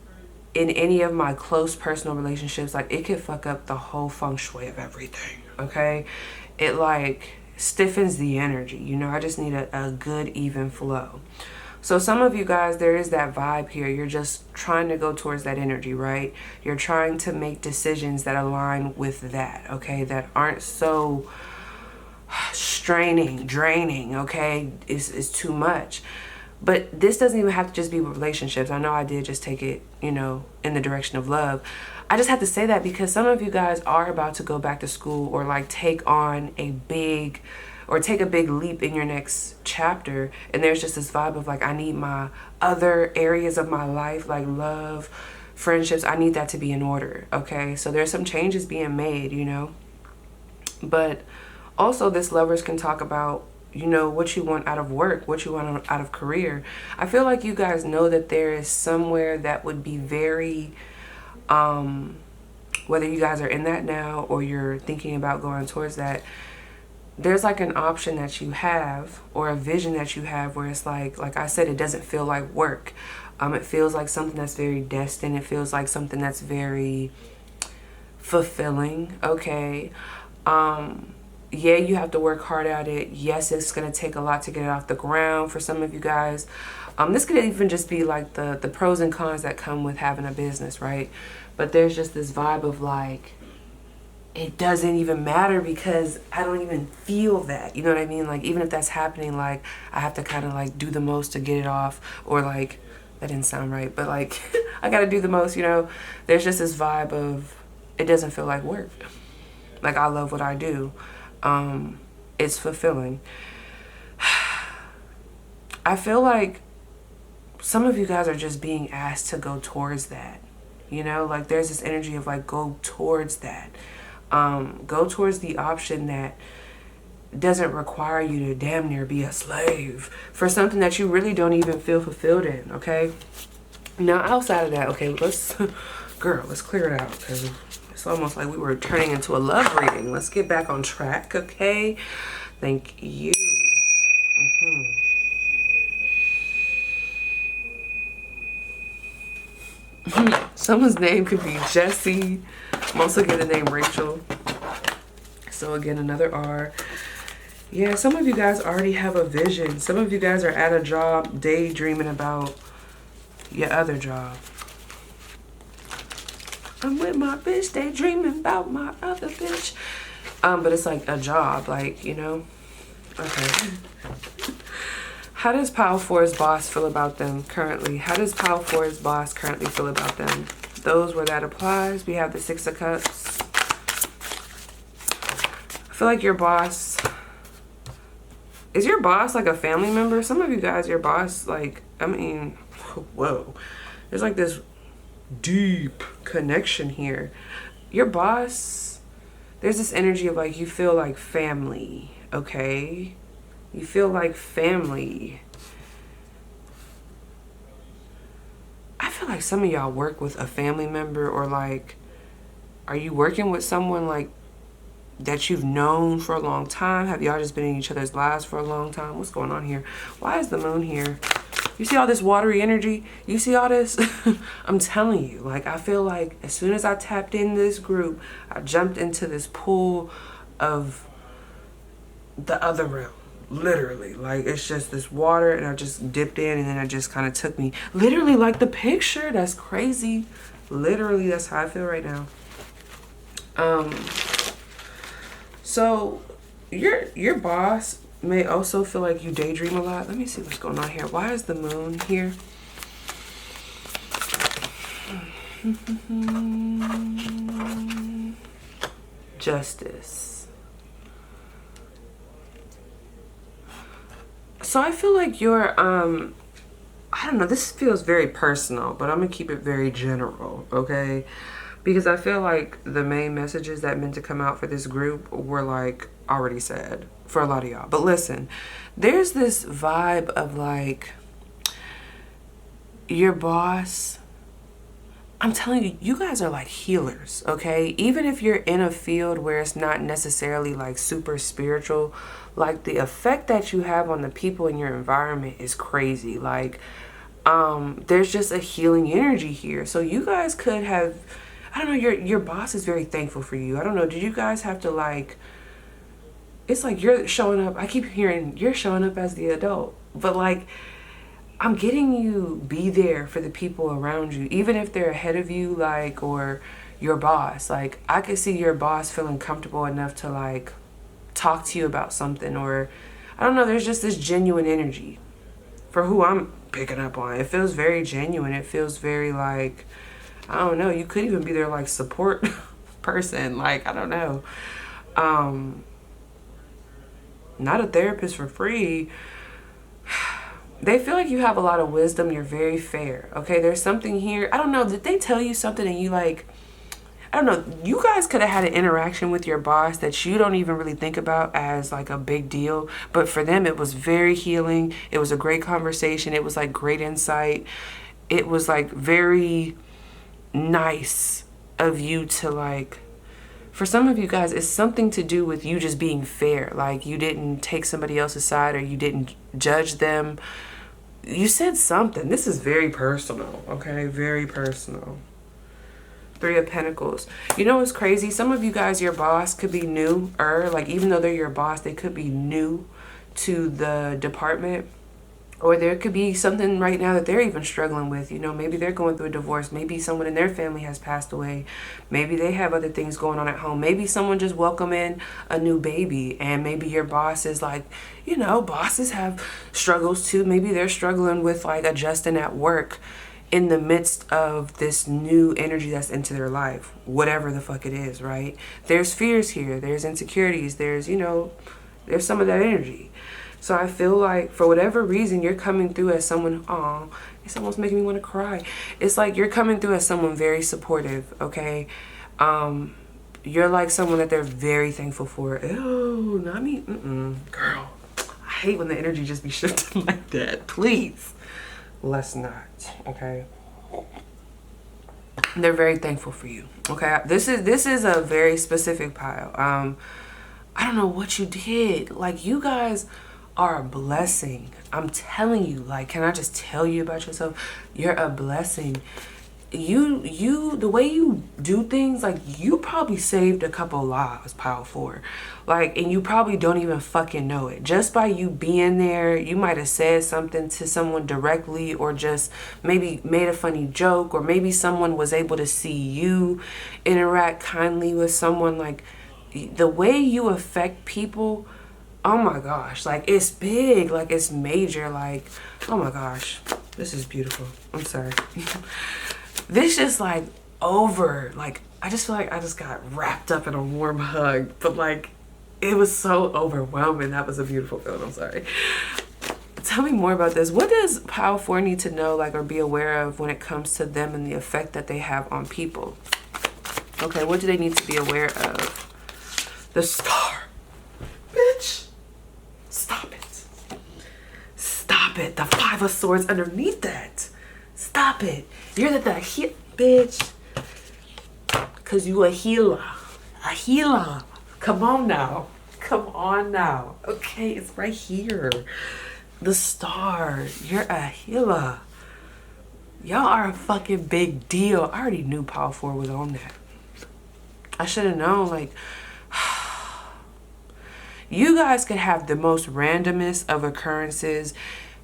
in any of my close personal relationships, like it could fuck up the whole feng shui of everything, okay? It like stiffens the energy, you know? I just need a good even flow. So some of you guys, there is that vibe here. You're just trying to go towards that energy, right? You're trying to make decisions that align with that, okay? That aren't so straining, draining, okay? It's too much. But this doesn't even have to just be with relationships. I know I did just take it, you know, in the direction of love. I just have to say that because some of you guys are about to go back to school or like take a big leap in your next chapter. And there's just this vibe of like, I need my other areas of my life, like love, friendships. I need that to be in order. Okay. So there's some changes being made, you know, but also this lovers can talk about, you know, what you want out of work, what you want out of career. I feel like you guys know that there is somewhere that would be very, whether you guys are in that now or you're thinking about going towards that, there's like an option that you have or a vision that you have where it's like I said, it doesn't feel like work. It feels like something that's very destined. It feels like something that's very fulfilling. Okay. Yeah, you have to work hard at it. Yes, it's going to take a lot to get it off the ground for some of you guys. This could even just be like the pros and cons that come with having a business, right? But there's just this vibe of like, it doesn't even matter because I don't even feel that. You know what I mean? Like, even if that's happening, like, I have to kind of like do the most to get it off. Or like, that didn't sound right, but like, I got to do the most, you know? There's just this vibe of, it doesn't feel like work. Like, I love what I do. It's fulfilling. I feel like some of you guys are just being asked to go towards that, you know, like there's this energy of like, go towards that, go towards the option that doesn't require you to damn near be a slave for something that you really don't even feel fulfilled in. Okay. Now, outside of that, okay, let's clear it out because it's almost like we were turning into a love reading. Let's get back on track, okay? Thank you. Someone's name could be Jesse. I'm also getting the name Rachel. So again, another R. Yeah, some of you guys already have a vision. Some of you guys are at a job daydreaming about your other job. I'm with my bitch, daydreaming about my other bitch. But it's like a job, like, you know. Okay. How does Pile 4's boss feel about them currently? How does Pile 4's boss currently feel about them? Those where that applies, we have the Six of Cups. I feel like your boss, is your boss like a family member? Some of you guys, your boss, like, I mean, whoa. There's like this deep connection here. Your boss, there's this energy of like, you feel like family, okay? You feel like family. I feel like some of y'all work with a family member, or like, are you working with someone like that you've known for a long time? Have y'all just been in each other's lives for a long time? What's going on here? Why is the moon here? You see all this watery energy? You see all this? I'm telling you, like, I feel like as soon as I tapped in this group, I jumped into this pool of the other realm. Literally, like, it's just this water, and I just dipped in, and then it just kind of took me, literally, like the picture. That's crazy. Literally, that's how I feel right now. So your boss may also feel like you daydream a lot. Let me see what's going on here. Why is the moon here? Justice. So I feel like you're, I don't know, this feels very personal, but I'm going to keep it very general, okay? Because I feel like the main messages that meant to come out for this group were, like, already said for a lot of y'all. But listen, there's this vibe of, like, your boss, I'm telling you, you guys are like healers, okay? Even if you're in a field where it's not necessarily like super spiritual, like the effect that you have on the people in your environment is crazy. Like, there's just a healing energy here. So you guys could have, I don't know, your boss is very thankful for you. I don't know, did you guys have to, like, it's like you're showing up, I keep hearing you're showing up as the adult, but like, I'm getting you be there for the people around you, even if they're ahead of you, like, or your boss. Like, I could see your boss feeling comfortable enough to, like, talk to you about something, or I don't know, there's just this genuine energy for who I'm picking up on. It feels very genuine. It feels very, like, I don't know, you could even be their, like, support person. Like, I don't know. Not a therapist for free. They feel like you have a lot of wisdom. You're very fair. Okay, there's something here. I don't know. Did they tell you something and you, like, I don't know. You guys could have had an interaction with your boss that you don't even really think about as, like, a big deal. But for them, it was very healing. It was a great conversation. It was, like, great insight. It was, like, very nice of you to, like, for some of you guys, it's something to do with you just being fair. Like, you didn't take somebody else's side, or you didn't judge them. You said something. This is very personal, okay? Very personal. 3 of Pentacles. You know what's crazy? Some of you guys, your boss could be new, or like, even though they're your boss, they could be new to the department. Or there could be something right now that they're even struggling with. You know, maybe they're going through a divorce. Maybe someone in their family has passed away. Maybe they have other things going on at home. Maybe someone just welcomed in a new baby. And maybe your boss is like, you know, bosses have struggles too. Maybe they're struggling with, like, adjusting at work in the midst of this new energy that's into their life. Whatever the fuck it is, right? There's fears here. There's insecurities. There's, you know, there's some of that energy. So I feel like for whatever reason, you're coming through as someone, oh, it's almost making me want to cry. It's like you're coming through as someone very supportive, okay? You're like someone that they're very thankful for. Ew, not me, girl. I hate when the energy just be shifting like that. Please, let's not, okay? They're very thankful for you, okay? This is a very specific pile. I don't know what you did. Like, you guys are a blessing. I'm telling you, like, can I just tell you about yourself? You're a blessing. You the way you do things, like, you probably saved a couple lives, pile 4. Like, and you probably don't even fucking know it. Just by you being there, you might have said something to someone directly, or just maybe made a funny joke, or maybe someone was able to see you interact kindly with someone. Like, the way you affect people, oh my gosh, like, it's big, like, it's major, like, oh my gosh, this is beautiful. I'm sorry. This just, like, over, like, I just feel like I just got wrapped up in a warm hug, but, like, it was so overwhelming. That was a beautiful feeling. I'm sorry. Tell me more about this. What does Pile 4 need to know, like, or be aware of when it comes to them and the effect that they have on people? Okay, what do they need to be aware of? The Star. Bitch. Stop it. Stop it. The 5 of Swords underneath that. Stop it. You're the bitch. Because you a healer. A healer. Come on now. Come on now. Okay, it's right here. The Star. You're a healer. Y'all are a fucking big deal. I already knew Pile 4 was on that. I should have known, like, You guys could have the most randomest of occurrences.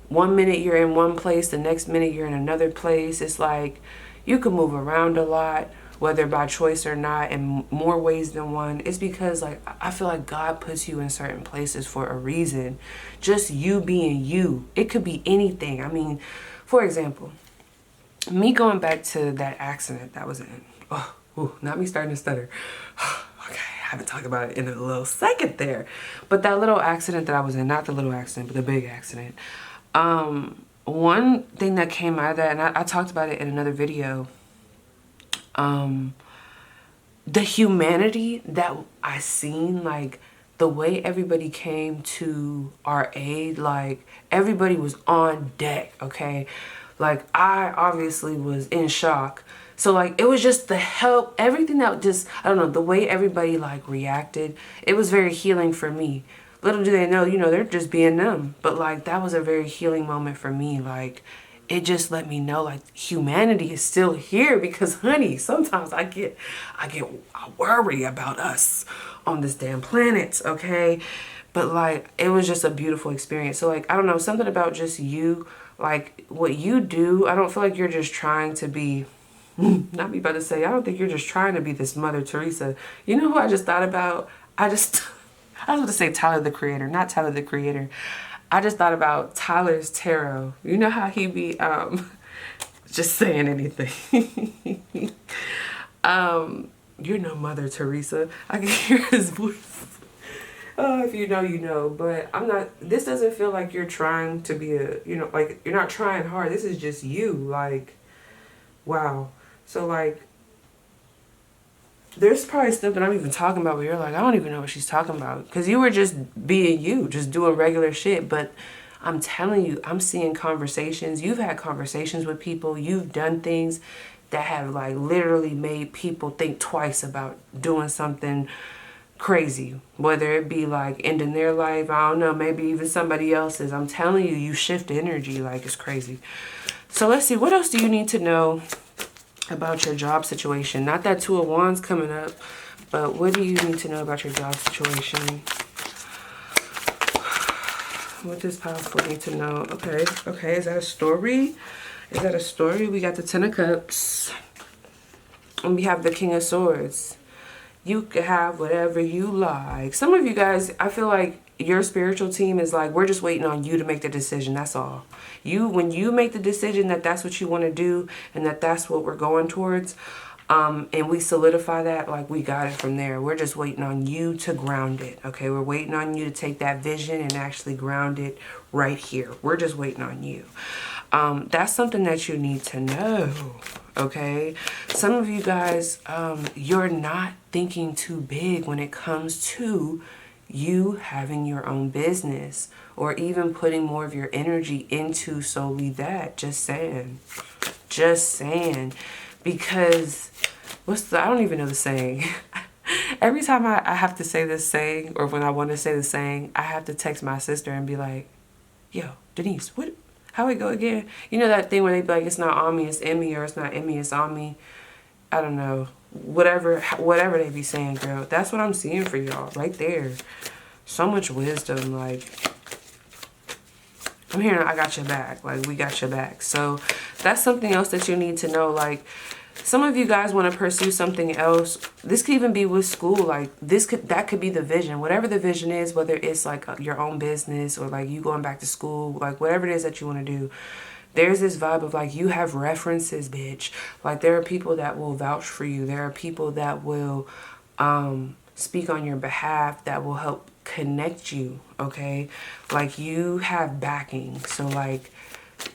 One minute you're in one place, the next minute you're in another place. It's like you can move around a lot, whether by choice or not, in more ways than one. It's because like I feel like God puts you in certain places for a reason. Just you being you. It could be anything. I mean, for example, me going back to that accident that was in. Oh, ooh, not me starting to stutter. Okay, I haven't talked about it in a little second there. But that little accident that I was in, not the little accident, but the big accident. One thing that came out of that, and I talked about it in another video, the humanity that I seen, like the way everybody came to our aid, like everybody was on deck, okay? Like I obviously was in shock. So like it was just the help, everything that just, I don't know, the way everybody like reacted, it was very healing for me. Little do they know, you know, they're just being them. But like that was a very healing moment for me. Like it just let me know like humanity is still here, because honey, sometimes I worry about us on this damn planet, okay? But like it was just a beautiful experience. So like I don't know, something about just you, like what you do, I don't feel like you're just trying to be not me about to say, I don't think you're just trying to be this Mother Teresa. You know who I just thought about? I was about to say Tyler the Creator, not Tyler the Creator. I just thought about Tyler's tarot. You know how he be just saying anything. You're no Mother Teresa. I can hear his voice. Oh, if you know, you know. But I'm not, this doesn't feel like you're trying to be a, you know, like you're not trying hard. This is just you. Like, wow. So like, there's probably stuff that I'm even talking about where you're like, I don't even know what she's talking about. Because you were just being you, just doing regular shit. But I'm telling you, I'm seeing conversations. You've had conversations with people. You've done things that have like literally made people think twice about doing something crazy. Whether it be like ending their life, I don't know, maybe even somebody else's. I'm telling you, you shift energy like it's crazy. So let's see, what else do you need to know about your job situation? Not that Two of Wands coming up, but what do you need to know about your job situation? What does powerful need to know? Okay, is that a story? Is that a story? We got the Ten of Cups. And we have the King of Swords. You can have whatever you like. Some of you guys, I feel like your spiritual team is like, we're just waiting on you to make the decision. That's all. When you make the decision that that's what you want to do and that that's what we're going towards, and we solidify that, like we got it from there. We're just waiting on you to ground it. Okay, we're waiting on you to take that vision and actually ground it right here. We're just waiting on you. That's something that you need to know. Okay, some of you guys, you're not thinking too big when it comes to you having your own business or even putting more of your energy into solely that. Just saying, because I don't even know the saying. Every time I have to say this saying, or when I want to say the saying, I have to text my sister and be like, yo, Denise, how it go again? You know that thing where they be like, it's not on me, it's in me, or it's not in me, it's on me. I don't know. Whatever they be saying, girl. That's what I'm seeing for y'all right there. So much wisdom. Like, I'm hearing I got your back. Like, we got your back. So that's something else that you need to know. Like, some of you guys want to pursue something else. This could even be with school. Like, that could be the vision. Whatever the vision is, whether it's like your own business or like you going back to school, like whatever it is that you want to do. There's this vibe of like, you have references, bitch. Like, there are people that will vouch for you. There are people that will speak on your behalf, that will help connect you, okay? Like, you have backing. So like,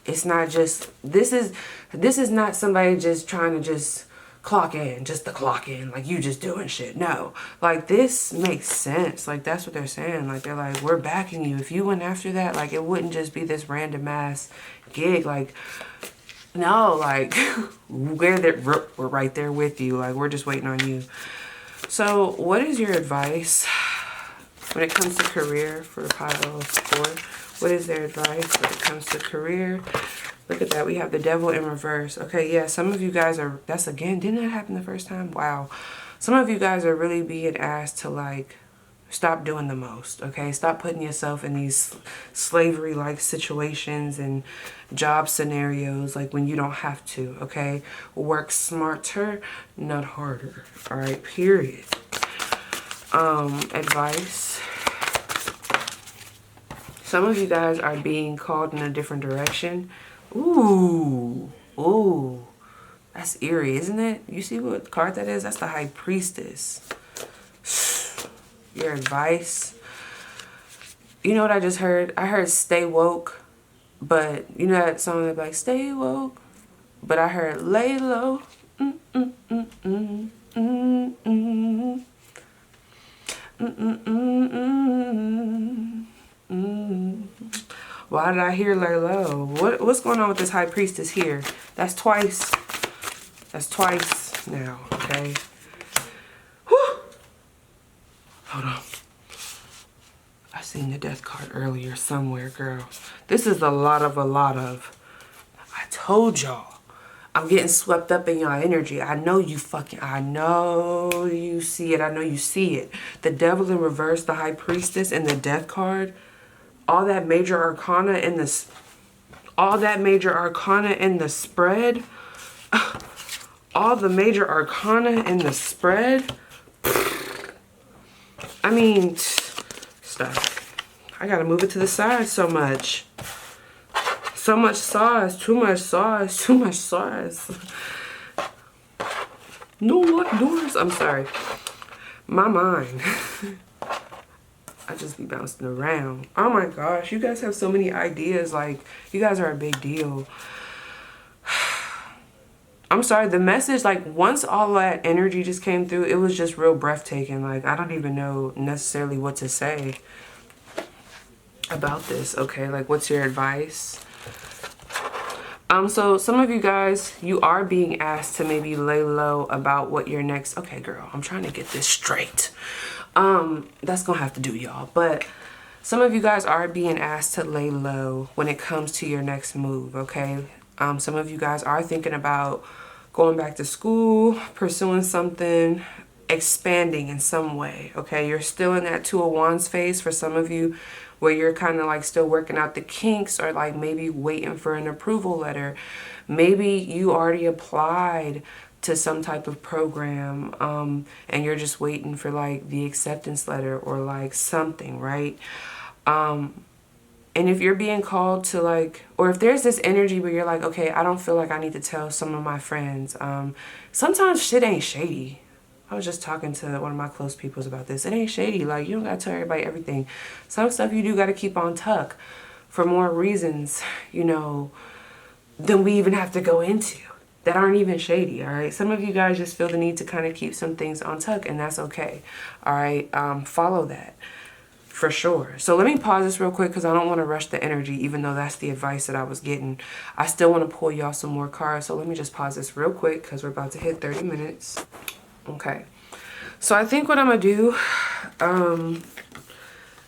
it's not just, this is not somebody just trying to just clock in, just to clock in, like you just doing shit. No, like this makes sense. Like, that's what they're saying. Like, they're like, we're backing you. If you went after that, like, it wouldn't just be this random ass gig. Like, no, like we're right there with you. Like, we're just waiting on you. So what is your advice when it comes to career for pile of 4? What is their advice when it comes to career? Look at that. We have the Devil in reverse. Okay, yeah, some of you guys are, that's again, didn't that happen the first time? Wow. Some of you guys are really being asked to like Stop doing the most, okay? Stop putting yourself in these slavery-like situations and job scenarios like when you don't have to, okay? Work smarter, not harder, all right? Period. Advice. Some of you guys are being called in a different direction. Ooh, ooh. That's eerie, isn't it? You see what card that is? That's the High Priestess. Your advice. You know what I just heard? I heard stay woke, but you know that song that's like stay woke, but I heard lay low. Why did I hear lay low? What's going on with this High Priestess here? That's twice. That's twice now, okay? Whew. Hold on. I seen the death card earlier somewhere, girl. This is a lot of. I told y'all. I'm getting swept up in y'all energy. I know you see it. I know you see it. The Devil in reverse, the High Priestess, and the Death card. All that major arcana in this. All that major arcana in the spread. All the major arcana in the spread. I mean, stop. I gotta move it to the side so much. So much sauce, too much sauce, too much sauce. No locked doors. I'm sorry. My mind. I just be bouncing around. Oh my gosh, you guys have so many ideas. Like, you guys are a big deal. I'm sorry, the message, like, once all that energy just came through, it was just real breathtaking. Like, I don't even know necessarily what to say about this, okay? Like, what's your advice? So some of you guys, you are being asked to maybe lay low about what your next, okay, girl, I'm trying to get this straight. That's gonna have to do, y'all. But some of you guys are being asked to lay low when it comes to your next move, okay? Some of you guys are thinking about going back to school, pursuing something, expanding in some way, okay? You're still in that Two of Wands phase for some of you, where you're kind of like still working out the kinks, or like maybe waiting for an approval letter. Maybe you already applied to some type of program and you're just waiting for like the acceptance letter or like something, right? And if you're being called to like, or if there's this energy where you're like, okay, I don't feel like I need to tell some of my friends. Sometimes shit ain't shady. I was just talking to one of my close peoples about this. It ain't shady. Like, you don't gotta tell everybody everything. Some stuff you do gotta keep on tuck for more reasons, you know, than we even have to go into, that aren't even shady, all right? Some of you guys just feel the need to kind of keep some things on tuck, and that's okay, all right? Follow that, for sure. So let me pause this real quick because I don't want to rush the energy, even though that's the advice that I was getting. I still want to pull y'all some more cards, so let me just pause this real quick because we're about to hit 30 minutes. Okay, so I think what I'm going to do, I'm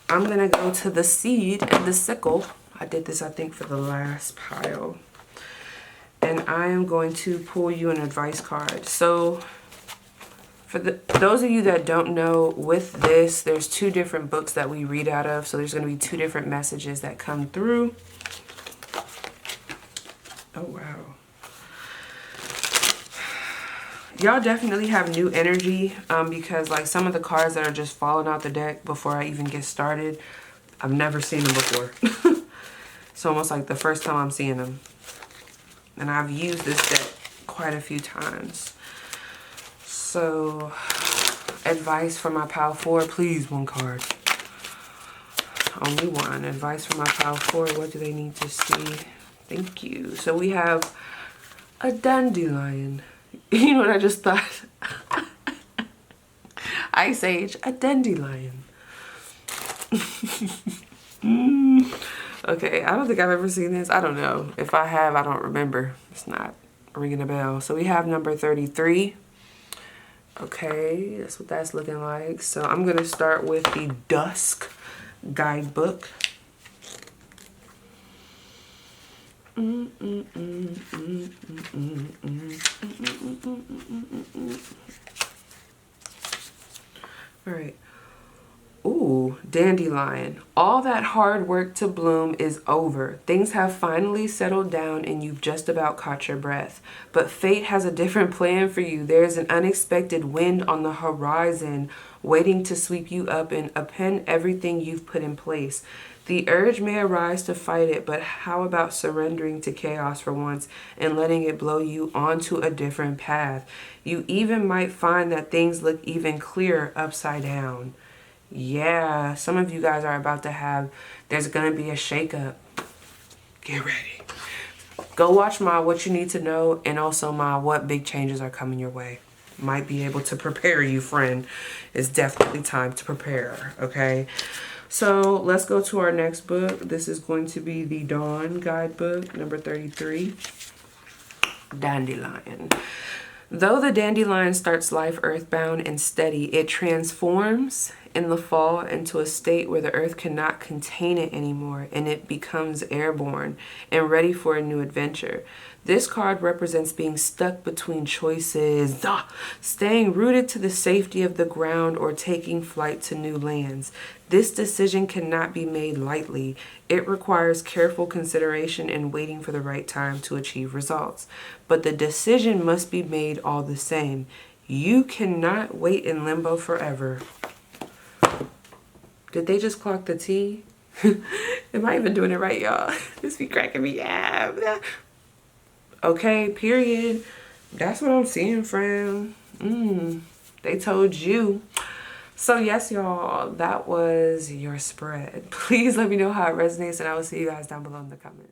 going to go to the seed and the sickle. I did this, I think, for the last pile. And I am going to pull you an advice card. So for those of you that don't know, with this, there's two different books that we read out of. So there's going to be two different messages that come through. Oh, wow. Y'all definitely have new energy because like some of the cards that are just falling out the deck before I even get started, I've never seen them before. It's almost like the first time I'm seeing them. And I've used this deck quite a few times. So, advice for my pile 4, please, one card. Only one. Advice for my pile 4, what do they need to see? Thank you. So we have a dandelion. You know what I just thought? Ice Age, a dandelion. Okay, I don't think I've ever seen this. I don't know. If I have, I don't remember. It's not ringing a bell. So we have number 33. Okay, that's what that's looking like. So I'm going to start with the Dusk guidebook. All right. Ooh. Ooh, dandelion. All that hard work to bloom is over. Things have finally settled down and you've just about caught your breath. But fate has a different plan for you. There's an unexpected wind on the horizon waiting to sweep you up and upend everything you've put in place. The urge may arise to fight it, but how about surrendering to chaos for once and letting it blow you onto a different path? You even might find that things look even clearer upside down. Yeah, some of you guys are about to there's going to be a shakeup. Get ready. Go watch my What You Need to Know and also my What Big Changes Are Coming Your Way. Might be able to prepare you, friend. It's definitely time to prepare, okay? So let's go to our next book. This is going to be the Dawn Guidebook, number 33. Dandelion. Though the dandelion starts life earthbound and steady, it transforms in the fall into a state where the earth cannot contain it anymore, and it becomes airborne and ready for a new adventure. This card represents being stuck between choices, staying rooted to the safety of the ground or taking flight to new lands. This decision cannot be made lightly. It requires careful consideration and waiting for the right time to achieve results. But the decision must be made all the same. You cannot wait in limbo forever. Did they just clock the T? Am I even doing it right, y'all? This be cracking me up. Okay, period. That's what I'm seeing, friend. They told you. So yes, y'all, that was your spread. Please let me know how it resonates, and I will see you guys down below in the comments.